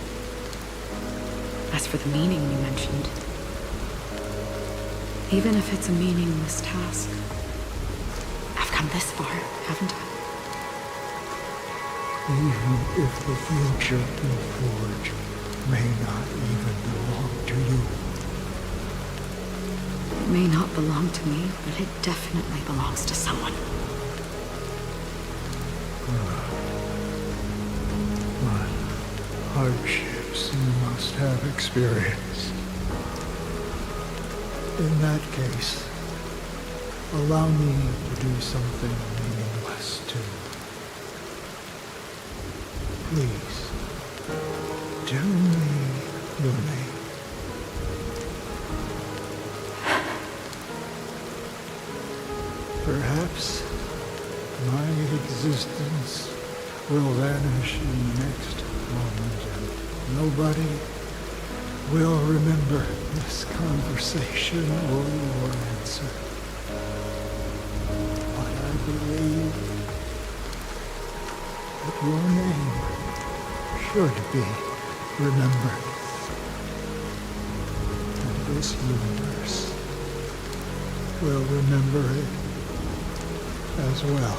As for the meaning you mentioned, even if it's a meaningless task, I've come this far, haven't I? Even if the future you forge may not even belong to you. It may not belong to me, but it definitely belongs to someone. What hardships you must have experienced. In that case, allow me to do something meaningless too. Please, tell me your name. Perhaps my existence will vanish in the next moment, and nobody will remember this conversation or your answer. But I believe that your name should be remembered. And this universe will remember it as well.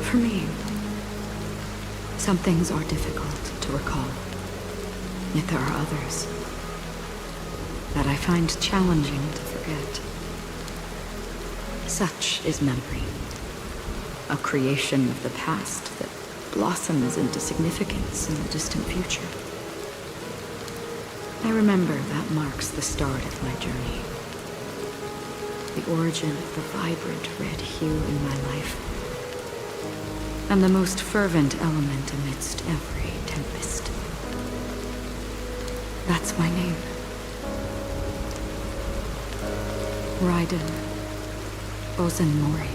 For me, some things are difficult to recall. Yet there are others that I find challenging to forget. Such is memory, a creation of the past that blossoms into significance in the distant future. I remember that marks the start of my journey, the origin of the vibrant red hue in my life, and the most fervent element amidst every tempest. That's my name. Raiden Ozanmori.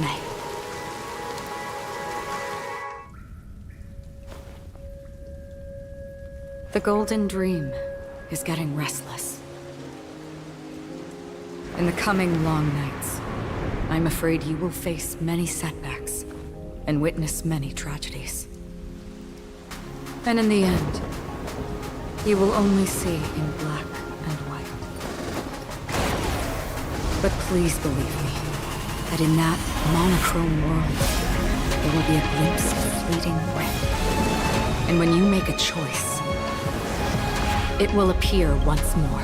May. The Golden Dream is getting restless. In the coming long nights, I'm afraid you will face many setbacks and witness many tragedies. And in the end, you will only see in black and white. But please believe me, that in that monochrome world, there will be a glimpse of fleeting red. And when you make a choice, it will appear once more.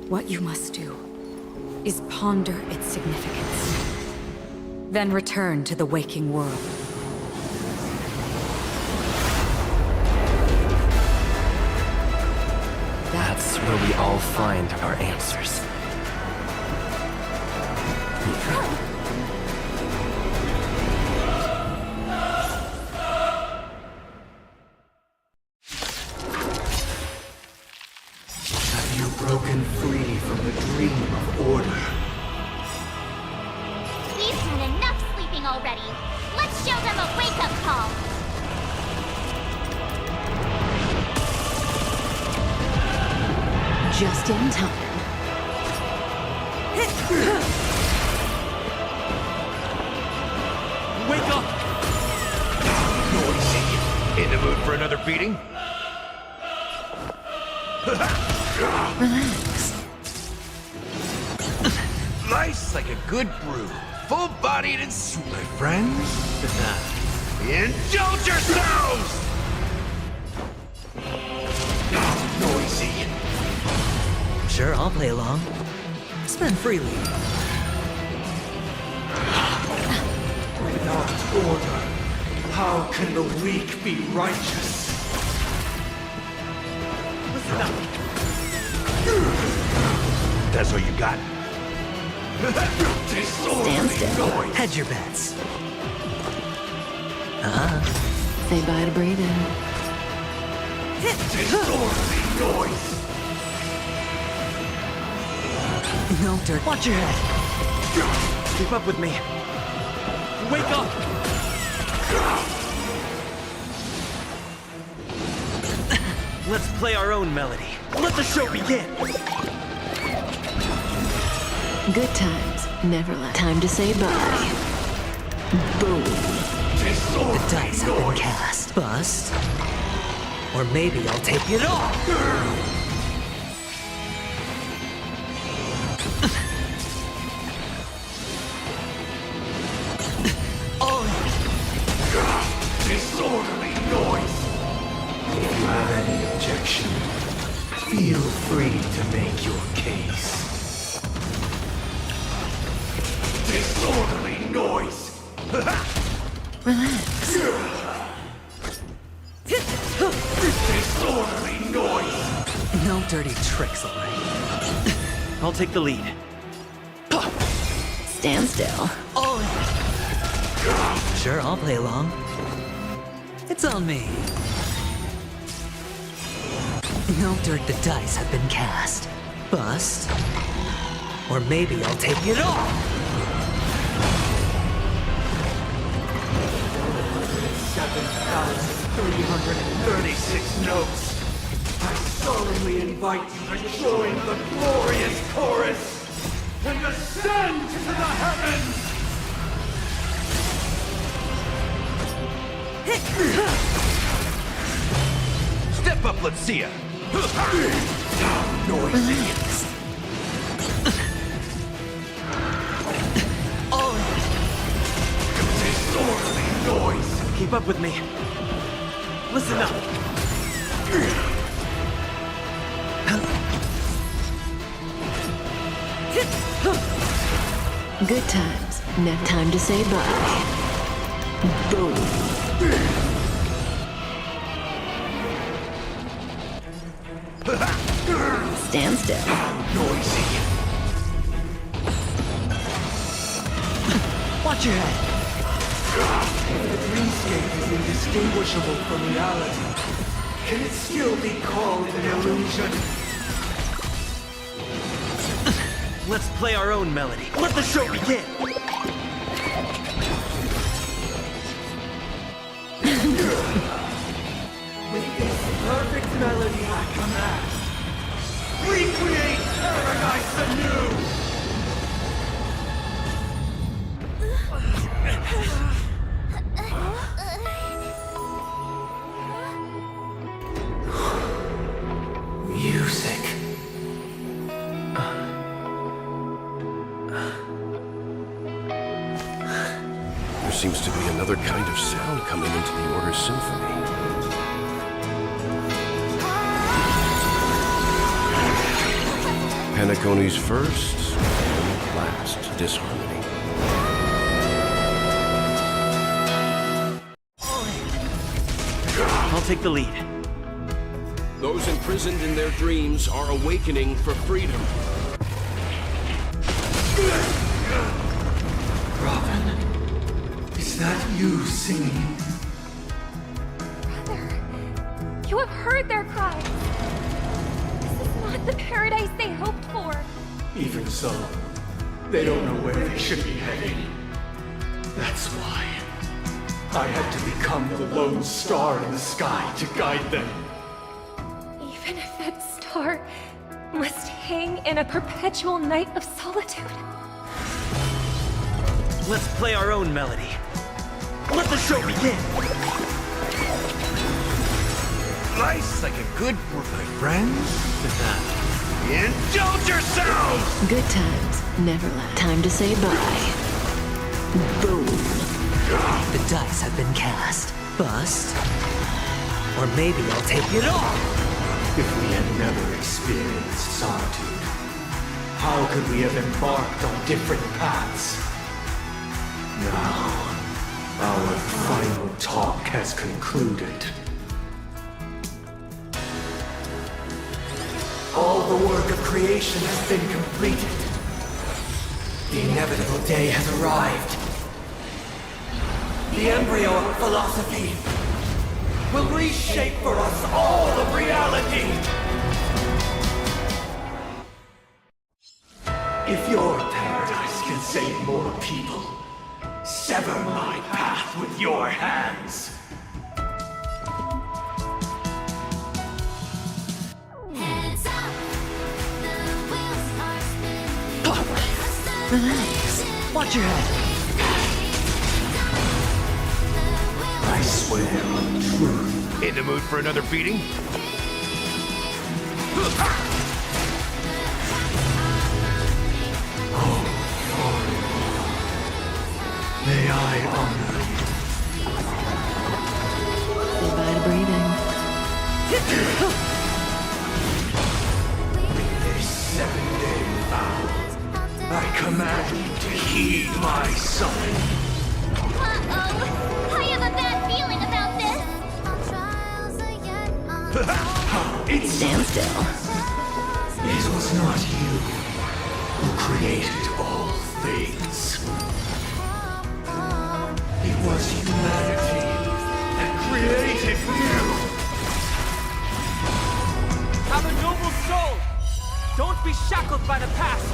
What you must do is ponder its significance, then return to the waking world. That's where we all find our answers. Have you broken free from the dream of order? We've had enough sleeping already. Let's show them a wake-up call. Just in time. Wake up! Noisy. In the mood for another beating? Relax. Nice like a good brew. Full-bodied and sweet, my friends. Indulge yourselves! Noisy. Sure, I'll play along. Spend freely. Without order, how can the weak be righteous? Listen up. That's all you got? Stand still. Hedge your bets. Say bye to breathing. Disorderly noise! No dirt. Watch your head. Keep up with me. Wake up! Let's play our own melody. Let the show begin! Good times, never last. Time to say bye. Boom. The dice have been cast. Bust. Or maybe I'll take it all. Disorderly noise! If you have any objection, feel free to make your case. Disorderly noise! Relax. Disorderly noise! No dirty tricks, all right. I'll take the lead. Stand still. Sure, I'll play along. It's on me. No dirt, the dice have been cast. Bust. Or maybe I'll take it all. 7,336 notes. I solemnly invite you to join the glorious chorus. and ascend to the heavens! Step up, let's see ya! Noisy! All in! Disorderly noise! Keep up with me. Listen up. Good times. Never time to say bye. Boom. Stand still. Noisy! Watch your head. The dreamscape is indistinguishable from reality. Can it still be called an illusion? Let's play our own melody. Let the show begin. With this perfect melody at command, recreate paradise anew! Music. There seems to be another kind of sound coming into the Order's symphony. Penacony's first and last disharmony. I'll take the lead. Those imprisoned in their dreams are awakening for freedom. Robin, is that you singing? Brother, you have heard their cries. This is not the paradise they hoped for. Even so, they don't know where they should be heading. That's why I had to become the lone star in the sky to guide them. Even if that star must hang in a perpetual night of solitude. Let's play our own melody. Let the show begin. Life's like a good brew, my friends. Indulge yourselves! Good times. Never last. Time to say bye. Boom. The dice have been cast. Bust. Or maybe I'll take it all. If we had never experienced solitude, how could we have embarked on different paths? Now, our final talk has concluded. All the work of creation has been completed. The inevitable day has arrived. The embryo of philosophy will reshape for us all of reality. If your paradise can save more people, sever my path with your hands. Relax. Watch your head. I swear on truth. In the mood for another beating? May I honor Goodbye to breathing. this 7-day vow? I command you to heed my summon. Uh-oh. I have a bad feeling about this. It's Stand still. It was not you who created all things. It was humanity that created you. Have a noble soul. Don't be shackled by the past.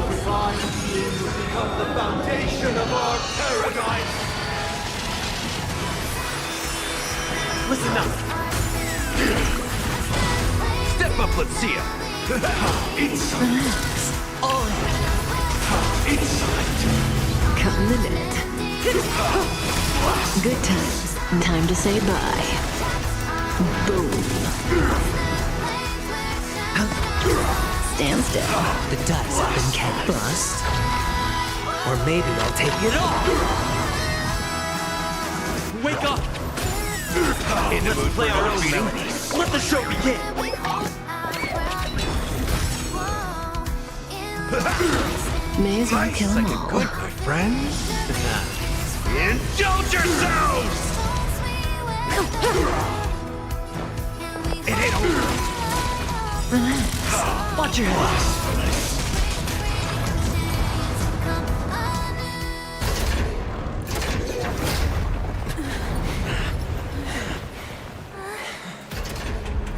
Divine being will become the foundation of our paradise. Listen up. See ya! Insight! All in! Insight! Cutting the net. Good times. Time to say bye. Boom. Stand still. The dice have been cast. Bust. Or maybe I'll take it off. Wake up! Let's play our own melody. Let the show begin! May as well kill them all. Good, my friends. Indulge yourselves! It ain't over. Relax. Watch your head.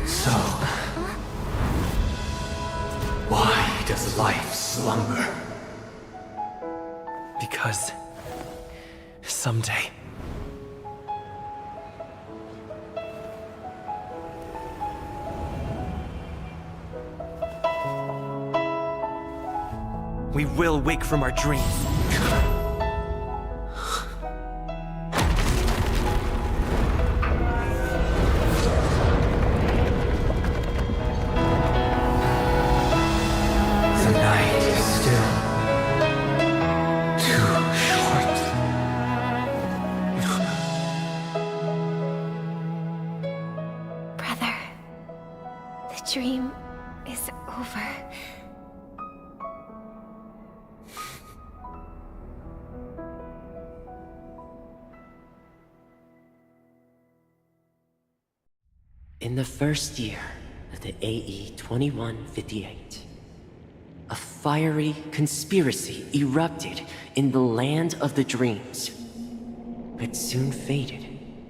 So, why does life slumber? Because someday we will wake from our dreams. The night is still too short. Brother, the dream is over. In the first year of the AE 2158, a fiery conspiracy erupted in the land of the dreams, but soon faded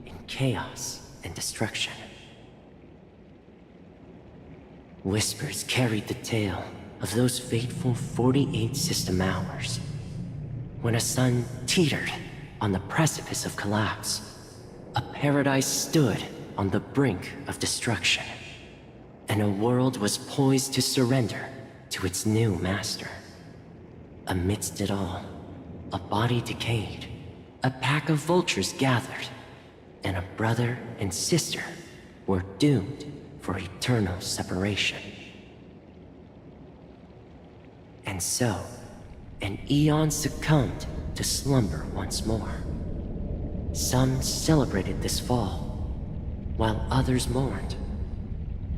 in chaos and destruction. Whispers carried the tale of those fateful 48 system hours, when a sun teetered on the precipice of collapse. A paradise stood on the brink of destruction, and a world was poised to surrender to its new master. Amidst it all, a body decayed, a pack of vultures gathered, and a brother and sister were doomed for eternal separation. And so, an eon succumbed to slumber once more. Some celebrated this fall, while others mourned.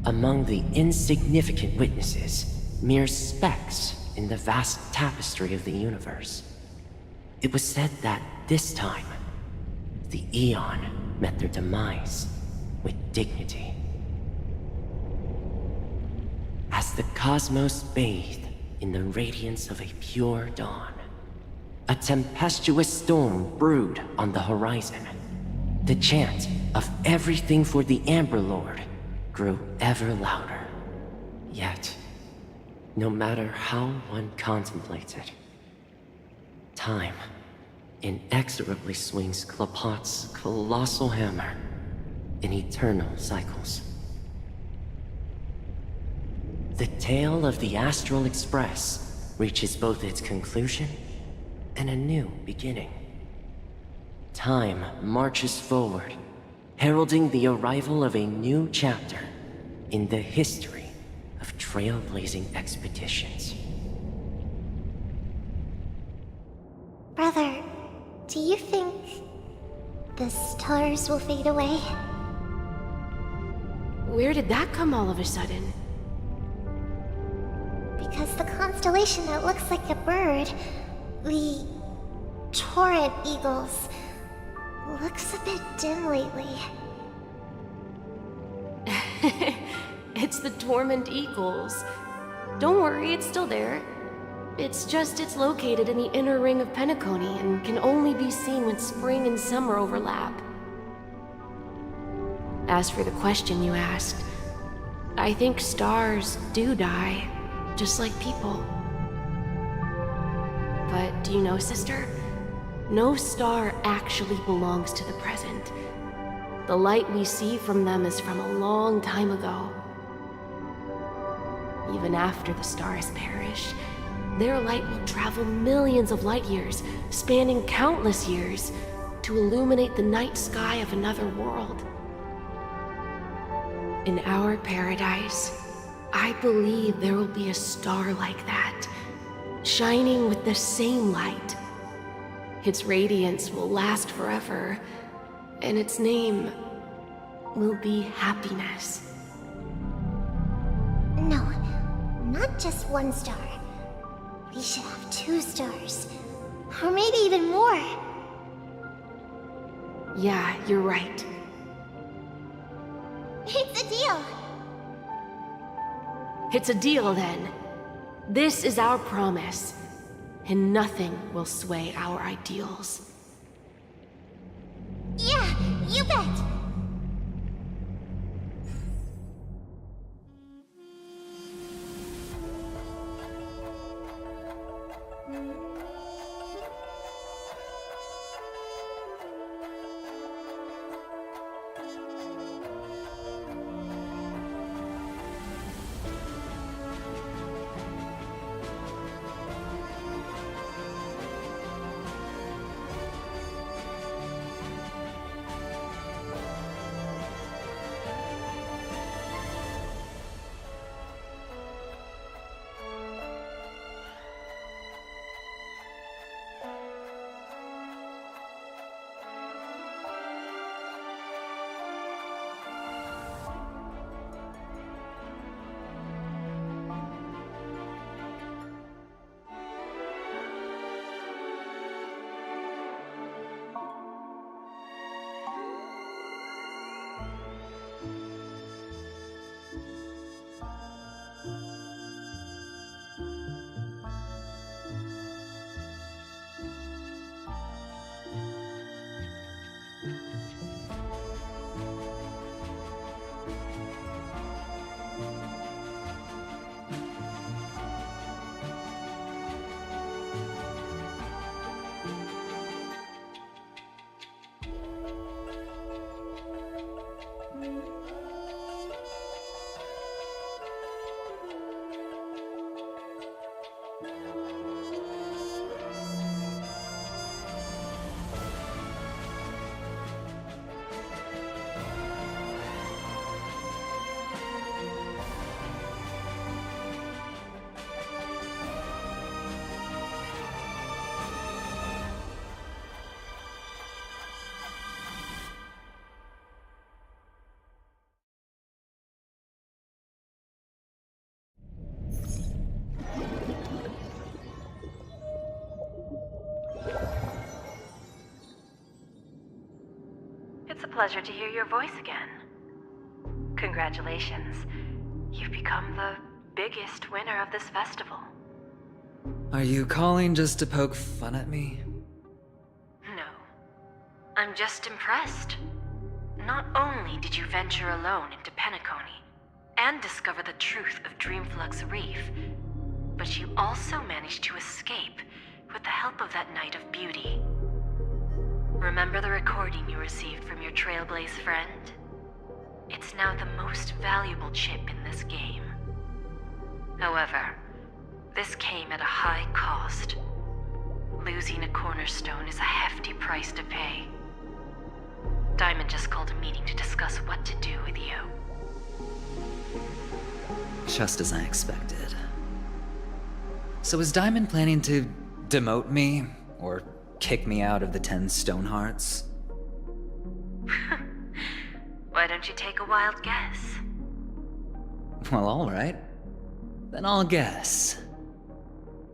Among the insignificant witnesses, mere specks in the vast tapestry of the universe. It was said that this time, the Eon met their demise with dignity. As the cosmos bathed in the radiance of a pure dawn, a tempestuous storm brewed on the horizon. The chant of everything for the Amber Lord grew ever louder. Yet, no matter how one contemplated, time inexorably swings Klapot's colossal hammer in eternal cycles. The tale of the Astral Express reaches both its conclusion and a new beginning. Time marches forward, heralding the arrival of a new chapter in the history of trailblazing expeditions. Brother, do you think the stars will fade away? Where did that come all of a sudden? Because the constellation that looks like a bird, the Torrent Eagles, looks a bit dim lately. It's the Torment Eagles. Don't worry, it's still there. It's just it's located in the inner ring of Penacony and can only be seen when spring and summer overlap. As for the question you asked, I think stars do die, just like people. But do you know, sister? No star actually belongs to the present. The light we see from them is from a long time ago. even after the star has perished. Their light will travel millions of light years, spanning countless years, to illuminate the night sky of another world. In our paradise, I believe there will be a star like that, shining with the same light. Its radiance will last forever, and its name will be happiness. No, not just one star. We should have 2 stars. Or maybe even more. Yeah, you're right. It's a deal. It's a deal then. This is our promise, and nothing will sway our ideals. Yeah, you bet. It's a pleasure to hear your voice again. Congratulations. You've become the biggest winner of this festival. Are you calling just to poke fun at me? No. I'm just impressed. Not only did you venture alone into Penacony and discover the truth of Dreamflux Reef, but you also managed to escape with the help of that Knight of Beauty. Remember the recording you received from your Trailblaze friend? It's now the most valuable chip in this game. However, this came at a high cost. Losing a cornerstone is a hefty price to pay. Diamond just called a meeting to discuss what to do with you. Just as I expected. So is Diamond planning to demote me, or kick me out of the 10 Stonehearts? Why don't you take a wild guess? Well, alright. Then I'll guess.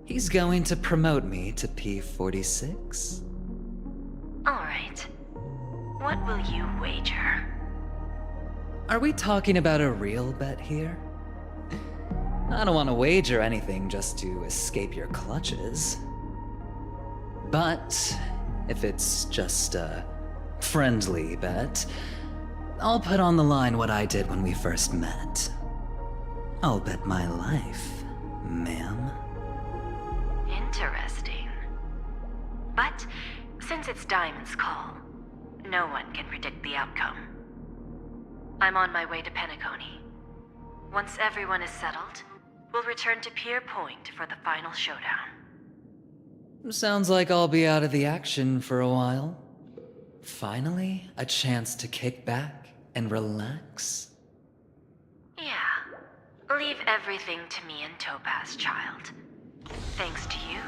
He's going to promote me to P46? Alright. What will you wager? Are we talking about a real bet here? I don't want to wager anything just to escape your clutches. But if it's just a friendly bet, I'll put on the line what I did when we first met. I'll bet my life, ma'am. Interesting. But since it's Diamond's call, no one can predict the outcome. I'm on my way to Penacony. Once everyone is settled, we'll return to Pier Point for the final showdown. Sounds like I'll be out of the action for a while. Finally, a chance to kick back and relax. Yeah. Leave everything to me and Topaz, child. Thanks to you,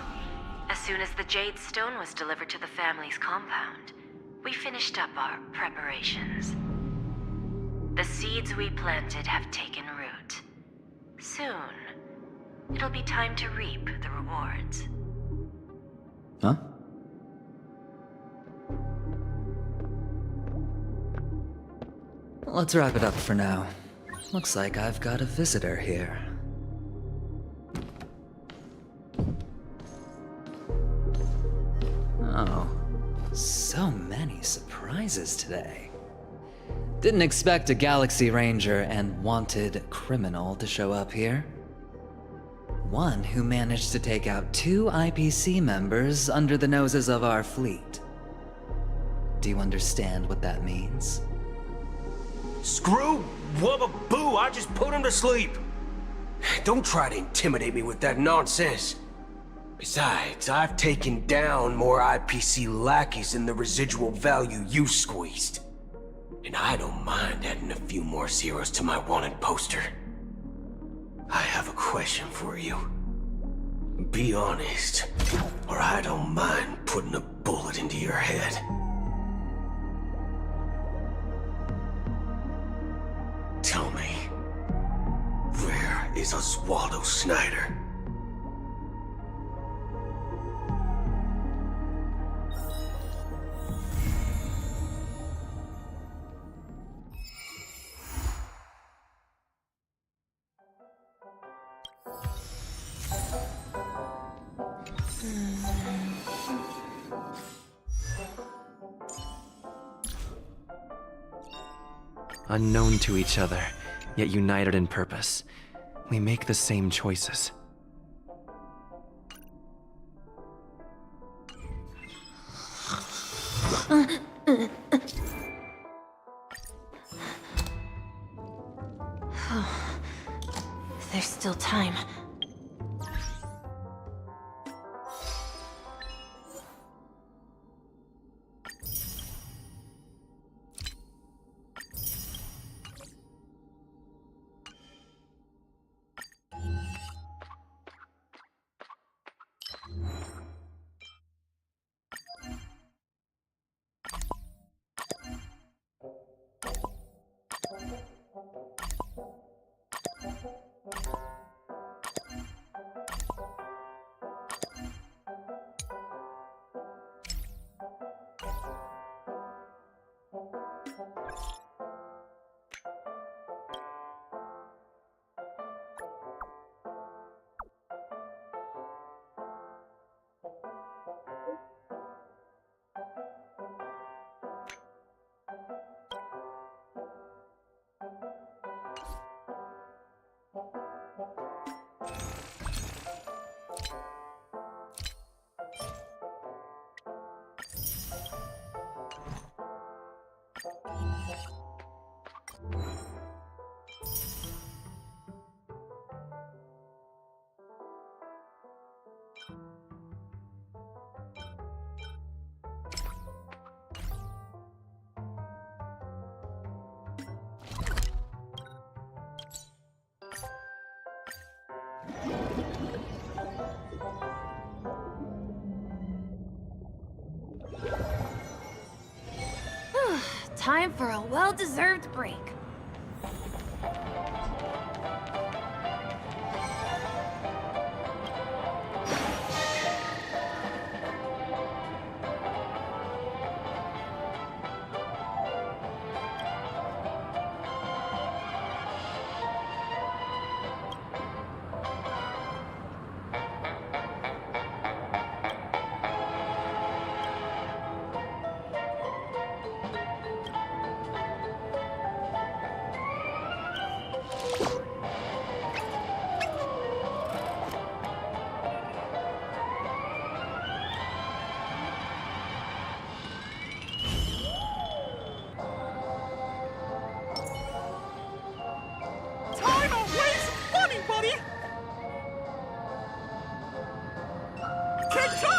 as soon as the Jade Stone was delivered to the family's compound, we finished up our preparations. The seeds we planted have taken root. Soon, it'll be time to reap the rewards. Huh? Let's wrap it up for now. Looks like I've got a visitor here. Oh, so many surprises today. Didn't expect a Galaxy Ranger and wanted criminal to show up here. One who managed to take out 2 IPC members under the noses of our fleet. Do you understand what that means? Screw Wubba Boo, I just put him to sleep. Don't try to intimidate me with that nonsense. Besides, I've taken down more IPC lackeys than the residual value you squeezed. And I don't mind adding a few more zeros to my wanted poster. I have a question for you. Be honest, or I don't mind putting a bullet into your head. Tell me, where is Oswaldo Snyder? Unknown to each other, yet united in purpose. We make the same choices. There's still time. Time for a well-deserved break. Kentucky!